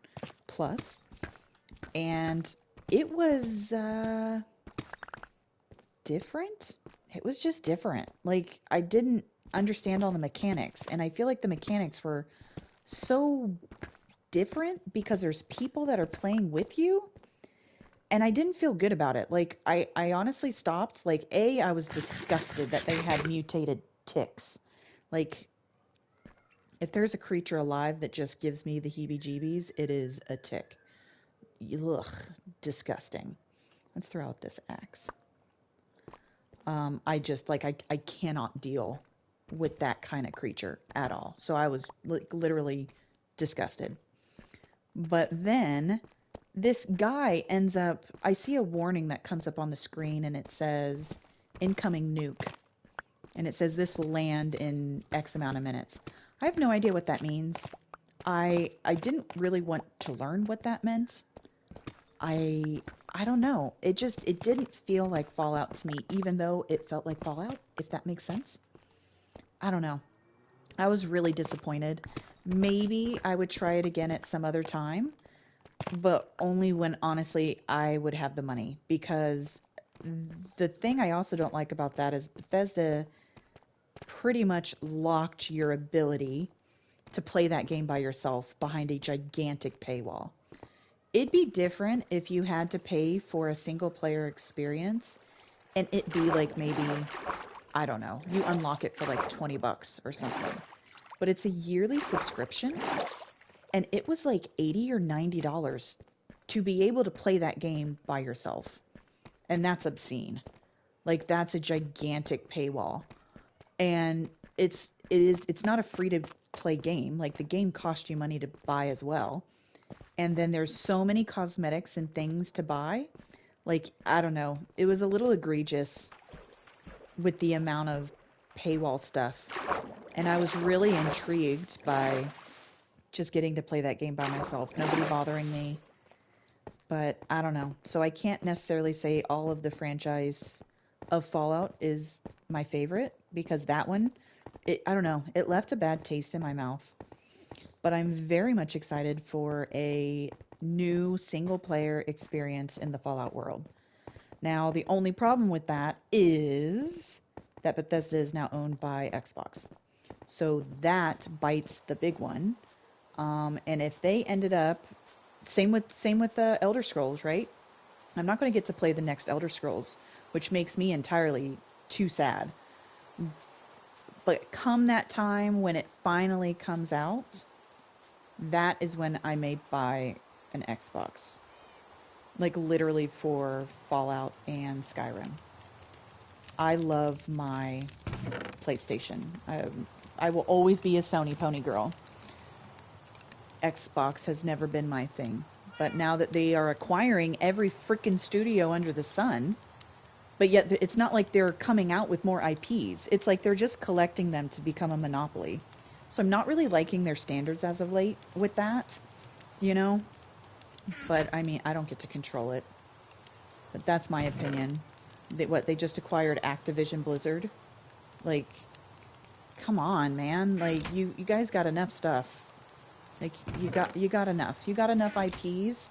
Plus, and it was different. It was just different. Like, I didn't understand all the mechanics, and I feel like the mechanics were so different because there's people that are playing with you, and I didn't feel good about it. Like, I honestly stopped. Like, I was disgusted that they had mutated ticks. Like, if there's a creature alive that just gives me the heebie-jeebies, it is a tick. Ugh, disgusting. Let's throw out this axe. I just, like, I cannot deal with that kind of creature at all. So I was literally disgusted. But then this guy ends up, I see a warning that comes up on the screen and it says incoming nuke. And it says this will land in X amount of minutes. I have no idea what that means. I didn't really want to learn what that meant. I don't know. It didn't feel like Fallout to me, even though it felt like Fallout, if that makes sense. I don't know. I was really disappointed. Maybe I would try it again at some other time, but only when, honestly, I would have the money. Because the thing I also don't like about that is Bethesda pretty much locked your ability to play that game by yourself behind a gigantic paywall. It'd be different if you had to pay for a single player experience and it be like maybe, I don't know, you unlock it for like $20 or something. But it's a yearly subscription and it was like $80 or $90 to be able to play that game by yourself. And that's obscene. Like, that's a gigantic paywall. And it's not a free to play game. Like, the game costs you money to buy as well. And then there's so many cosmetics and things to buy. Like, I don't know. It was a little egregious with the amount of paywall stuff. And I was really intrigued by just getting to play that game by myself. Nobody bothering me. But I don't know. So I can't necessarily say all of the franchise of Fallout is my favorite, because that one, I don't know, it left a bad taste in my mouth. But I'm very much excited for a new single-player experience in the Fallout world. Now, the only problem with that is that Bethesda is now owned by Xbox. So that bites the big one. And if they ended up, same with the Elder Scrolls, right? I'm not going to get to play the next Elder Scrolls, which makes me entirely too sad. But come that time when it finally comes out, that is when I may buy an Xbox. Like, literally for Fallout and Skyrim. I love my PlayStation. I will always be a Sony pony girl. Xbox has never been my thing. But now that they are acquiring every freaking studio under the sun, but yet it's not like they're coming out with more IPs. It's like they're just collecting them to become a monopoly. So I'm not really liking their standards as of late with that, you know? But, I mean, I don't get to control it. But that's my opinion. They just acquired Activision Blizzard? Like, come on, man. Like, you guys got enough stuff. Like, you got enough. You got enough IPs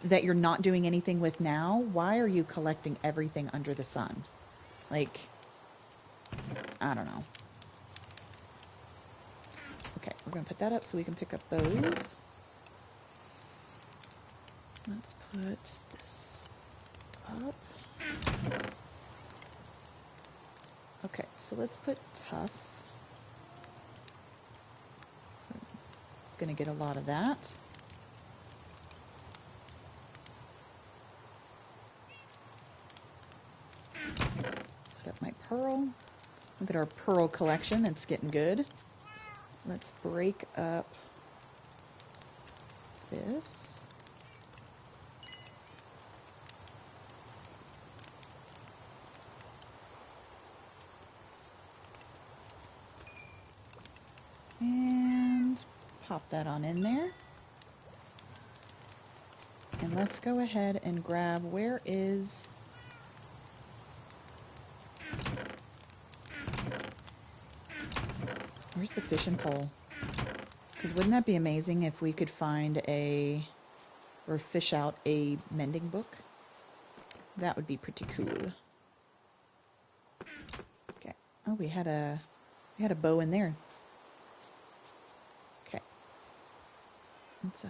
that you're not doing anything with now. Why are you collecting everything under the sun? Like, I don't know. Okay, we're going to put that up so we can pick up those. Let's put this up. Okay, so let's put tough. Gonna get a lot of that. Put up my pearl. Look at our pearl collection, it's getting good. Let's break up this. And pop that on in there. And let's go ahead and grab, where is Where's the fishing pole? Because wouldn't that be amazing if we could find or fish out a mending book? That would be pretty cool. Okay. Oh, we had a bow in there. Okay. Let's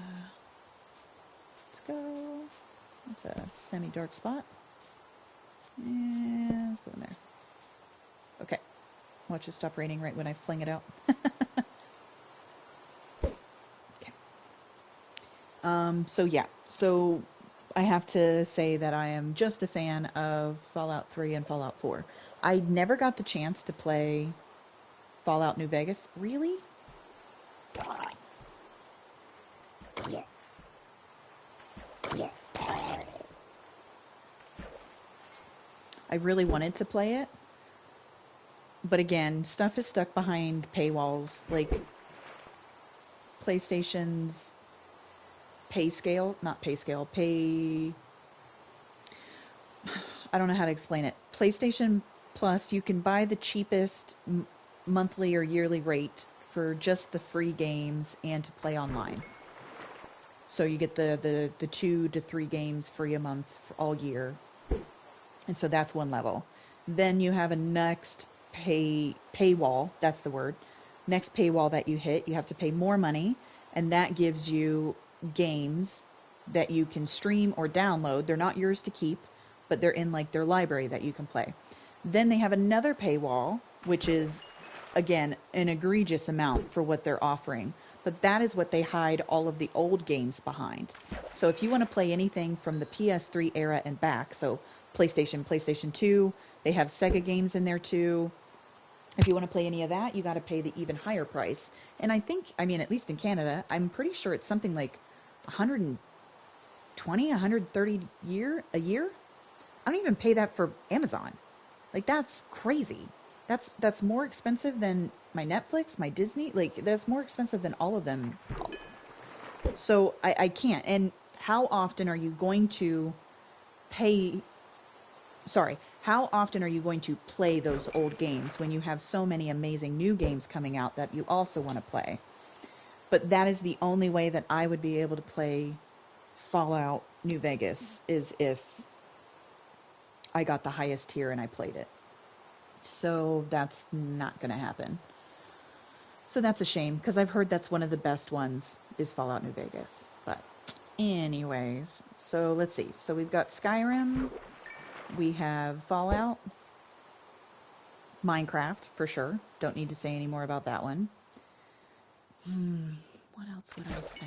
go. That's a semi-dark spot. And let's go in there. Okay. Watch it stop raining right when I fling it out. Okay. So yeah. So I have to say that I am just a fan of Fallout 3 and Fallout 4. I never got the chance to play Fallout New Vegas. Really? I really wanted to play it. But again, stuff is stuck behind paywalls. Like PlayStation's pay scale, not pay scale, pay... I don't know how to explain it. PlayStation Plus, you can buy the cheapest monthly or yearly rate for just the free games and to play online. So you get the 2 to 3 games free a month all year. And so that's one level. Then you have a next paywall, that's the word. Next paywall that you hit, you have to pay more money, and that gives you games that you can stream or download. They're not yours to keep, but they're in like their library that you can play. Then they have another paywall, which is, again, an egregious amount for what they're offering. But that is what they hide all of the old games behind. So if you want to play anything from the PS3 era and back, so PlayStation, PlayStation 2, they have Sega games in there too. If you want to play any of that, you got to pay the even higher price. And I think, I mean, at least in Canada, I'm pretty sure it's something like 120, 130 a year. I don't even pay that for Amazon. Like, that's crazy. That's more expensive than my Netflix, my Disney. Like, that's more expensive than all of them. So I can't. And how often are you going to pay... Sorry, how often are you going to play those old games when you have so many amazing new games coming out that you also want to play? But that is the only way that I would be able to play Fallout New Vegas, is if I got the highest tier and I played it. So that's not going to happen. So that's a shame, because I've heard that's one of the best ones is Fallout New Vegas. But anyways, so let's see. So we've got Skyrim, we have Fallout, Minecraft for sure. Don't need to say any more about that one. What else would I say?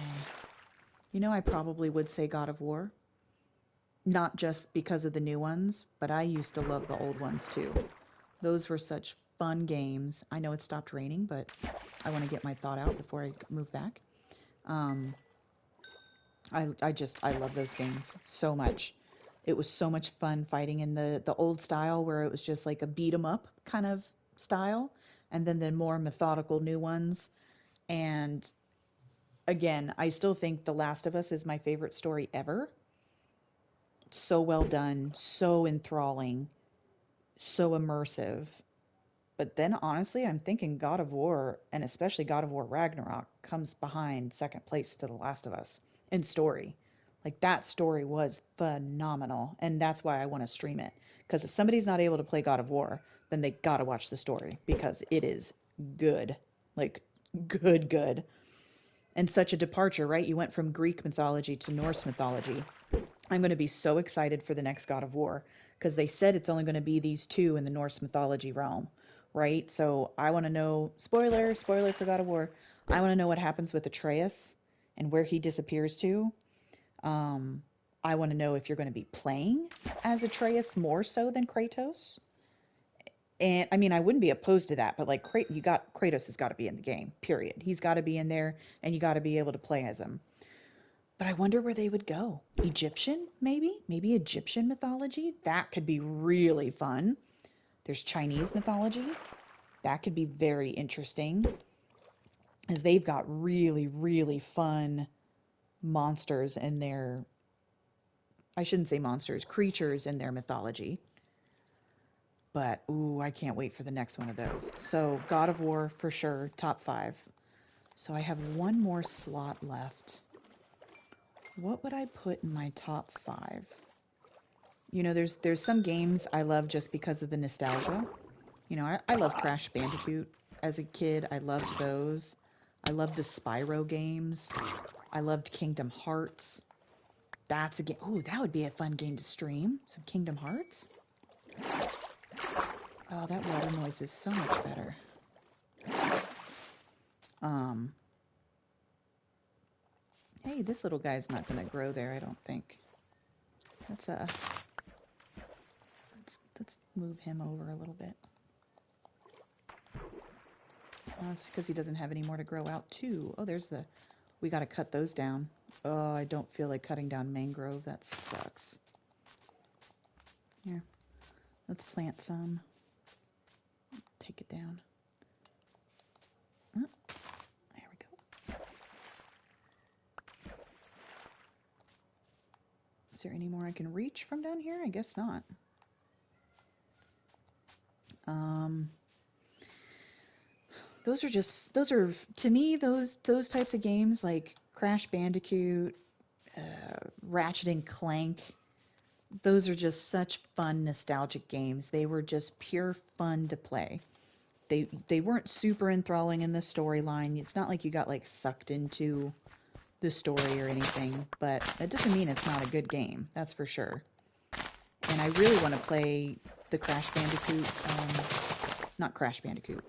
You know, I probably would say God of War. Not just because of the new ones, but I used to love the old ones too. Those were such fun games. I know it stopped raining, but I want to get my thought out before I move back. I love those games so much. It was so much fun fighting in the old style where it was just like a beat 'em up kind of style, and then the more methodical new ones. And again, I still think The Last of Us is my favorite story ever. So well done, so enthralling, so immersive. But then honestly, I'm thinking God of War, and especially God of War Ragnarok, comes behind second place to The Last of Us in story. Like, that story was phenomenal, and that's why I want to stream it. Because if somebody's not able to play God of War, then they gotta watch the story, because it is good. Like, good, good. And such a departure, right? You went from Greek mythology to Norse mythology. I'm going to be so excited for the next God of War, because they said it's only going to be these two in the Norse mythology realm, right? So I want to know, spoiler for God of War, I want to know what happens with Atreus and where he disappears to. I want to know if you're going to be playing as Atreus more so than Kratos. And I mean, I wouldn't be opposed to that, but like, Kratos has got to be in the game, period. He's got to be in there, and you got to be able to play as him. But I wonder where they would go. Egyptian, maybe? Maybe Egyptian mythology? That could be really fun. There's Chinese mythology. That could be very interesting, as they've got really, really fun monsters in their... I shouldn't say monsters, creatures in their mythology. But, ooh, I can't wait for the next one of those. So, God of War for sure, top 5. So I have one more slot left. What would I put in my top 5? You know, there's some games I love just because of the nostalgia. You know, I love Crash Bandicoot as a kid. I loved those. I loved the Spyro games. I loved Kingdom Hearts. That's a game. Oh, that would be a fun game to stream. Some Kingdom Hearts. Oh, that water noise is so much better. Hey, this little guy's not gonna grow there, I don't think. Let's let's move him over a little bit. That's because he doesn't have any more to grow out too. Oh, there's the... We gotta cut those down. Oh, I don't feel like cutting down mangrove. That sucks. Here, let's plant some. Take it down. Oh, there we go. Is there any more I can reach from down here? I guess not. Those are, to me, those types of games like Crash Bandicoot, Ratchet and Clank, those are just such fun, nostalgic games. They were just pure fun to play. They weren't super enthralling in the storyline. It's not like you got like sucked into the story or anything, but that doesn't mean it's not a good game. That's for sure. And I really want to play the Crash Bandicoot, not Crash Bandicoot.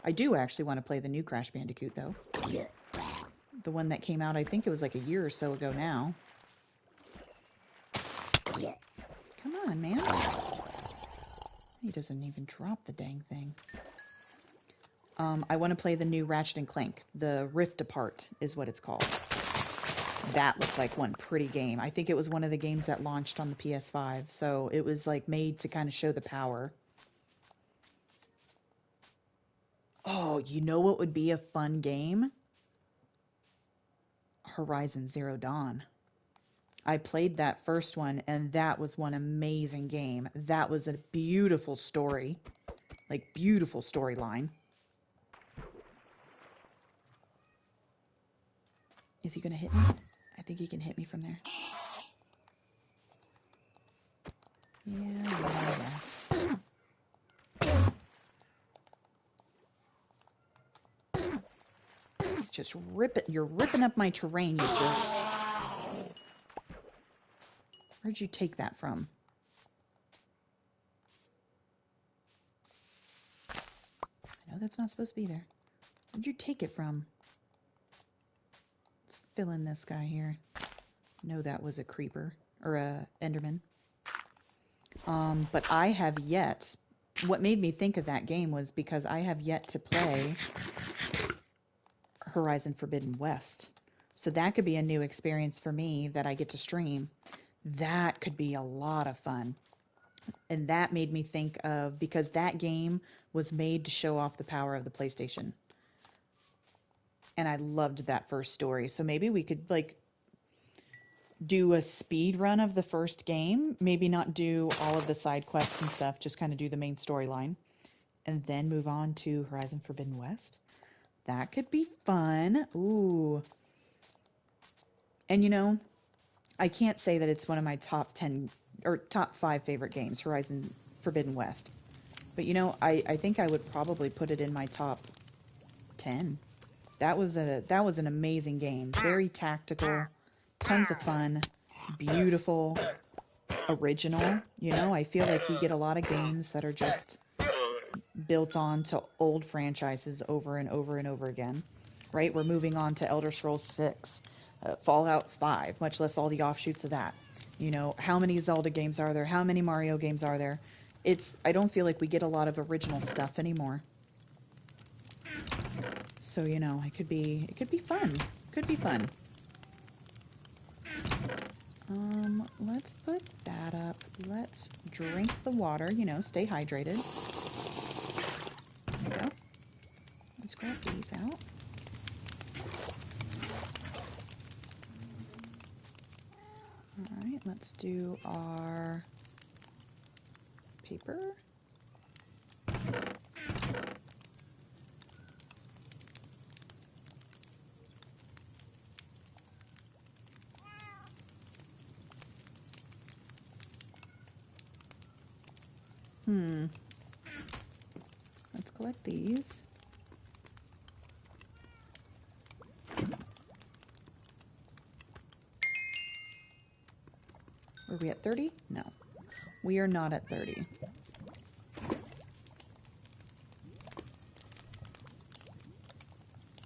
I do actually want to play the new Crash Bandicoot, though. The one that came out, I think it was like a year or so ago now. Come on, man. He doesn't even drop the dang thing. I want to play the new Ratchet and Clank. The Rift Apart is what it's called. That looks like one pretty game. I think it was one of the games that launched on the PS5, so it was like made to kind of show the power. Oh, you know what would be a fun game? Horizon Zero Dawn. I played that first one, and that was one amazing game. That was a beautiful story. Like, beautiful storyline. Is he going to hit me? I think he can hit me from there. Yeah. He's just ripping. You're ripping up my terrain, you jerk. Where'd you take that from? I know that's not supposed to be there. Where'd you take it from? Let's fill in this guy here. No, that was a creeper. Or a enderman. But I have yet... What made me think of that game was because I have yet to play Horizon Forbidden West. So that could be a new experience for me that I get to stream. That could be a lot of fun. And that made me think of... Because that game was made to show off the power of the PlayStation. And I loved that first story. So maybe we could, like... do a speed run of the first game, maybe not do all of the side quests and stuff, just kind of do the main storyline, and then move on to Horizon Forbidden West. That could be fun. Ooh. And you know, I can't say that it's one of my top 10 or top 5 favorite games, Horizon Forbidden West. But you know, I think I would probably put it in my top 10. That was an amazing game. Very tactical. Tons of fun, beautiful, original. You know, I feel like you get a lot of games that are just built on to old franchises over and over and over again, right? We're moving on to Elder Scrolls 6, Fallout 5, much less all the offshoots of that. You know, how many Zelda games are there? How many Mario games are there? I don't feel like we get a lot of original stuff anymore. So, you know, it could be fun. Could be fun. Let's put that up. Let's drink the water, you know, stay hydrated. There we go. Let's grab these out. Alright, let's do our paper. Let's collect these. Were we at 30? No. We are not at 30.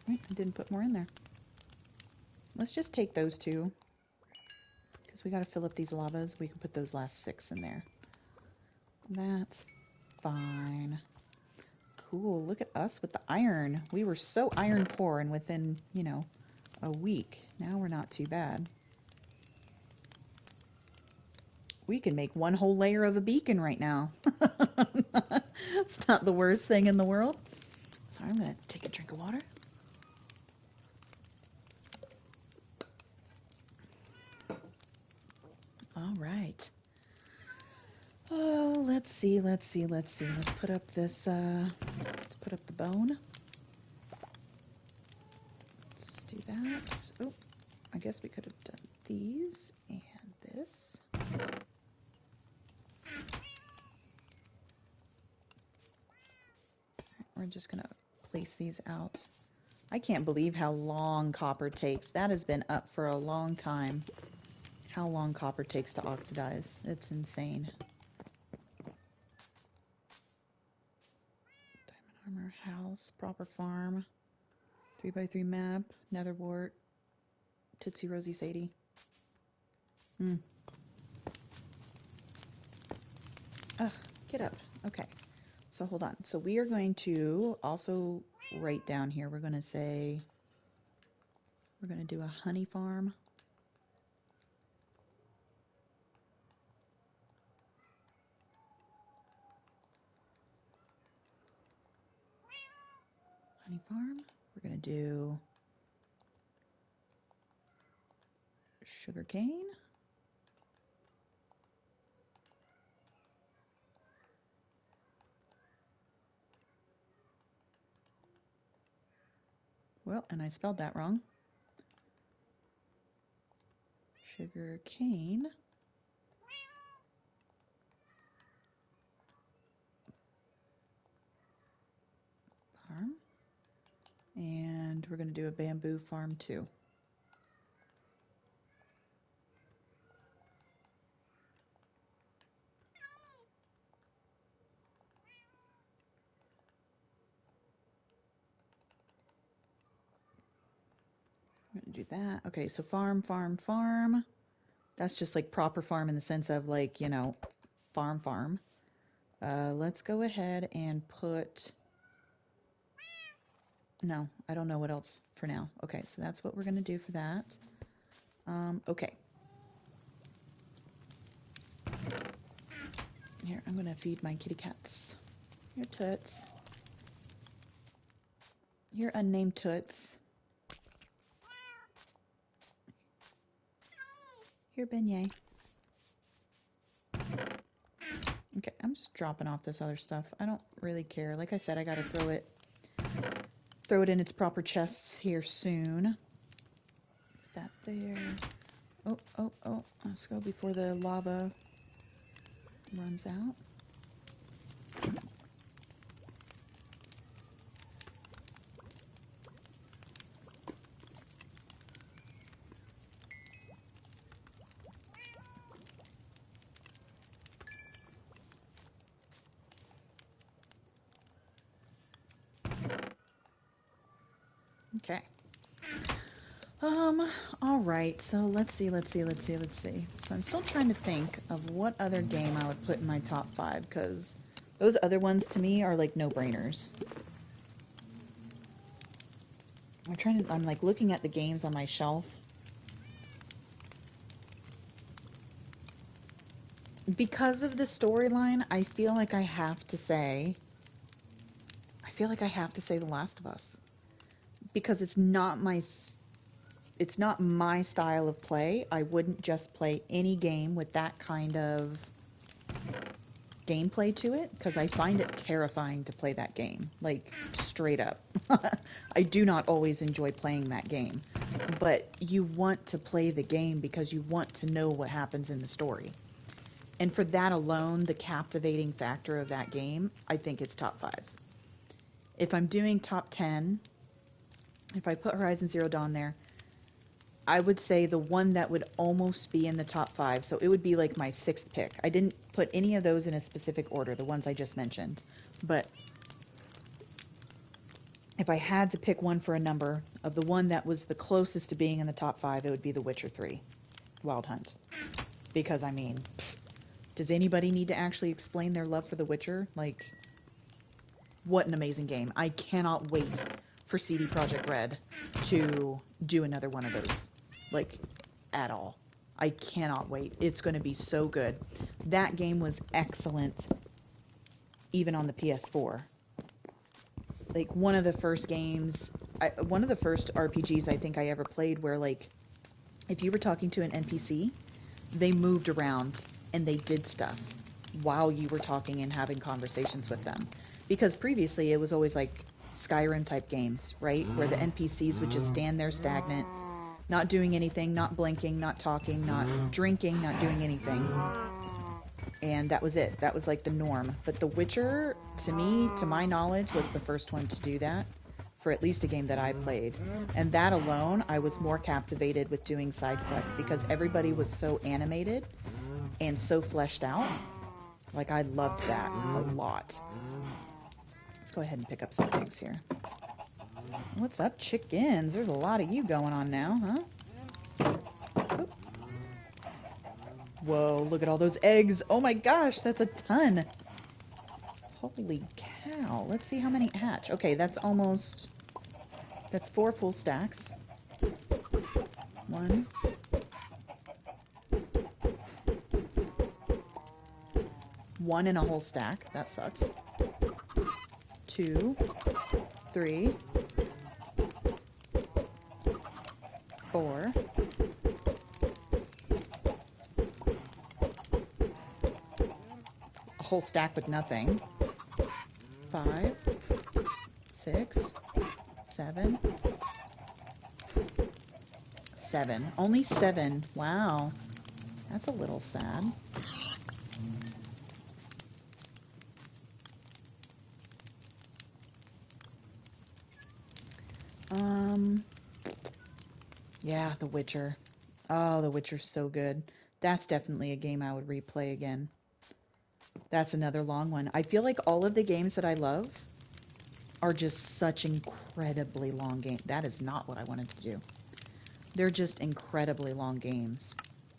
I didn't put more in there. Let's just take those two. Because we got to fill up these lavas. We can put those last 6 in there. That's fine. Cool. Look at us with the iron. We were so iron poor, and within, you know, a week, now we're not too bad. We can make one whole layer of a beacon right now. It's not the worst thing in the world. Sorry, I'm going to take a drink of water. All right. Oh, let's see. Let's put up this, let's put up the bone. Let's do that. Oh, I guess we could have done these and this. We're just gonna place these out. I can't believe how long copper takes. That has been up for a long time. How long copper takes to oxidize. It's insane. Diamond armor, house, proper farm, 3x3 map, nether wart, Tootsie Rosie Sadie. Ugh, get up. Okay. So hold on. So we are going to also write down here, we're going to say, we're going to do a honey farm. Honey farm. We're going to do sugar cane. Well, and I spelled that wrong. Sugar cane. Farm. And we're going to do a bamboo farm too. I'm going to do that. Okay, so farm, farm, farm. That's just like proper farm in the sense of like, you know, farm. Let's go ahead and put... No, I don't know what else for now. Okay, so that's what we're going to do for that. Okay. Here, I'm going to feed my kitty cats. Here, Toots. Here, unnamed Toots. Here, Beignet. Okay, I'm just dropping off this other stuff. I don't really care. Like I said, I got to throw it in its proper chests here soon. Put that there. Oh. Let's go before the lava runs out. Okay. All right. So let's see. So I'm still trying to think of what other game I would put in my top 5, because those other ones to me are like no-brainers. I'm like looking at the games on my shelf. Because of the storyline, I feel like I have to say The Last of Us. Because it's not my style of play. I wouldn't just play any game with that kind of gameplay to it, because I find it terrifying to play that game. Like, straight up. I do not always enjoy playing that game. But you want to play the game because you want to know what happens in the story. And for that alone, the captivating factor of that game, I think it's top 5. If I'm doing top 10, if I put Horizon Zero Dawn there, I would say the one that would almost be in the top 5, so it would be like my 6th pick. I didn't put any of those in a specific order, the ones I just mentioned. But if I had to pick one for a number, of the one that was the closest to being in the top 5, it would be The Witcher 3, Wild Hunt. Because, I mean, does anybody need to actually explain their love for The Witcher? Like, what an amazing game. I cannot wait for CD Projekt Red to do another one of those. Like, at all. I cannot wait. It's going to be so good. That game was excellent, even on the PS4. Like, one of the first games, one of the first RPGs I think I ever played where, like, if you were talking to an NPC, they moved around and they did stuff while you were talking and having conversations with them. Because previously it was always like Skyrim type games, right? Where the NPCs would just stand there stagnant, not doing anything, not blinking, not talking, not drinking, not doing anything. And that was it. That was like the norm. But The Witcher, to me, to my knowledge, was the first one to do that for at least a game that I played. And that alone, I was more captivated with doing side quests because everybody was so animated and so fleshed out. Like, I loved that a lot. Let's go ahead and pick up some eggs here. What's up, chickens? There's a lot of you going on now, huh? Oh. Whoa, look at all those eggs. Oh my gosh, that's a ton. Holy cow. Let's see how many hatch. Okay, that's 4 full stacks. 1. 1 in a whole stack. That sucks. 2, 3, 4. A whole stack with nothing. 5, 6, 7. 7. Only 7. Wow. That's a little sad. Yeah, The Witcher. Oh, The Witcher's so good. That's definitely a game I would replay again. That's another long one. I feel like all of the games that I love are just such incredibly long games. That is not what I wanted to do. They're just incredibly long games.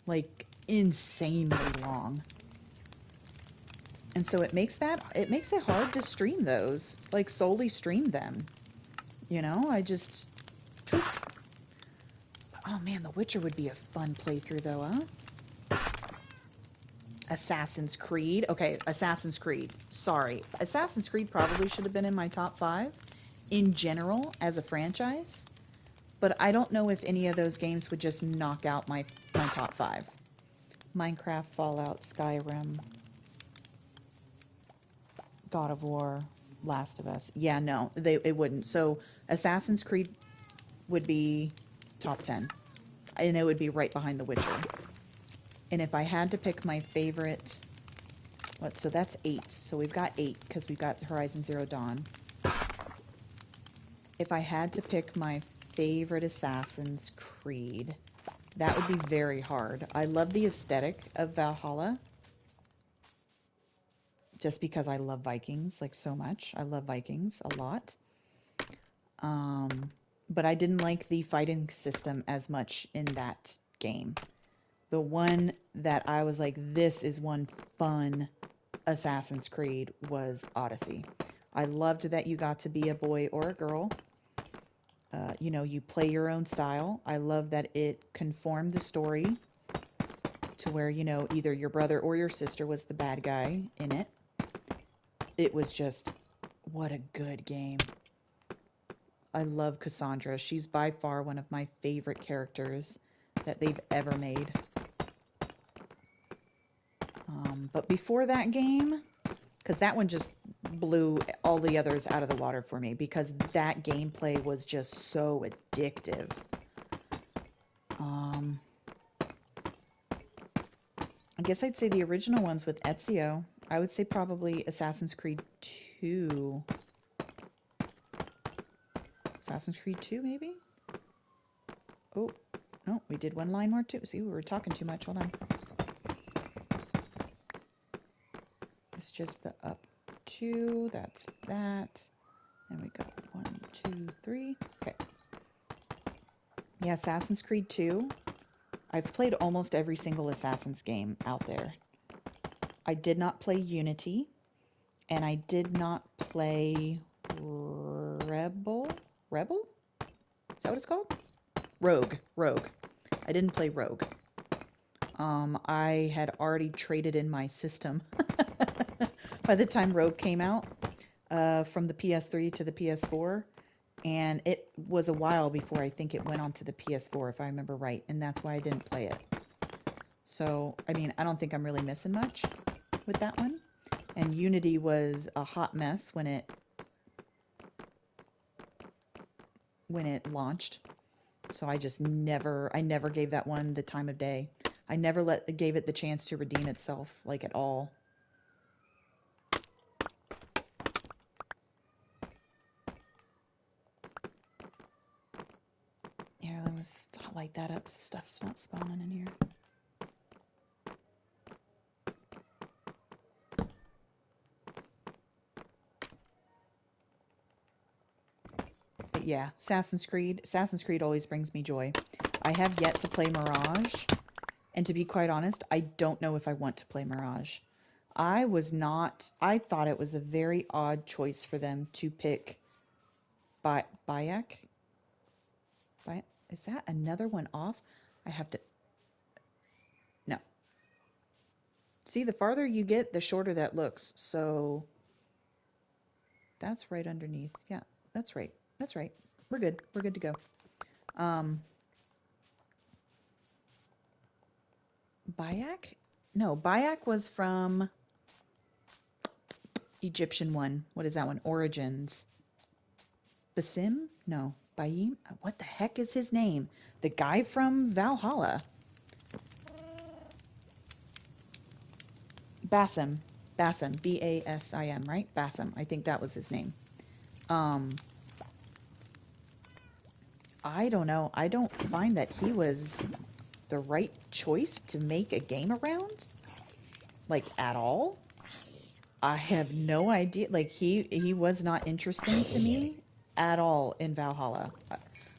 Like, insanely long. And so it makes it hard to stream those. Like, solely stream them. You know, oh man, The Witcher would be a fun playthrough though, huh? Assassin's Creed. Okay, Assassin's Creed. Sorry. Assassin's Creed probably should have been in my top 5 in general as a franchise. But I don't know if any of those games would just knock out my top 5. Minecraft, Fallout, Skyrim, God of War, Last of Us. Yeah, no, it wouldn't. So Assassin's Creed would be top 10. And it would be right behind The Witcher. And if I had to pick my favorite... so that's 8. So we've got 8 because we've got Horizon Zero Dawn. If I had to pick my favorite Assassin's Creed, that would be very hard. I love the aesthetic of Valhalla. Just because I love Vikings, like, so much. I love Vikings a lot. But I didn't like the fighting system as much in that game. The one that I was like, this is one fun Assassin's Creed was Odyssey. I loved that you got to be a boy or a girl. You know, you play your own style. I love that it conformed the story to where, you know, either your brother or your sister was the bad guy in it. It was just, what a good game. I love Cassandra. She's by far one of my favorite characters that they've ever made. But before that game, because that one just blew all the others out of the water for me, because that gameplay was just so addictive. I guess I'd say the original ones with Ezio. I would say probably Assassin's Creed 2. Assassin's Creed 2, maybe? Oh, no, we did one line more too. See, we were talking too much. Hold on. It's just the up 2. That's that. And we got 1, 2, 3. Okay. Yeah, Assassin's Creed 2. I've played almost every single Assassin's game out there. I did not play Unity, and I did not play Rebel? Rebel? Is that what it's called? Rogue. I didn't play Rogue. I had already traded in my system by the time Rogue came out, from the PS3 to the PS4. And it was a while before I think it went on to the PS4, if I remember right. And that's why I didn't play it. So, I mean, I don't think I'm really missing much with that one. And Unity was a hot mess when it launched. So I never gave that one the time of day. I never gave it the chance to redeem itself, like, at all. Here, let me light that up so stuff's not spawning in here. But yeah, Assassin's Creed always brings me joy. I have yet to play Mirage, and to be quite honest, I don't know if I want to play Mirage. I thought it was a very odd choice for them to pick Bayek. Is that another one off? I have to... No. See, the farther you get, the shorter that looks. So that's right underneath. Yeah, that's right. That's right. We're good. We're good to go. Bayek? No, Bayek was from Egyptian one. What is that one? Origins. Basim? No. Bayim? What the heck is his name? The guy from Valhalla. Basim. Basim, right? Basim. I think that was his name. I don't know. I don't find that he was the right choice to make a game around, like, at all. I have no idea. Like, he was not interesting to me at all in Valhalla.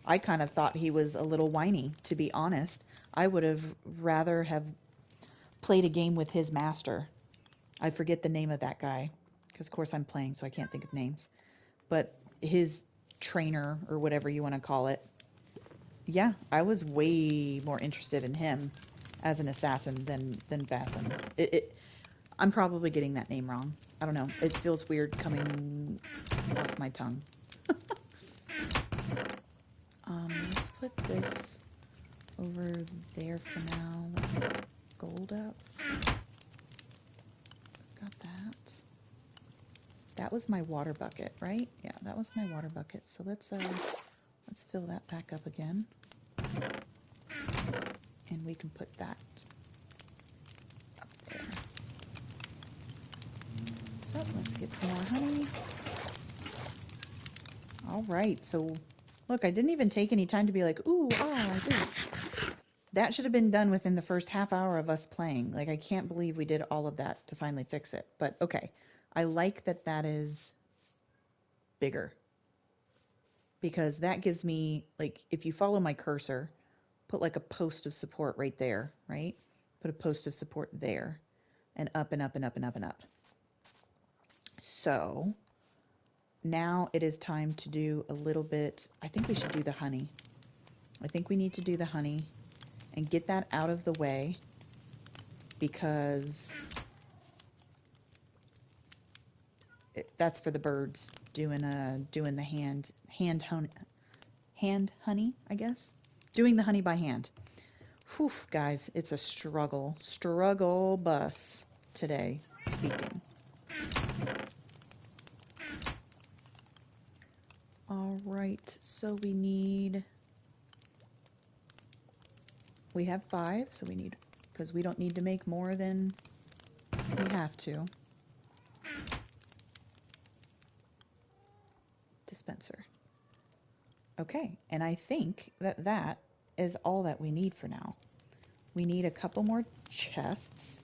I kind of thought he was a little whiny, to be honest. I would have rather have played a game with his master. I forget the name of that guy, because of course I'm playing, so I can't think of names. But his trainer, or whatever you want to call it, yeah, I was way more interested in him as an assassin than Basim. I'm probably getting that name wrong. I don't know. It feels weird coming off my tongue. Let's put this over there for now. Let's get gold up. Got that. That was my water bucket, right? Yeah, that was my water bucket. So let's fill that back up again. And we can put that up there. So let's get some more honey. All right, so look, I didn't even take any time to be like, ooh, I did. That should have been done within the first half hour of us playing. Like, I can't believe we did all of that to finally fix it. But okay, I like that that is bigger. Because that gives me, like, if you follow my cursor, put like a post of support right there, right? Put a post of support there. And up and up and up and up and up. So now it is time to do a little bit. I think we should do the honey. I think we need to do the honey and get that out of the way, because that's for the birds doing the hand honey, I guess. Doing the honey by hand. Whew, guys, it's a struggle bus today speaking. All right, so we have 5, so we need because we don't need to make more than we have to. Dispenser. Okay, and I think that that is all that we need for now. We need a couple more chests.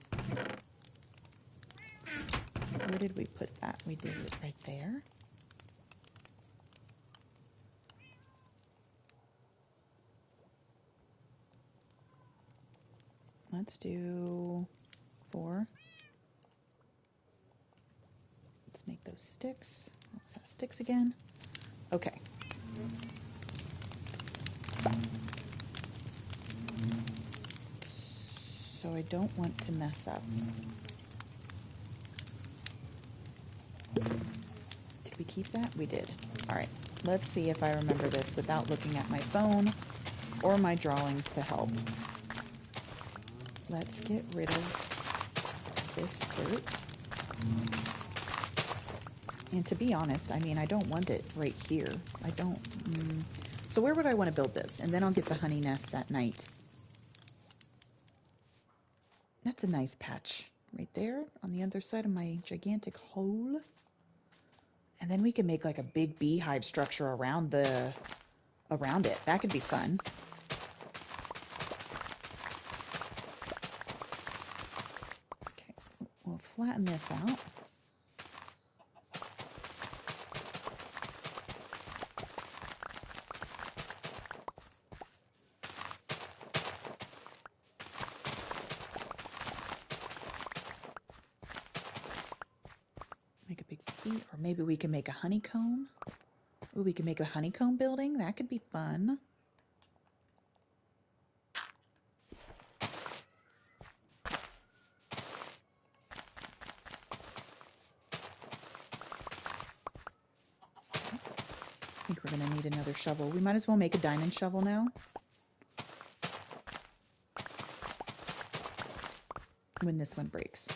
Where did we put that? We did it right there. Let's do 4. Let's make those sticks. Let's have sticks again. Okay. So I don't want to mess up. Did we keep that? We did. All right. Let's see if I remember this without looking at my phone or my drawings to help. Let's get rid of this dirt. And to be honest, I mean, I don't want it right here. I don't... So where would I want to build this? And then I'll get the honey nests at night. That's a nice patch right there on the other side of my gigantic hole. And then we can make like a big beehive structure around it. That could be fun. Okay, we'll flatten this out. Make a big bee, or maybe we can make a honeycomb. Ooh, we can make a honeycomb building. That could be fun. I think we're going to need another shovel. We might as well make a diamond shovel now. When this one breaks.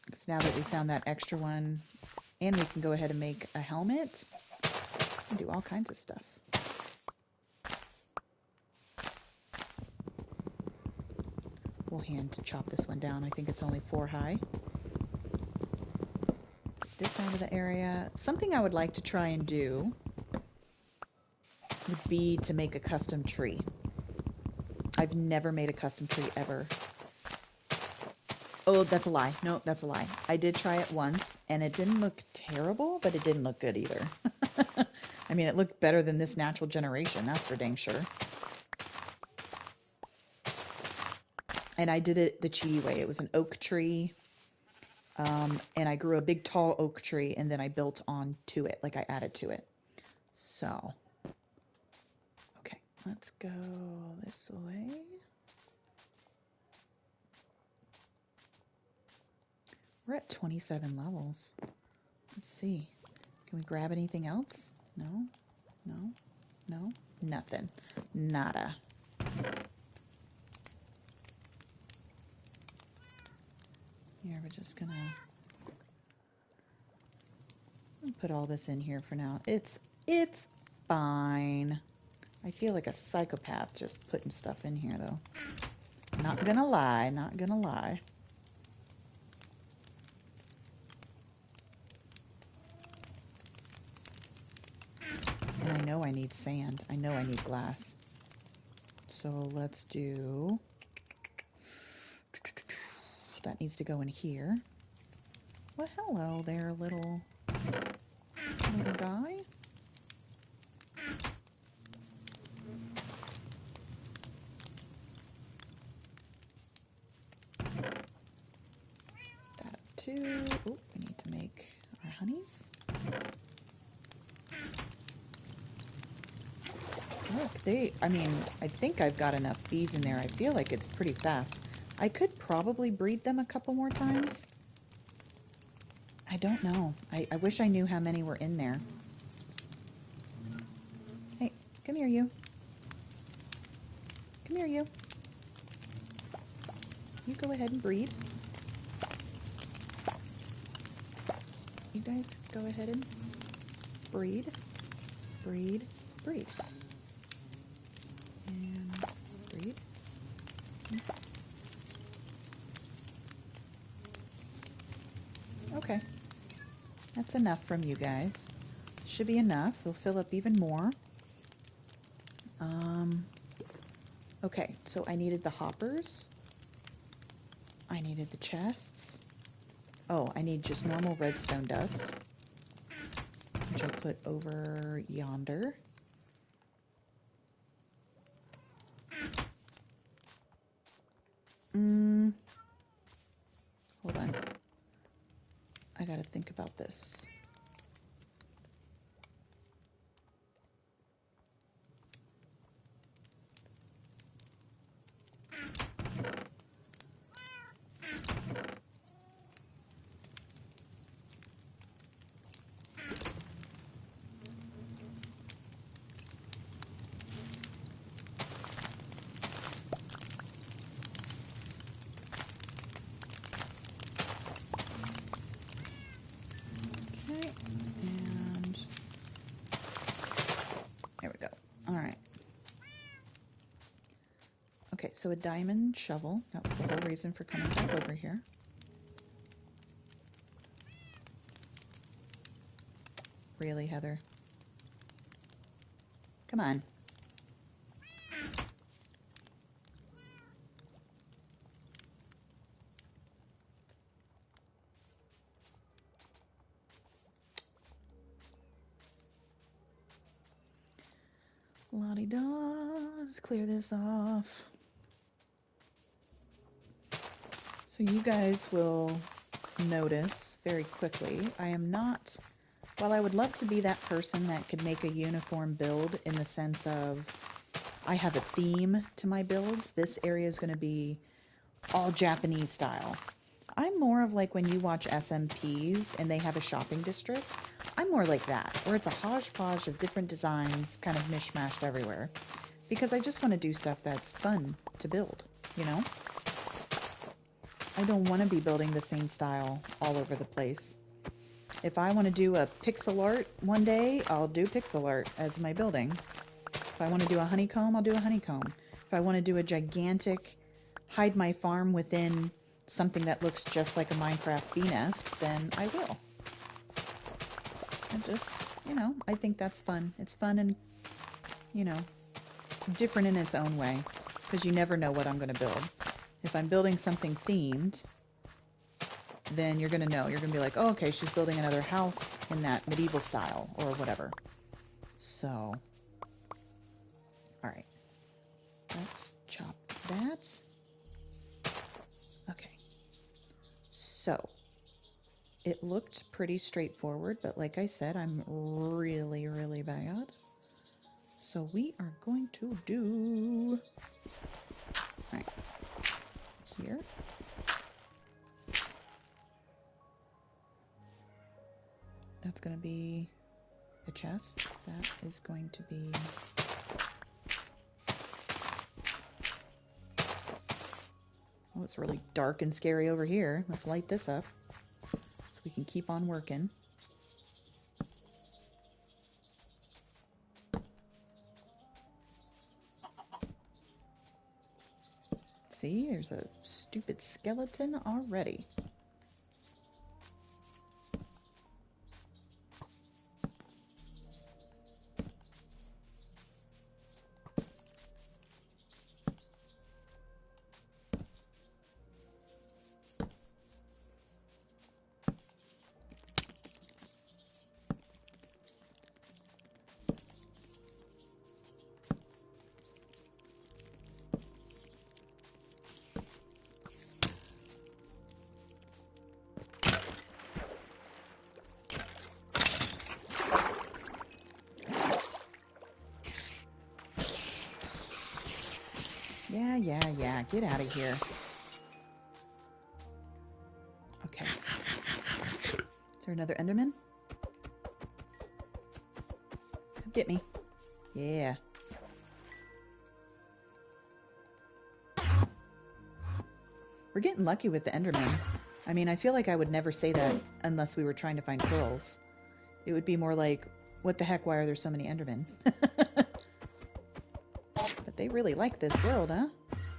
Because now that we found that extra one, and we can go ahead and make a helmet, and do all kinds of stuff. We'll hand chop this one down. I think it's only 4 high. Get this out of the area. Something I would like to try and do would be to make a custom tree. I've never made a custom tree ever. Oh, that's a lie. No, that's a lie. I did try it once, and it didn't look terrible, but it didn't look good either. I mean, it looked better than this natural generation, that's for dang sure. And I did it the cheaty way. It was an oak tree, and I grew a big, tall oak tree, and then I built on to it, like I added to it. So... let's go this way. We're at 27 levels. Let's see. Can we grab anything else? No? No? No? Nothing. Nada. Here, we're just gonna put all this in here for now. It's fine. I feel like a psychopath just putting stuff in here, though. Not gonna lie, not gonna lie. And I know I need sand. I know I need glass. So let's do... that needs to go in here. Well, hello there, little guy. Oh, we need to make our honeys. Look, I mean, I think I've got enough bees in there. I feel like it's pretty fast. I could probably breed them a couple more times. I don't know. I wish I knew how many were in there. Hey, come here, you. Come here, you. You go ahead and breed. You guys go ahead and breed, breed, breed. And Okay. That's enough from you guys. Should be enough. They'll fill up even more. Okay, so I needed the hoppers. I needed the chests. Oh, I need just normal redstone dust, which I'll put over yonder. Hold on. I gotta think about this. Okay, and there we go. All right. Okay, so a diamond shovel. That was the whole reason for coming back over here. Really, Heather? Come on. La-di-da. Let's clear this off. So you guys will notice very quickly, I am not, while I would love to be that person that could make a uniform build in the sense of I have a theme to my builds, this area is going to be all Japanese style. I'm more of like when you watch SMPs and they have a shopping district, I'm more like that, where it's a hodgepodge of different designs kind of mishmashed everywhere. Because I just want to do stuff that's fun to build, you know? I don't want to be building the same style all over the place. If I want to do a pixel art one day, I'll do pixel art as my building. If I want to do a honeycomb, I'll do a honeycomb. If I want to do a gigantic hide my farm within something that looks just like a Minecraft bee nest, then I will. And just, you know, I think that's fun. It's fun and, you know, different in its own way, because you never know what I'm going to build. If I'm building something themed, then you're going to know. You're going to be like, oh, okay, she's building another house in that medieval style or whatever. So, all right. Let's chop that. Okay. So, it looked pretty straightforward, but like I said, I'm really, really bad. So we are going to do... All right. Here. That's going to be a chest. That is going to be... Oh, it's really dark and scary over here. Let's light this up so we can keep on working. See, there's a stupid skeleton already. Yeah, get out of here. Okay. Is there another Enderman? Come get me. Yeah. We're getting lucky with the Enderman. I mean, I feel like I would never say that unless we were trying to find pearls. It would be more like, what the heck, why are there so many Endermen? But they really like this world, huh?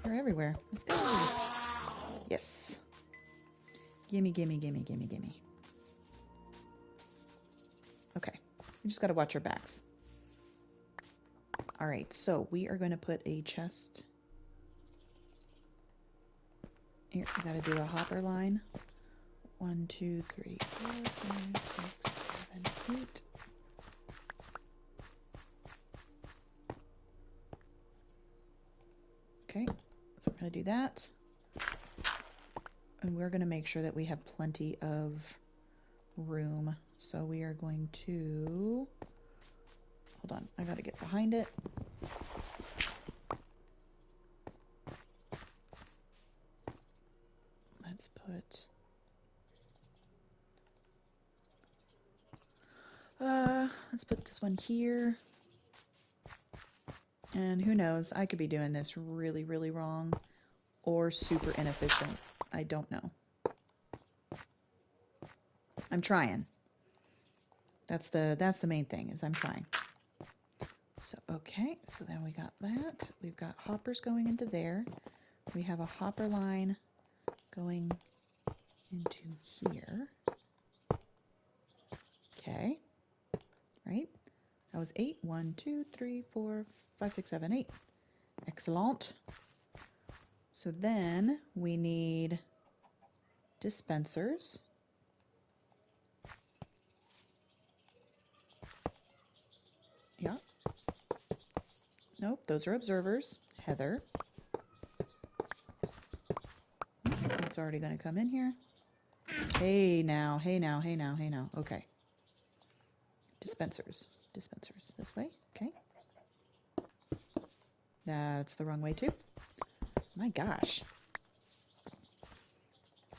They're everywhere. Let's go. Yes. Gimme, gimme, gimme, gimme, gimme. Okay. We just gotta watch our backs. Alright, so we are going to put a chest. Here, we gotta do a hopper line. 1, 2, 3, 4, 5, 6, 7, 8. Okay, so we're going to do that. And we're going to make sure that we have plenty of room. So we are going to... Hold on, I got to get behind it. Let's put this one here. And who knows, I could be doing this really, really wrong or super inefficient. I don't know. I'm trying. That's the main thing, is I'm trying. So, okay, so then we got that. We've got hoppers going into there. We have a hopper line going into here. Okay. Right? That was 8. 1, 2, 3, 4, 5, 6, 7, 8. Excellent. So then we need dispensers. Yeah. Nope, those are observers. Heather. It's already going to come in here. Hey now, hey now, hey now, hey now. Okay. Dispensers. Dispensers. This way. Okay. That's the wrong way too. My gosh.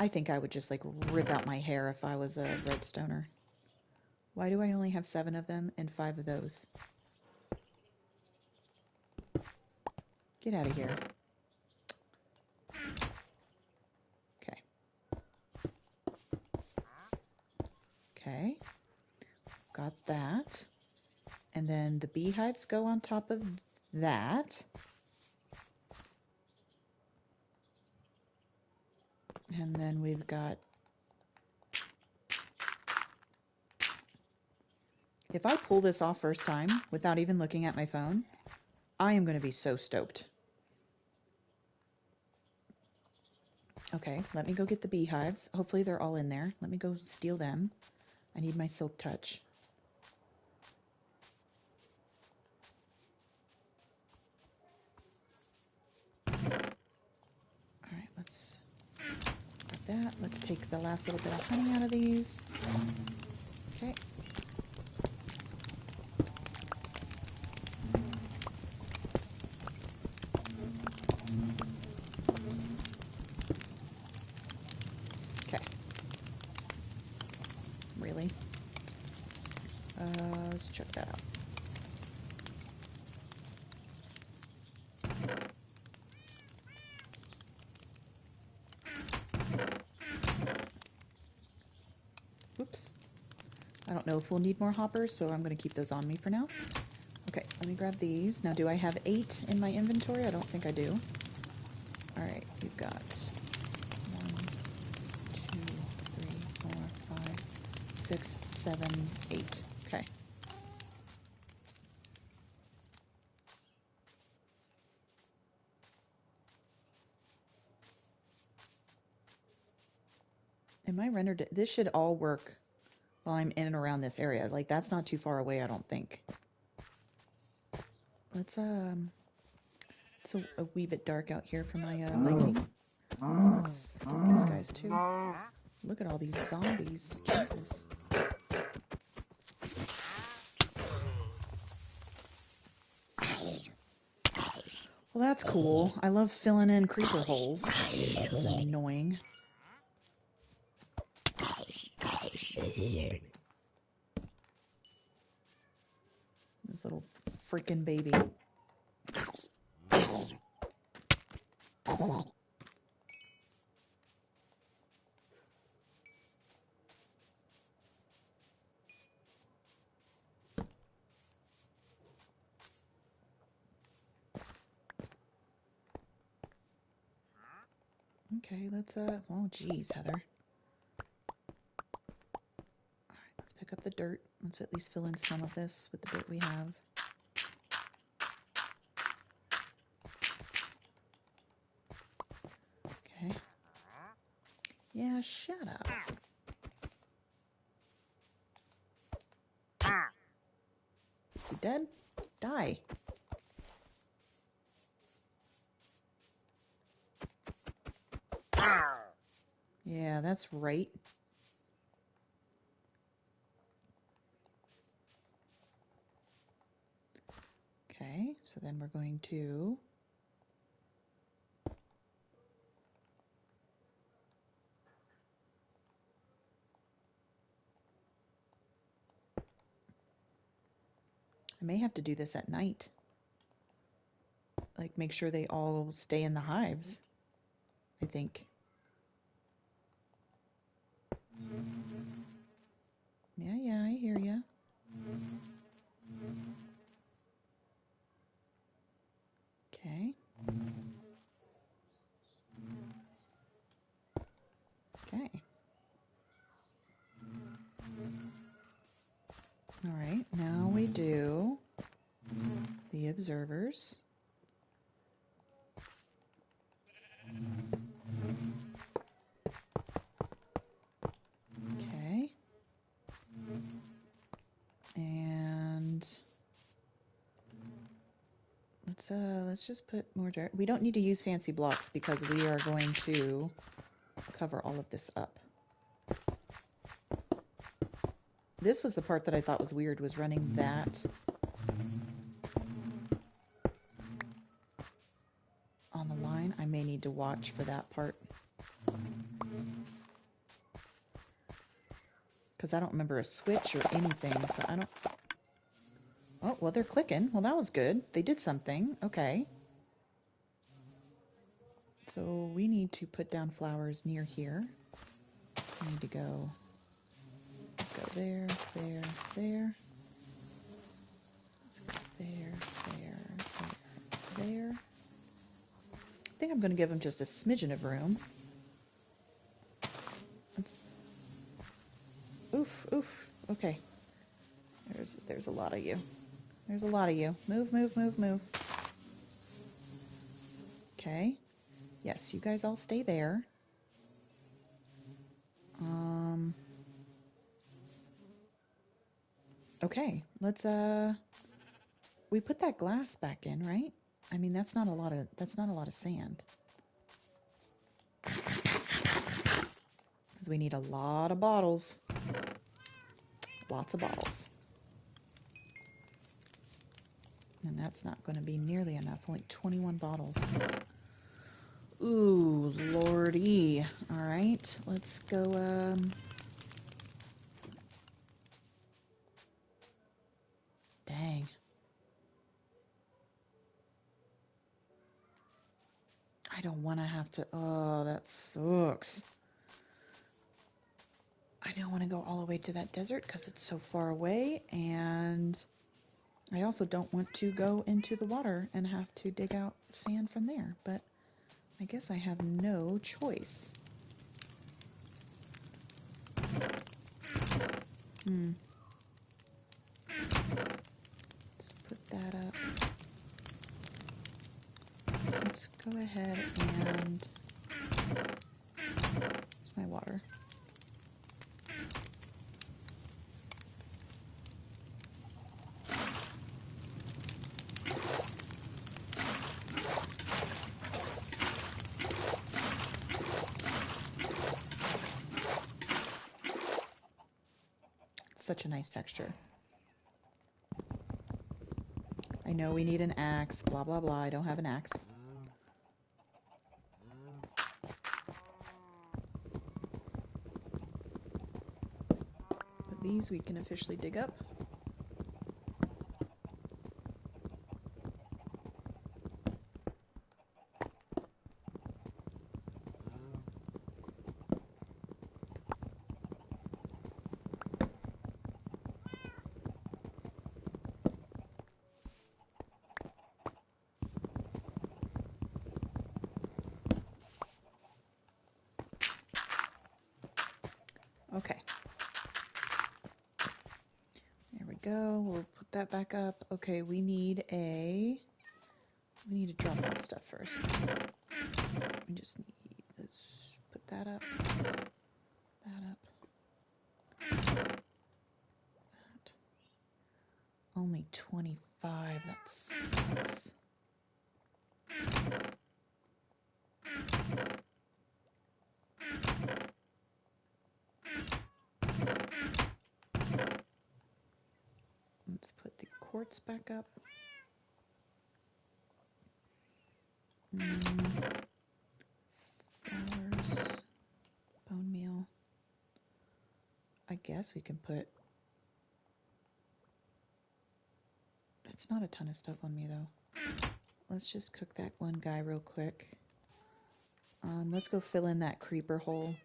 I think I would just like rip out my hair if I was a redstoner. Why do I only have 7 of them and 5 of those? Get out of here. Okay. Okay. Got that. And then the beehives go on top of that. And then we've got... If I pull this off first time without even looking at my phone, I am going to be so stoked. Okay, let me go get the beehives. Hopefully they're all in there. Let me go steal them. I need my silk touch. Alright, let's grab that. Let's take the last little bit of honey out of these. Okay. Okay. Really? Let's check that out. Oops. I don't know if we'll need more hoppers, so I'm going to keep those on me for now. Okay, let me grab these. Now, do I have 8 in my inventory? I don't think I do. Alright, we've got 1, 2, 3, 4, 5, 6, 7, 8. Okay. Am I rendered? This should all work while I'm in and around this area. Like, that's not too far away, I don't think. It's a wee bit dark out here for my liking. So let's get these guys too. Look at all these zombies. Jesus. Well, that's cool. I love filling in creeper holes. It's annoying. This little freaking baby. Okay, let's, oh geez, Heather. Alright, let's pick up the dirt. Let's at least fill in some of this with the dirt we have. Okay. Yeah, shut up. You dead? Die. Yeah, that's right. Okay, so then we're going to I may have to do this at night. Like, make sure they all stay in the hives, I think. Yeah, I hear ya. Okay. Okay. All right, now we do the observers. Okay. And let's just put more dirt. We don't need to use fancy blocks because we are going to cover all of this up. This was the part that I thought was weird, was running that on the line. I may need to watch for that part. Because I don't remember a switch or anything, so I don't... Oh, well, they're clicking. Well, that was good. They did something. Okay. So we need to put down flowers near here. We need to go... Let's go there, there, there. Let's go there, there, there, there. I think I'm going to give them just a smidgen of room. Oof, oof. Okay. There's a lot of you. There's a lot of you. Move, move, move, move. Okay. Yes, you guys all stay there. Okay, let's we put that glass back in, right? I mean, that's not a lot of sand. Because we need a lot of bottles. Lots of bottles. And that's not going to be nearly enough. Only 21 bottles. Ooh, lordy. All right, let's go, dang. I don't want to have to, oh, that sucks. I don't want to go all the way to that desert because it's so far away, and I also don't want to go into the water and have to dig out sand from there, but I guess I have no choice. Let's put that up. Let's go ahead and... Where's my water? Such a nice texture. I know we need an axe, blah, blah, blah. I don't have an axe. But these we can officially dig up. Okay. There we go. We'll put that back up. Okay, we need to drop that stuff first. We just need this. Put that up. That up. That. Only 25. That sucks. Let's put the quartz back up. Flowers, bone meal. I guess we can put... It's not a ton of stuff on me though. Let's just cook that one guy real quick. Let's go fill in that creeper hole.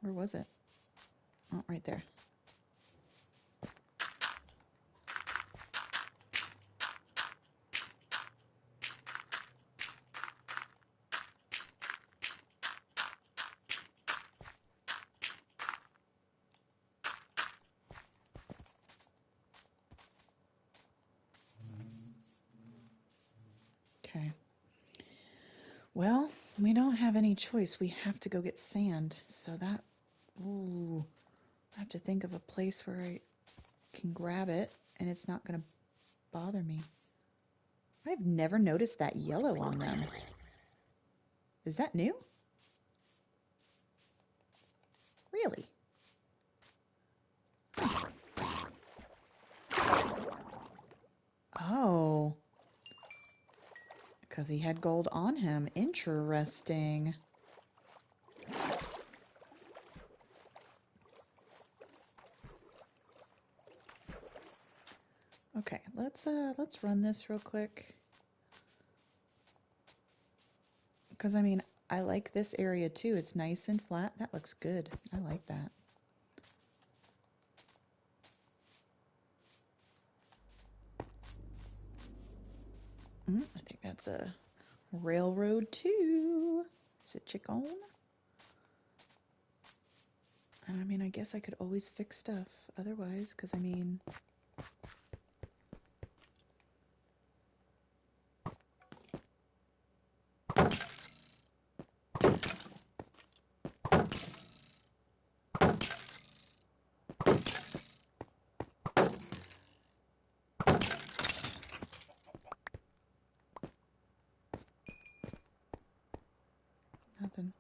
Where was it? Oh, right there. Okay. Well, we don't have any choice. We have to go get sand. So that... Ooh. I have to think of a place where I can grab it and it's not going to bother me. I've never noticed that yellow on them. Is that new? Really? Oh. Because he had gold on him. Interesting. Okay, let's run this real quick. Because I mean, I like this area too. It's nice and flat. That looks good. I like that. I think that's a railroad too. Is it chicken? And I mean, I guess I could always fix stuff otherwise, because I mean... Nothing.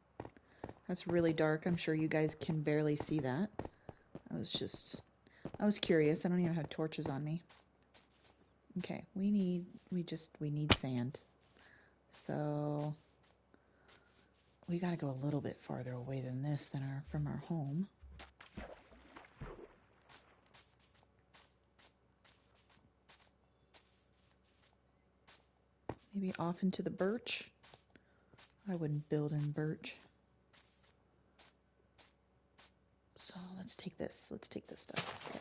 That's really dark. I'm sure you guys can barely see that. I was curious. I don't even have torches on me. Okay, we need sand. So we gotta go a little bit farther away than this from our home. Maybe off into the birch. I wouldn't build in birch. So let's take this. Let's take this stuff. Okay.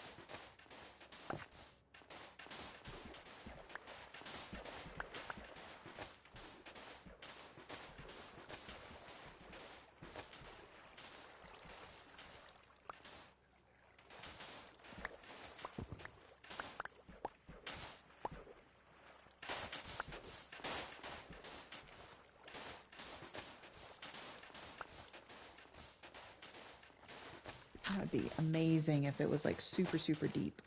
That would be amazing if it was like super, super deep.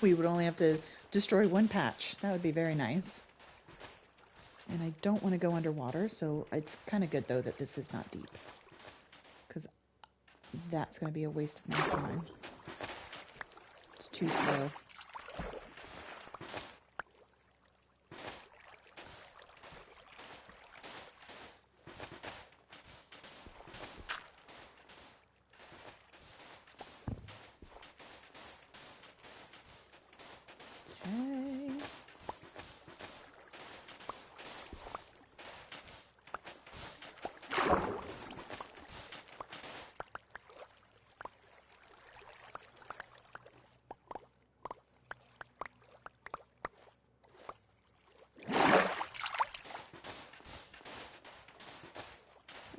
We would only have to destroy one patch. That would be very nice. And I don't want to go underwater, so it's kind of good though that this is not deep. Because that's going to be a waste of my time. It's too slow.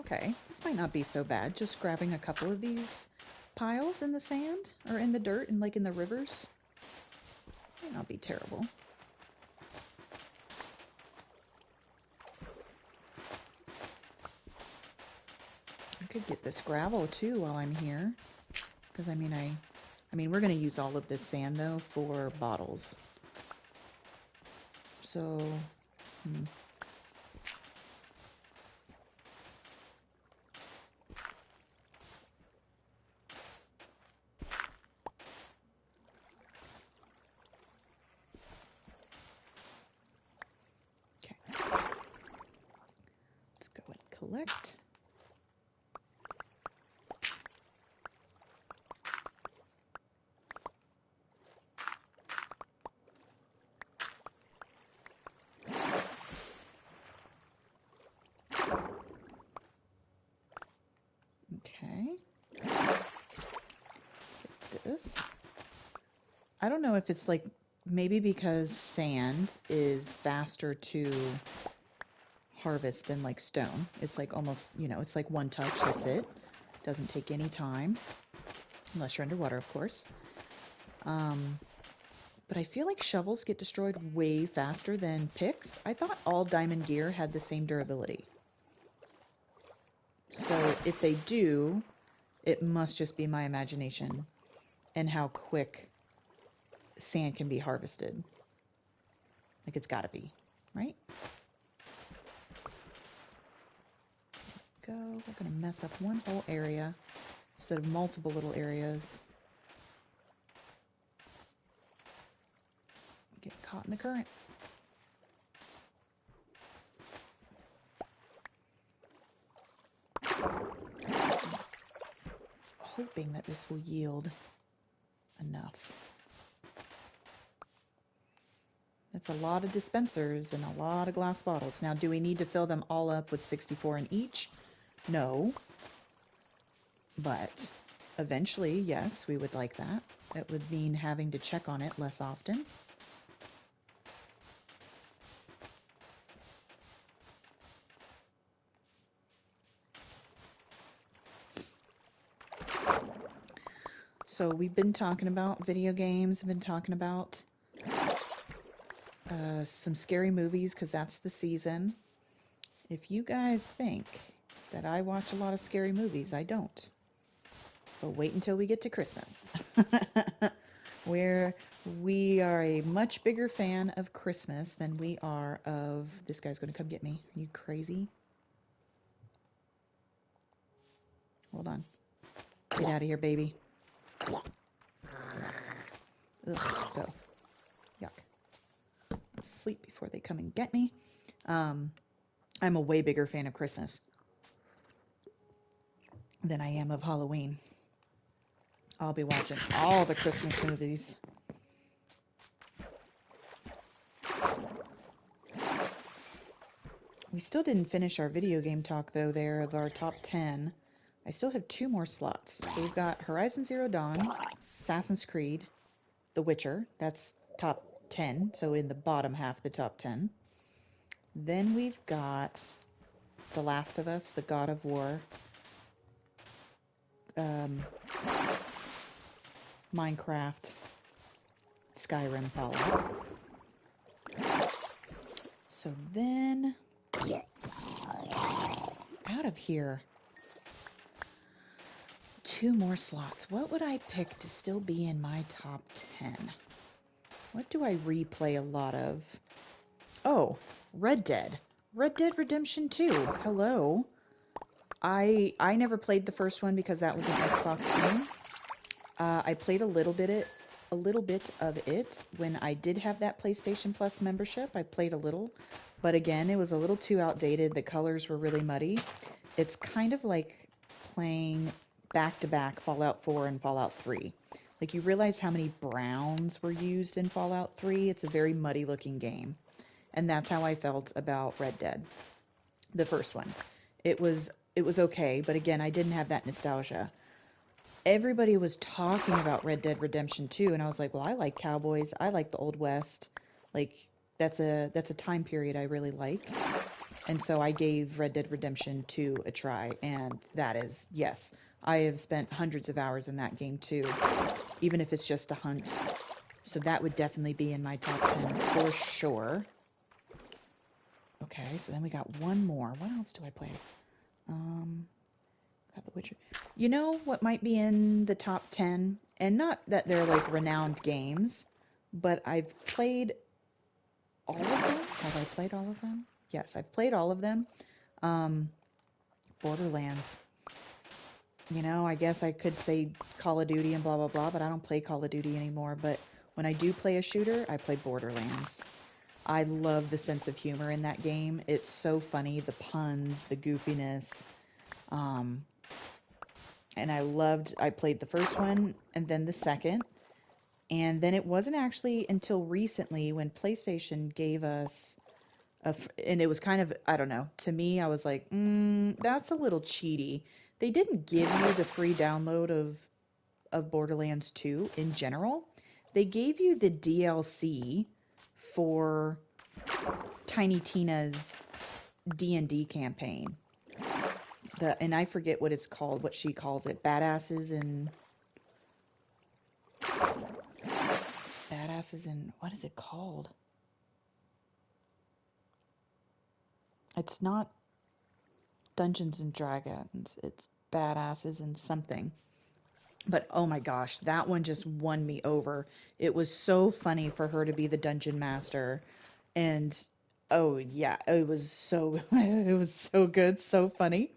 Okay, this might not be so bad. Just grabbing a couple of these piles in the sand or in the dirt and like in the rivers might not be terrible. I could get this gravel too while I'm here, because I mean we're gonna use all of this sand though for bottles. So, okay. Let's go and collect. Okay. Get this. I don't know if it's like, maybe because sand is faster to harvest than like stone. It's like almost, you know, it's like one touch, that's it. Doesn't take any time. Unless you're underwater, of course. But I feel like shovels get destroyed way faster than picks. I thought all diamond gear had the same durability. So if they do, it must just be my imagination and how quick sand can be harvested. Like it's gotta be, right? Go. We're gonna mess up one whole area instead of multiple little areas. Get caught in the current. Hoping that this will yield enough. That's a lot of dispensers and a lot of glass bottles. Now, do we need to fill them all up with 64 in each? No. But eventually, yes, we would like that. That would mean having to check on it less often. So we've been talking about video games, we've been talking about some scary movies because that's the season. If you guys think that I watch a lot of scary movies, I don't. But wait until we get to Christmas. Where we are a much bigger fan of Christmas than we are of... This guy's going to come get me. Are you crazy? Hold on. Get out of here, baby. Ugh, go. Yuck. Let's sleep before they come and get me. I'm a way bigger fan of Christmas than I am of Halloween. I'll be watching all the Christmas movies. We still didn't finish our video game talk, though, there of our top 10. I still have 2 more slots. So we've got Horizon Zero Dawn, Assassin's Creed, The Witcher. That's top 10, so in the bottom half of the top 10. Then we've got The Last of Us, The God of War, Minecraft, Skyrim, Fallout. So then, out of here. 2 more slots. What would I pick to still be in my top 10? What do I replay a lot of? Oh, Red Dead. Red Dead Redemption 2. Hello. I never played the first one because that was an Xbox game. I played a little bit of it when I did have that PlayStation Plus membership. I played a little, but again, it was a little too outdated. The colors were really muddy. It's kind of like playing back-to-back Fallout 4 and Fallout 3. Like, you realize how many browns were used in Fallout 3. It's a very muddy-looking game. And that's how I felt about Red Dead, the first one. It was okay, but again, I didn't have that nostalgia. Everybody was talking about Red Dead Redemption 2, and I was like, well, I like cowboys. I like the Old West. Like, that's a time period I really like. And so I gave Red Dead Redemption 2 a try, and that is, yes, I have spent hundreds of hours in that game too, even if it's just a hunt. So that would definitely be in my top 10 for sure. Okay, so then we got one more. What else do I play? Got The Witcher. You know what might be in the top 10? And not that they're like renowned games, but I've played all of them. Have I played all of them? Yes, I've played all of them. Borderlands. You know, I guess I could say Call of Duty and blah, blah, blah, but I don't play Call of Duty anymore. But when I do play a shooter, I play Borderlands. I love the sense of humor in that game. It's so funny, the puns, the goofiness. And I played the first one and then the second. And then it wasn't actually until recently when PlayStation gave us and it was kind of, I don't know, to me, I was like, that's a little cheaty. They didn't give you the free download of Borderlands 2 in general. They gave you the DLC for Tiny Tina's D&D campaign. And I forget what it's called, what she calls it, Badasses and what is it called? It's not Dungeons and Dragons. It's Badasses and something. But oh my gosh, that one just won me over. It was so funny for her to be the dungeon master. And oh yeah, it was so it was so good, so funny.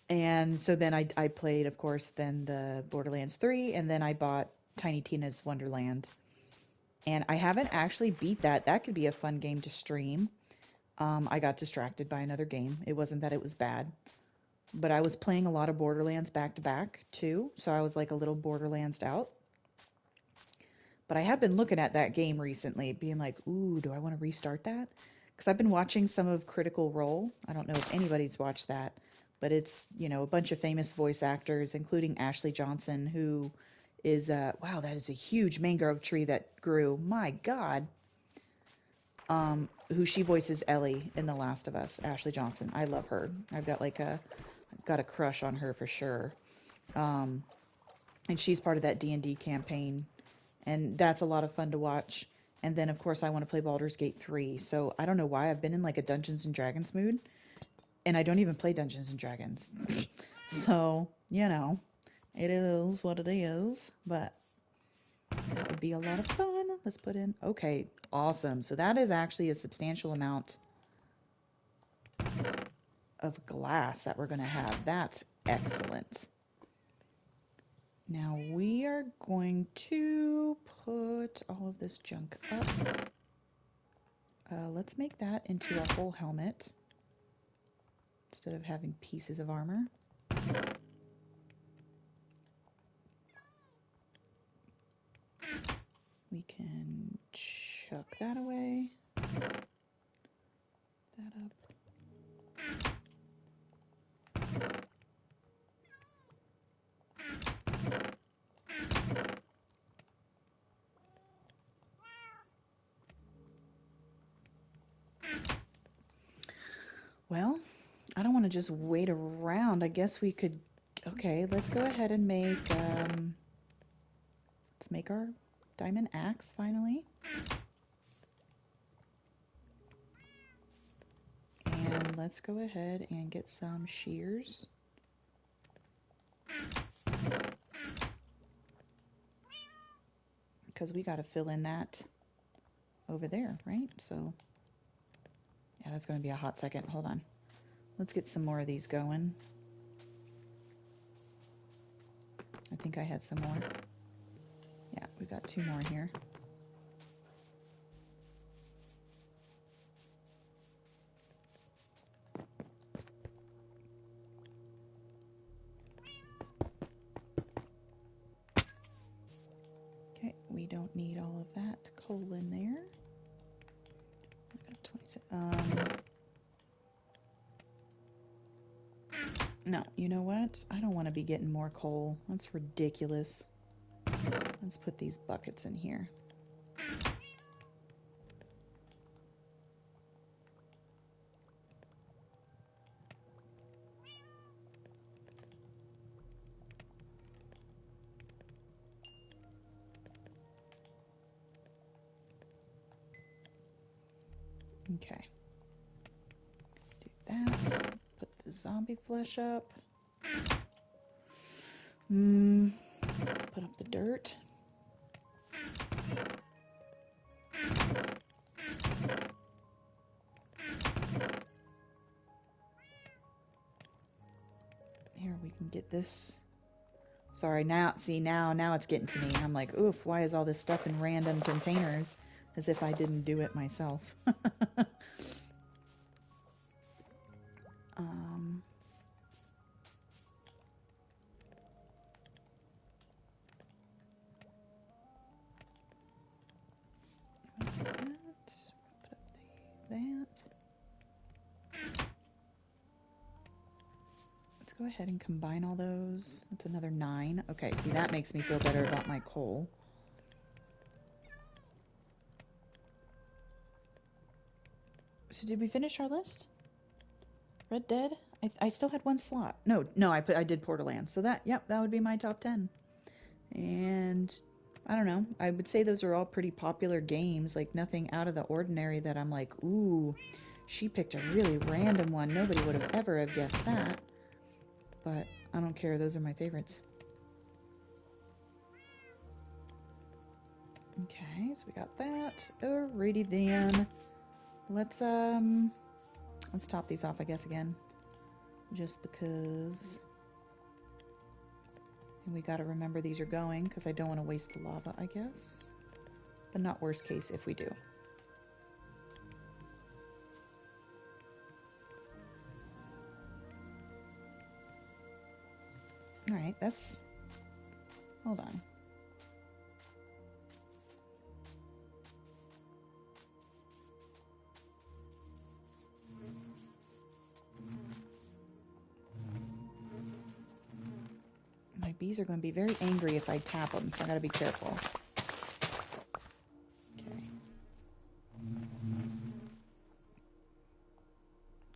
And so then I played, of course, then the Borderlands 3, and then I bought Tiny Tina's Wonderland. And I haven't actually beat that. That could be a fun game to stream. I got distracted by another game. It wasn't that it was bad. But I was playing a lot of Borderlands back to back, too. So I was like a little Borderlands out. But I have been looking at that game recently, being like, ooh, do I want to restart that? Because I've been watching some of Critical Role. I don't know if anybody's watched that. But it's, you know, a bunch of famous voice actors, including Ashley Johnson, who is, wow, that is a huge mangrove tree that grew. My God. Who she voices Ellie in The Last of Us, Ashley Johnson. I love her. I've got a crush on her for sure. And she's part of that D&D campaign, and that's a lot of fun to watch. And then, of course, I want to play Baldur's Gate 3, so I don't know why I've been in like a Dungeons and Dragons mood, and I don't even play Dungeons and Dragons. So, you know, it is what it is, but that would be a lot of fun. Let's put in, okay, awesome. So that is actually a substantial amount of glass that we're going to have. That's excellent. Now we are going to put all of this junk up. Let's make that into a whole helmet instead of having pieces of armor. We can chuck that away. That up. Well, I don't want to just wait around. I guess we could... Okay, let's go ahead and make... let's make our diamond axe, finally. And let's go ahead and get some shears. Because we got to fill in that over there, right? So, yeah, that's going to be a hot second. Hold on. Let's get some more of these going. I think I had some more. Yeah, we got 2 more here. Okay, we don't need all of that coal in there. I got 26. No, you know what? I don't want to be getting more coal. That's ridiculous. Let's put these buckets in here. Okay. Do that. Put the zombie flesh up. Put up the dirt. Here, we can get this. Sorry, now it's getting to me. I'm like, oof, why is all this stuff in random containers? As if I didn't do it myself. Let's go ahead and combine all those. That's another 9. Okay, see, that makes me feel better about my coal. So did we finish our list? Red Dead? I still had one slot. No, I did Borderlands. So that would be my top 10. And I don't know. I would say those are all pretty popular games. Like nothing out of the ordinary that I'm like, ooh, she picked a really random one. Nobody would have ever have guessed that. But I don't care. Those are my favorites. Okay, so we got that. Alrighty then. Let's top these off, I guess, again. Just because. And we gotta remember these are going, because I don't want to waste the lava, I guess. But not worst case if we do. Alright, that's... Hold on. My bees are going to be very angry if I tap them, so I gotta be careful. Okay.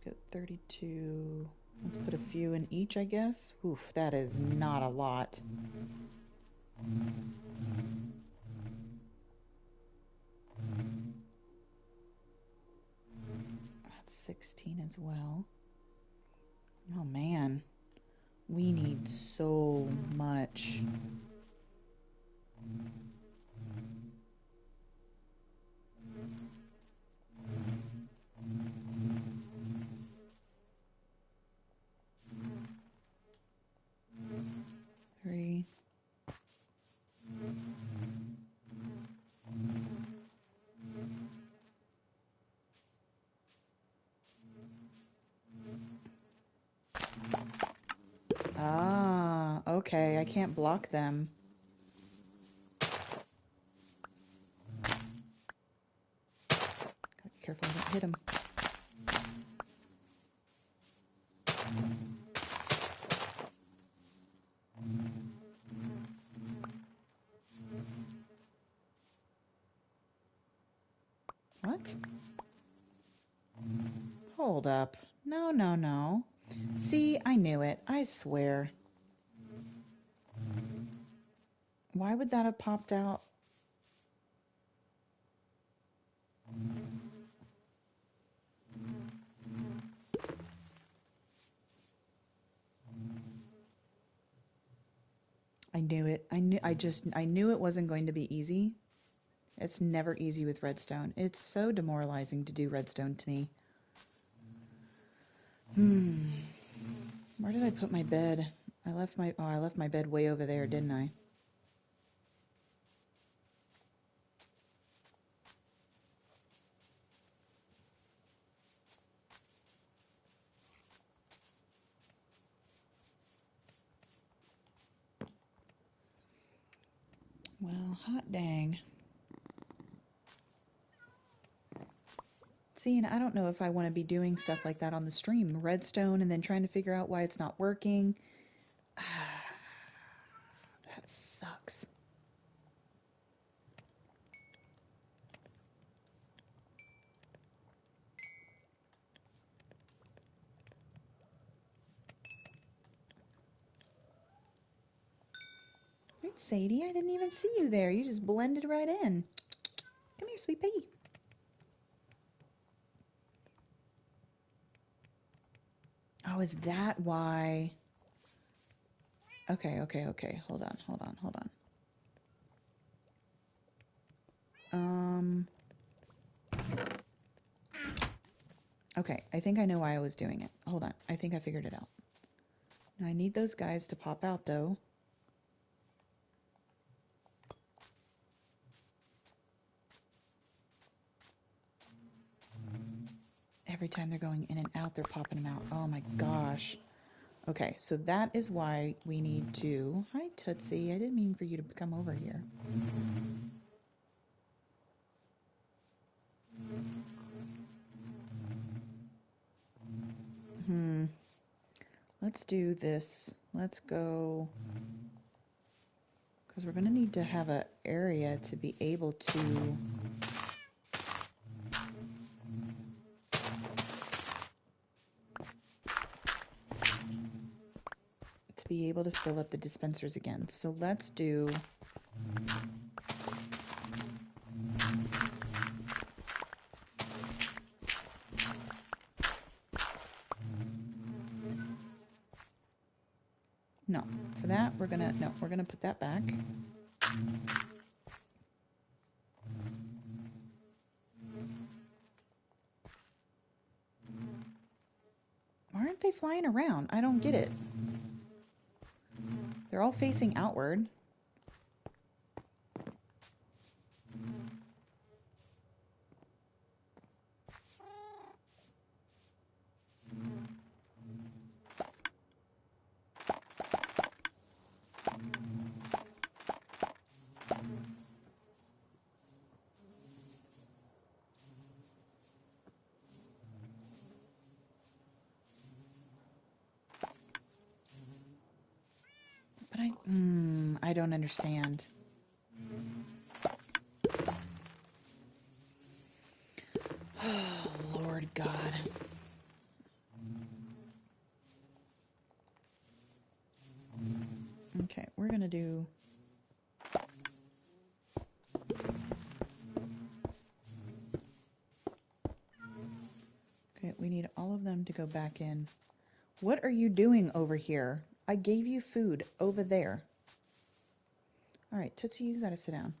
Got 32... Let's put a few in each, I guess. Oof, that is not a lot. That's 16 as well. Oh man, we need so much. Three. Ah, okay, I can't block them. Gotta be careful I don't hit them. What? Hold up. No, no, no. See, I knew it. I swear. Why would that have popped out? I knew it. I knew it wasn't going to be easy. It's never easy with redstone. It's so demoralizing to do redstone to me. Where did I put my bed? I left my bed way over there, didn't I? Well, hot dang. See, and I don't know if I want to be doing stuff like that on the stream. Redstone and then trying to figure out why it's not working. That sucks. Right, Sadie, I didn't even see you there. You just blended right in. Come here, sweet piggy. Oh, is that why? Okay, okay, okay. Hold on, hold on, hold on. Okay, I think I know why I was doing it. Hold on, I think I figured it out. Now I need those guys to pop out, though. Every time they're going in and out, they're popping them out. Oh my gosh. Okay, so that is why we need to... Hi, Tootsie. I didn't mean for you to come over here. Let's do this. Let's go... Because we're going to need to have an area to be able to... be able to fill up the dispensers again. So let's do... No, for that we're gonna put that back. Why aren't they flying around? I don't get it. They're all facing outward. But I don't understand. Oh, Lord God. Okay, we're gonna do... Okay, we need all of them to go back in. What are you doing over here? I gave you food over there. All right, Tootsie, you gotta sit down.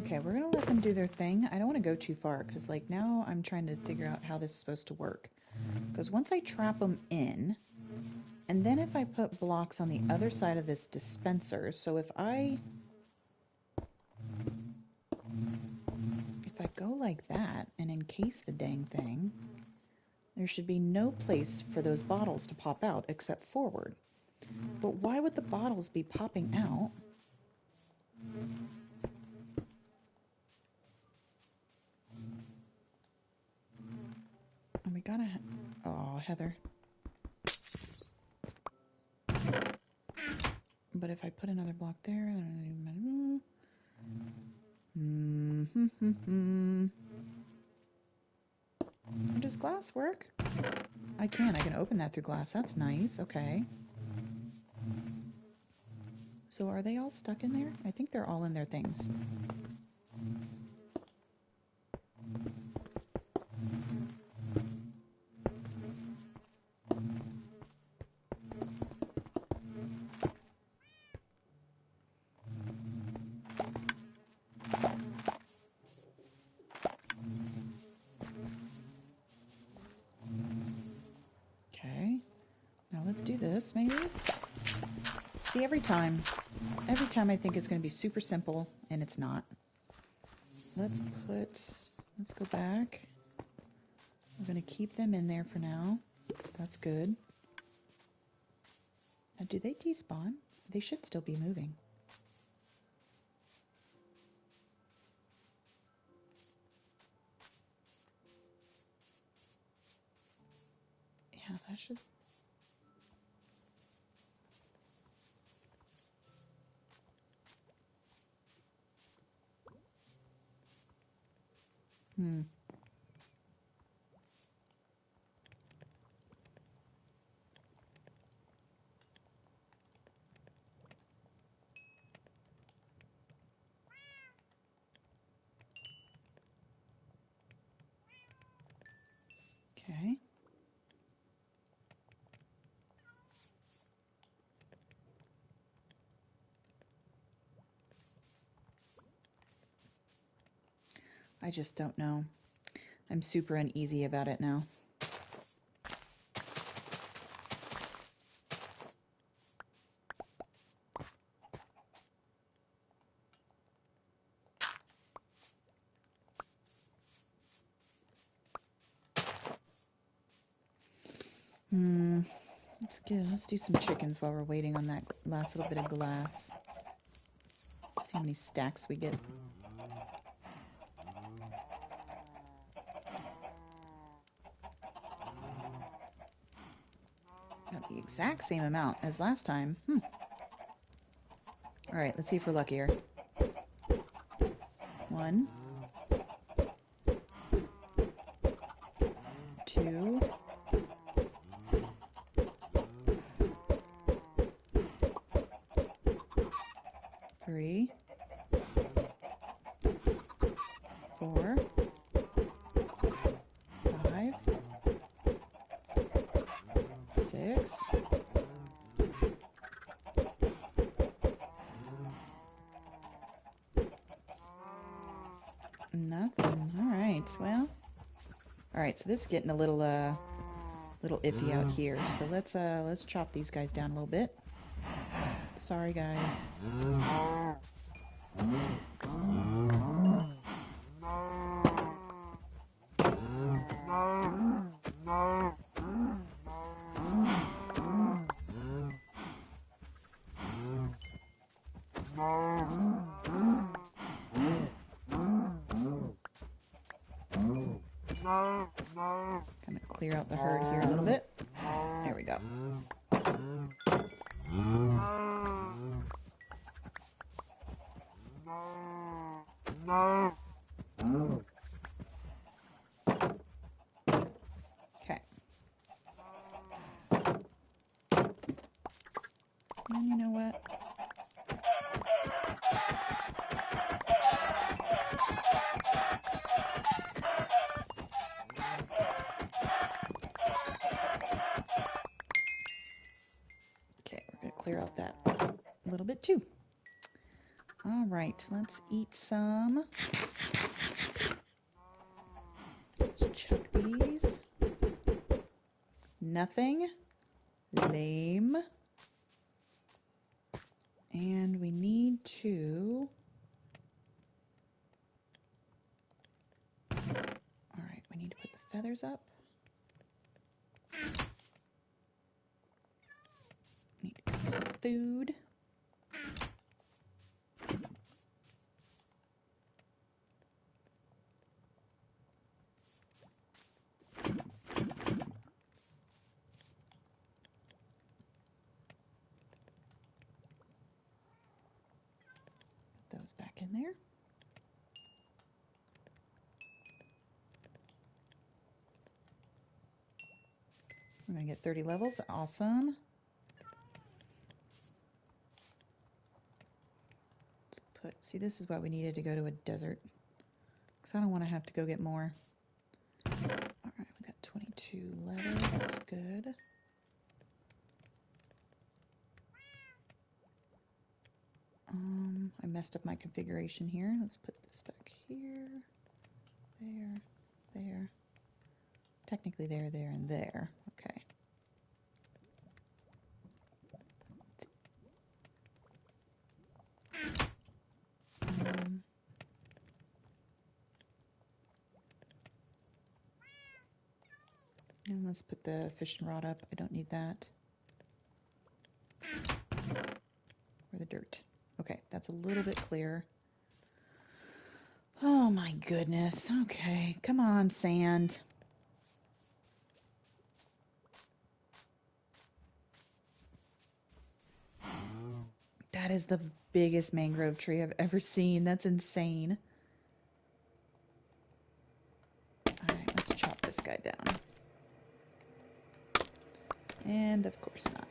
Okay, we're gonna let them do their thing. I don't want to go too far because, like, now I'm trying to figure out how this is supposed to work. Because once I trap them in, and then if I put blocks on the other side of this dispenser, so if I go like that and encase the dang thing, there should be no place for those bottles to pop out except forward. But why would the bottles be popping out? And we gotta... Oh, Heather. But if I put another block there... Does glass work? I can open that through glass. That's nice. Okay. So are they all stuck in there? I think they're all in their things. Okay. Now let's do this, maybe? See, every time I think it's going to be super simple, and it's not. Let's go back. We're going to keep them in there for now. That's good. Now, do they despawn? They should still be moving. Yeah, that should... Hmm. Okay. I just don't know. I'm super uneasy about it now. Let's do some chickens while we're waiting on that last little bit of glass. See how many stacks we get. Got the exact same amount as last time. Alright, let's see if we're luckier. 1, 2, 3, 4, 5, 6. Nothing. Alright, well. Alright, so this is getting a little iffy out here. So let's chop these guys down a little bit. Sorry, guys. Gonna clear out the herd here a little bit. There we go. Okay. And you know what? Okay, we're gonna clear out that a little bit too. All right, let's eat some. Let's chuck these. Nothing. Lame. And we need to... Alright, we need to put the feathers up. Need to cook some food. Put those back in there. We're going to get 30 levels. Awesome. Let's put, see, this is why we needed to go to a desert. Because I don't want to have to go get more. Alright, we got 22 leather. That's good. I messed up my configuration here. Let's put this back here. There. There. Technically there, there, and there. Okay. And let's put the fishing rod up. I don't need that. Or the dirt. Okay, that's a little bit clearer. Oh my goodness. Okay, come on, sand. That is the biggest mangrove tree I've ever seen. That's insane. guy down. And of course not.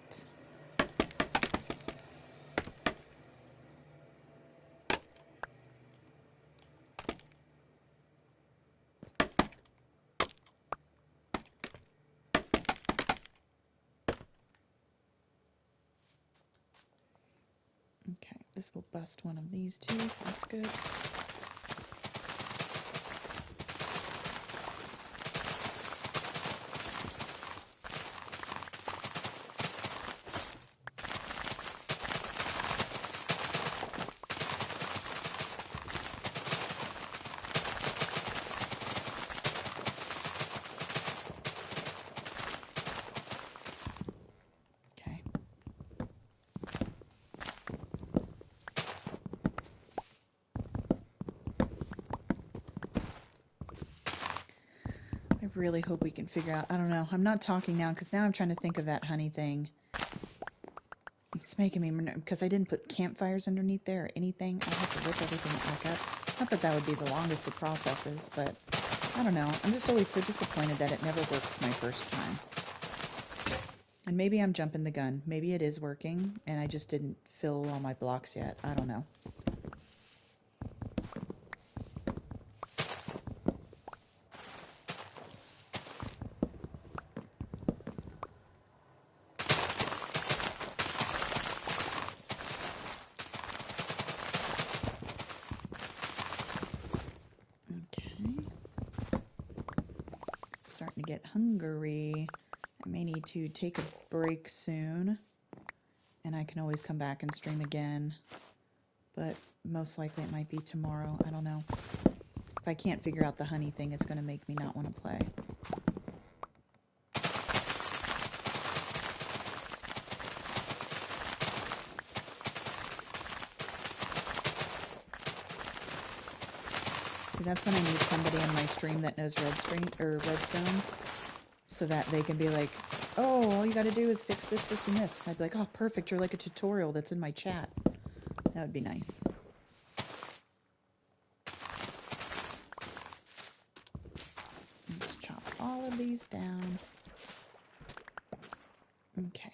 Okay, this will bust one of these two, so that's good. I really hope we can figure out, I don't know, I'm not talking now because now I'm trying to think of that honey thing. It's making me, because I didn't put campfires underneath there or anything. I have to rip everything back up. Not that that would be the longest of processes, but I don't know. I'm just always so disappointed that it never works my first time. And maybe I'm jumping the gun. Maybe it is working and I just didn't fill all my blocks yet. I don't know. Starting to get hungry. I may need to take a break soon, and I can always come back and stream again, but most likely it might be tomorrow. I don't know. If I can't figure out the honey thing, it's going to make me not want to play. See, that's when I need somebody in my stream that knows Redstone, so that they can be like, oh, all you gotta do is fix this, this, and this. I'd be like, oh, perfect, you're like a tutorial that's in my chat. That would be nice. Let's chop all of these down. Okay.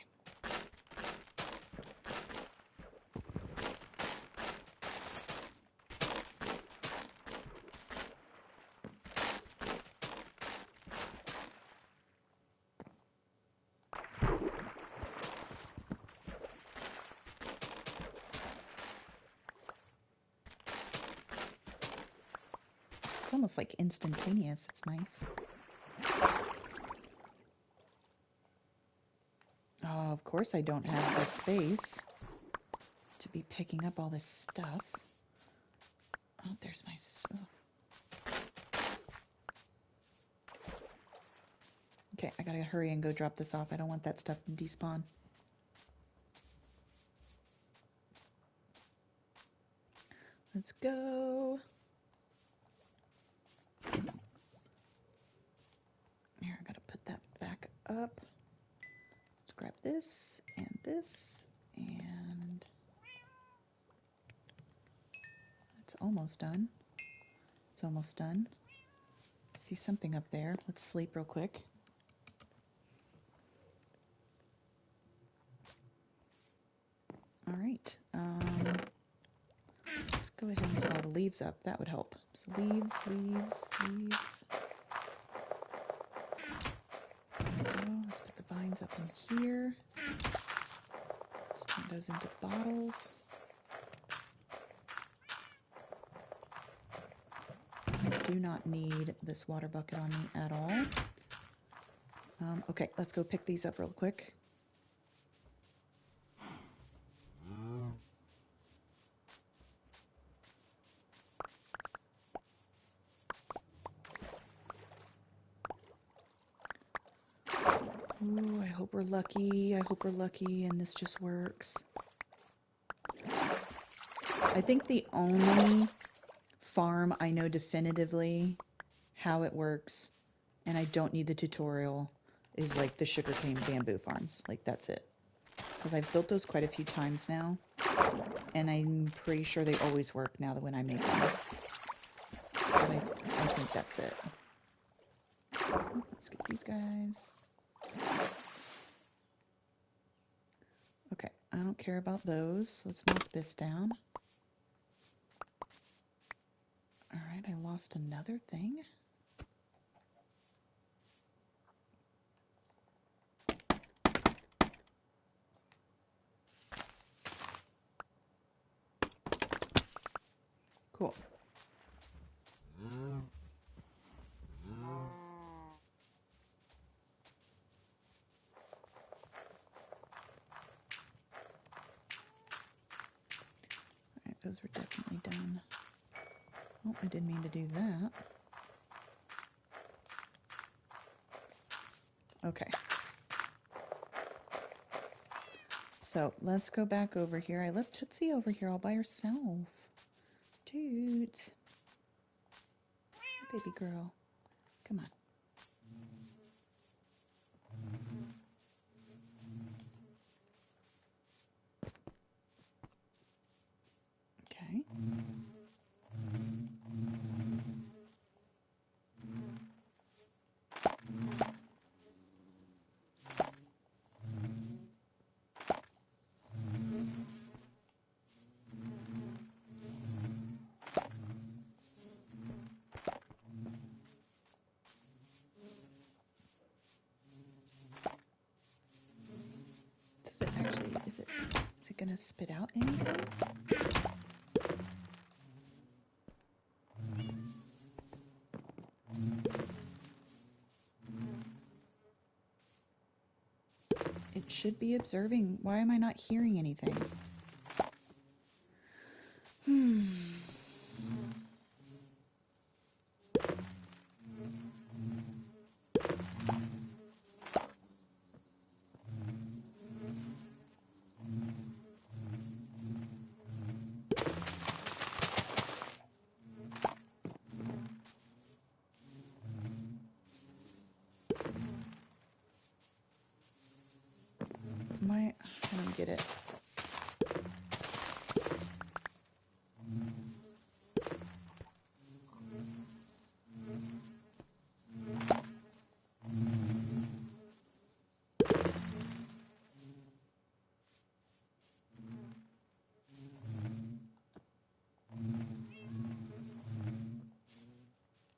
It's almost like instantaneous. It's nice. Oh, of course I don't have the space to be picking up all this stuff. Oh, there's my stuff. Okay, I gotta hurry and go drop this off. I don't want that stuff to despawn. Let's go. Here, I gotta put that back up. Let's grab this, and it's almost done. It's almost done. See something up there. Let's sleep real quick. All right. Let's go ahead and put all the leaves up. That would help. So leaves. Let's put the vines up in here. Let's turn those into bottles. I do not need this water bucket on me at all. Okay, let's go pick these up real quick. Ooh, I hope we're lucky. I hope we're lucky and this just works. I think the only farm I know definitively how it works, and I don't need the tutorial, is like the sugarcane bamboo farms. Like, that's it. Because I've built those quite a few times now, and I'm pretty sure they always work now that when I make them. But I think that's it. Let's get these guys. Okay, I don't care about those. Let's knock this down. Alright, I lost another thing. Cool. Alright, those were definitely done. Oh, I didn't mean to do that. Okay. So, let's go back over here. I left Tootsie over here all by herself. Toots. Baby girl. Come on. Okay. Does it actually, is it gonna spit out anything? It should be observing. Why am I not hearing anything? I don't get it.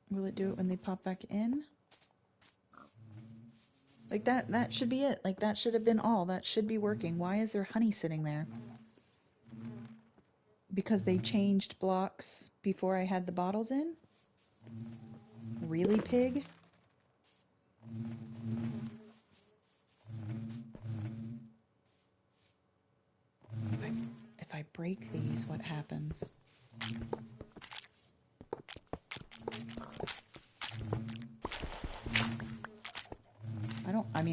Will it do it when they pop back in? Like that should be it. Like that should have been all. That should be working. Why is there honey sitting there? Because they changed blocks before I had the bottles in? Really, pig? If I break these, what happens?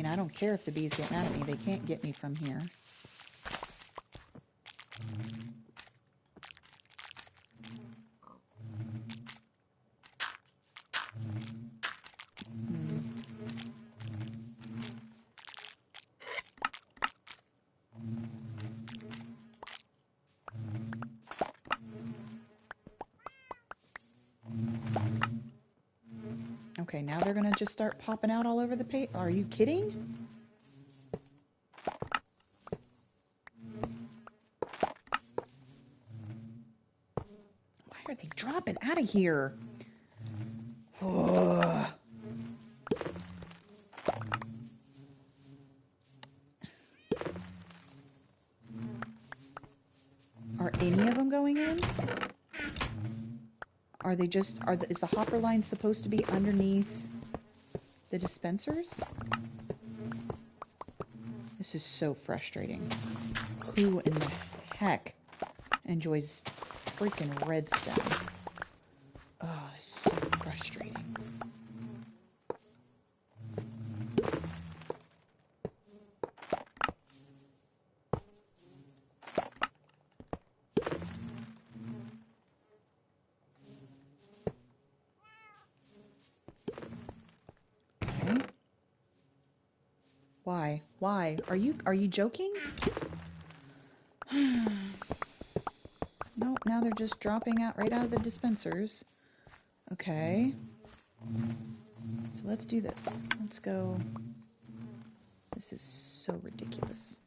I don't care if the bees get mad at me. They can't get me from here. Okay, now they're gonna just start popping out all over the page. Are you kidding? Why are they dropping out of here? Ugh. Are any of them going in? Are they just, is the hopper line supposed to be underneath the dispensers? This is so frustrating. Who in the heck enjoys freaking redstone? Oh, it's so frustrating. Why? Why? Are you joking? Nope, now they're just dropping out right out of the dispensers. Okay. So let's do this. Let's go. This is so ridiculous.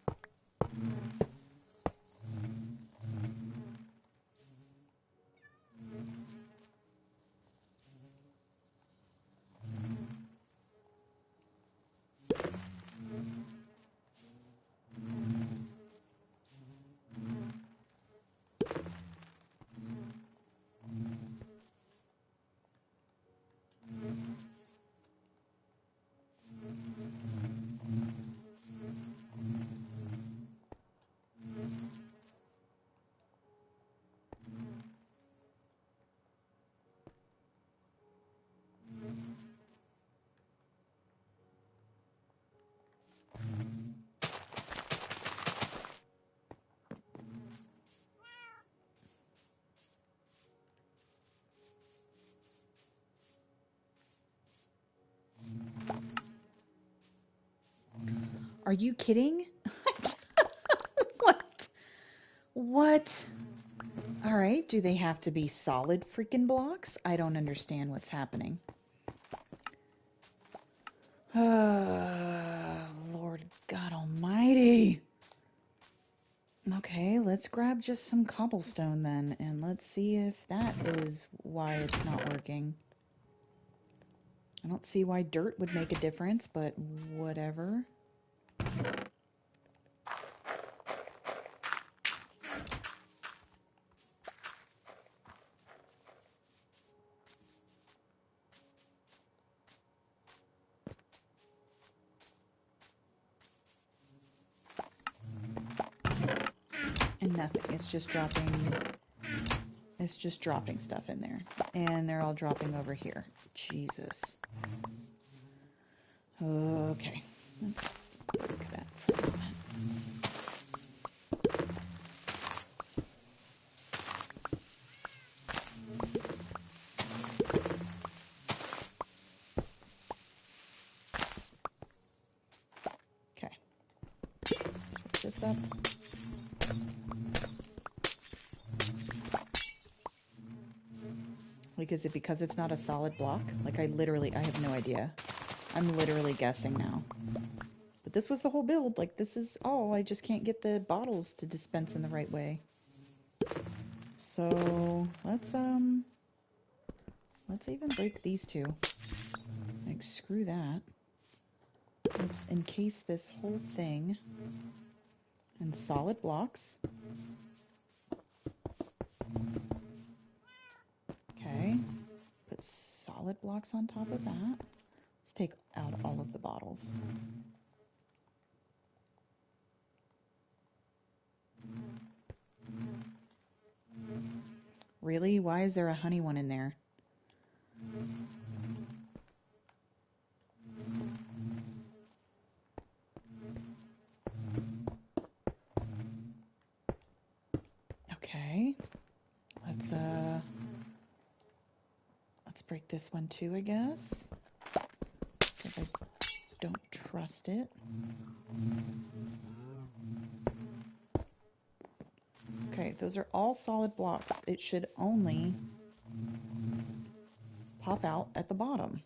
Are you kidding? What? What? All right, do they have to be solid freaking blocks? I don't understand what's happening. Lord God Almighty. Okay, let's grab just some cobblestone then, and let's see if that is why it's not working. I don't see why dirt would make a difference, but whatever. And nothing. It's just dropping stuff in there. And they're all dropping over here. Jesus. Okay. Let's break that for a moment. Okay. Switch this up. Because it's not a solid block? Like I have no idea. I'm literally guessing now. But this was the whole build. Like this is all. I just can't get the bottles to dispense in the right way. So let's even break these two. Like screw that. Let's encase this whole thing in solid blocks. Okay. Put solid blocks on top of that. Let's take out all of the bottles. Really? Why is there a honey one in there? Okay. Let's break this one too, I guess. Because I don't trust it. Okay, those are all solid blocks. It should only pop out at the bottom.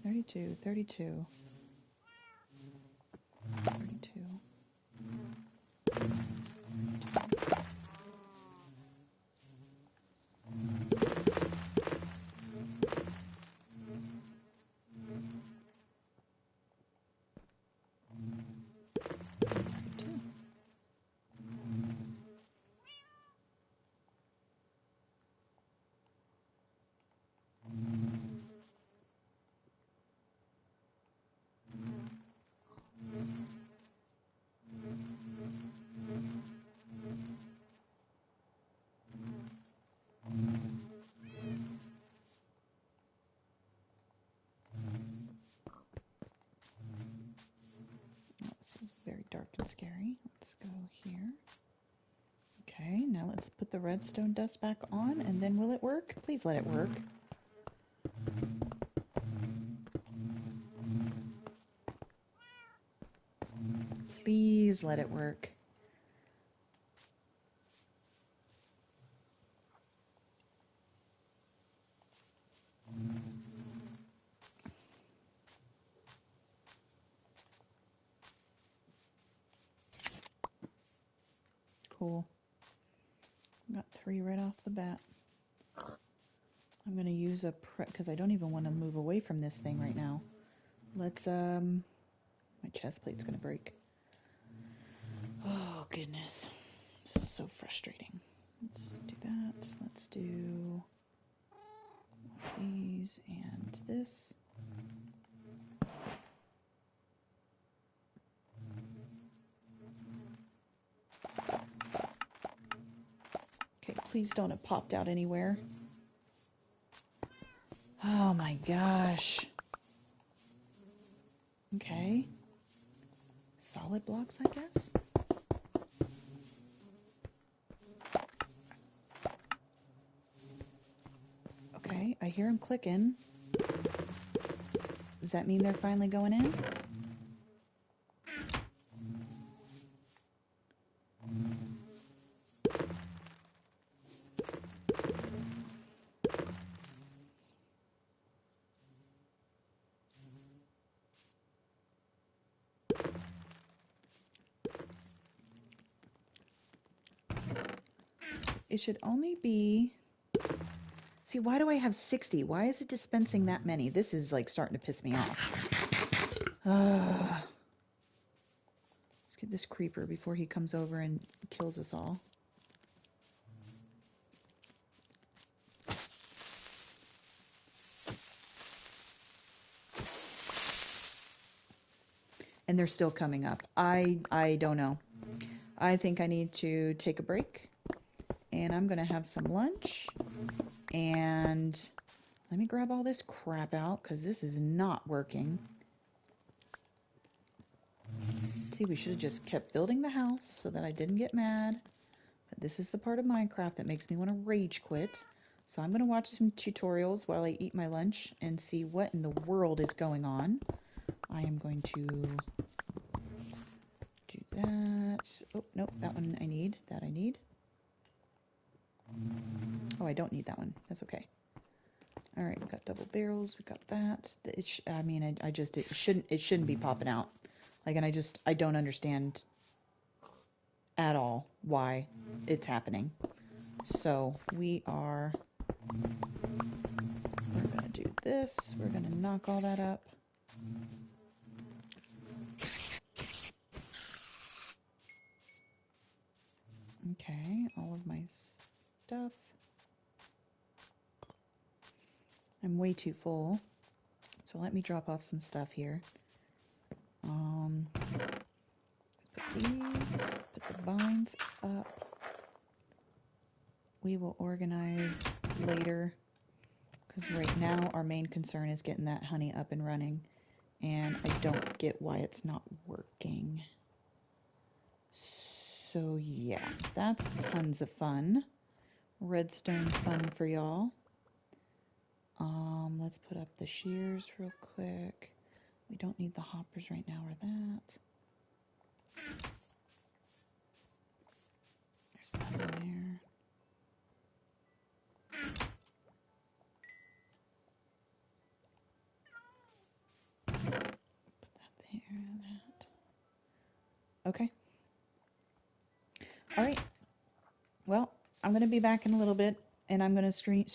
Thirty-two, 32. scary. Let's go here. Okay, now let's put the redstone dust back on, and then will it work? Please let it work. Please let it work. Cool. Got 3 right off the bat. I'm going to use a because I don't even want to move away from this thing right now. Let's, my chest plate's going to break. Oh, goodness. So frustrating. Let's do that. Let's do these and this. Okay, please don't have popped out anywhere. Oh my gosh. Okay. Solid blocks, I guess? Okay, I hear them clicking. Does that mean they're finally going in? It should only be... See, why do I have 60? Why is it dispensing that many? This is, like, starting to piss me off. Let's get this creeper before he comes over and kills us all. And they're still coming up. I don't know. I think I need to take a break. And I'm going to have some lunch. And let me grab all this crap out, because this is not working. See, we should have just kept building the house so that I didn't get mad. But this is the part of Minecraft that makes me want to rage quit. So I'm going to watch some tutorials while I eat my lunch and see what in the world is going on. I am going to do that. Oh, nope, that one I need. That I need. Oh, I don't need that one. That's okay. All right, we got double barrels. We got that. It shouldn't be popping out. Like, and I don't understand at all why it's happening. So we're gonna do this. We're gonna knock all that up. Okay, all of my stuff. I'm way too full. So let me drop off some stuff here. Let's put these, put the vines up. We will organize later, because right now our main concern is getting that honey up and running, and I don't get why it's not working. So yeah, that's tons of fun. Redstone fun for y'all. Let's put up the shears real quick. We don't need the hoppers right now or that. There's that in there. Put that there, that. Okay. All right. Well, I'm going to be back in a little bit, and I'm going to stream,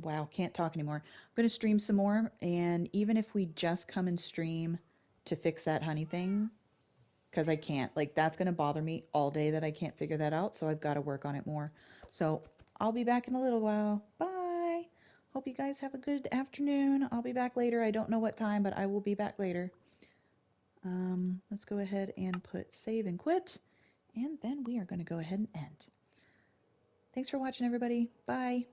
wow, can't talk anymore. I'm going to stream some more, and even if we just come and stream to fix that honey thing, because I can't, like, that's going to bother me all day that I can't figure that out, so I've got to work on it more. So I'll be back in a little while. Bye. Hope you guys have a good afternoon. I'll be back later. I don't know what time, but I will be back later. Let's go ahead and put save and quit, and then we are going to go ahead and end. Thanks for watching, everybody. Bye.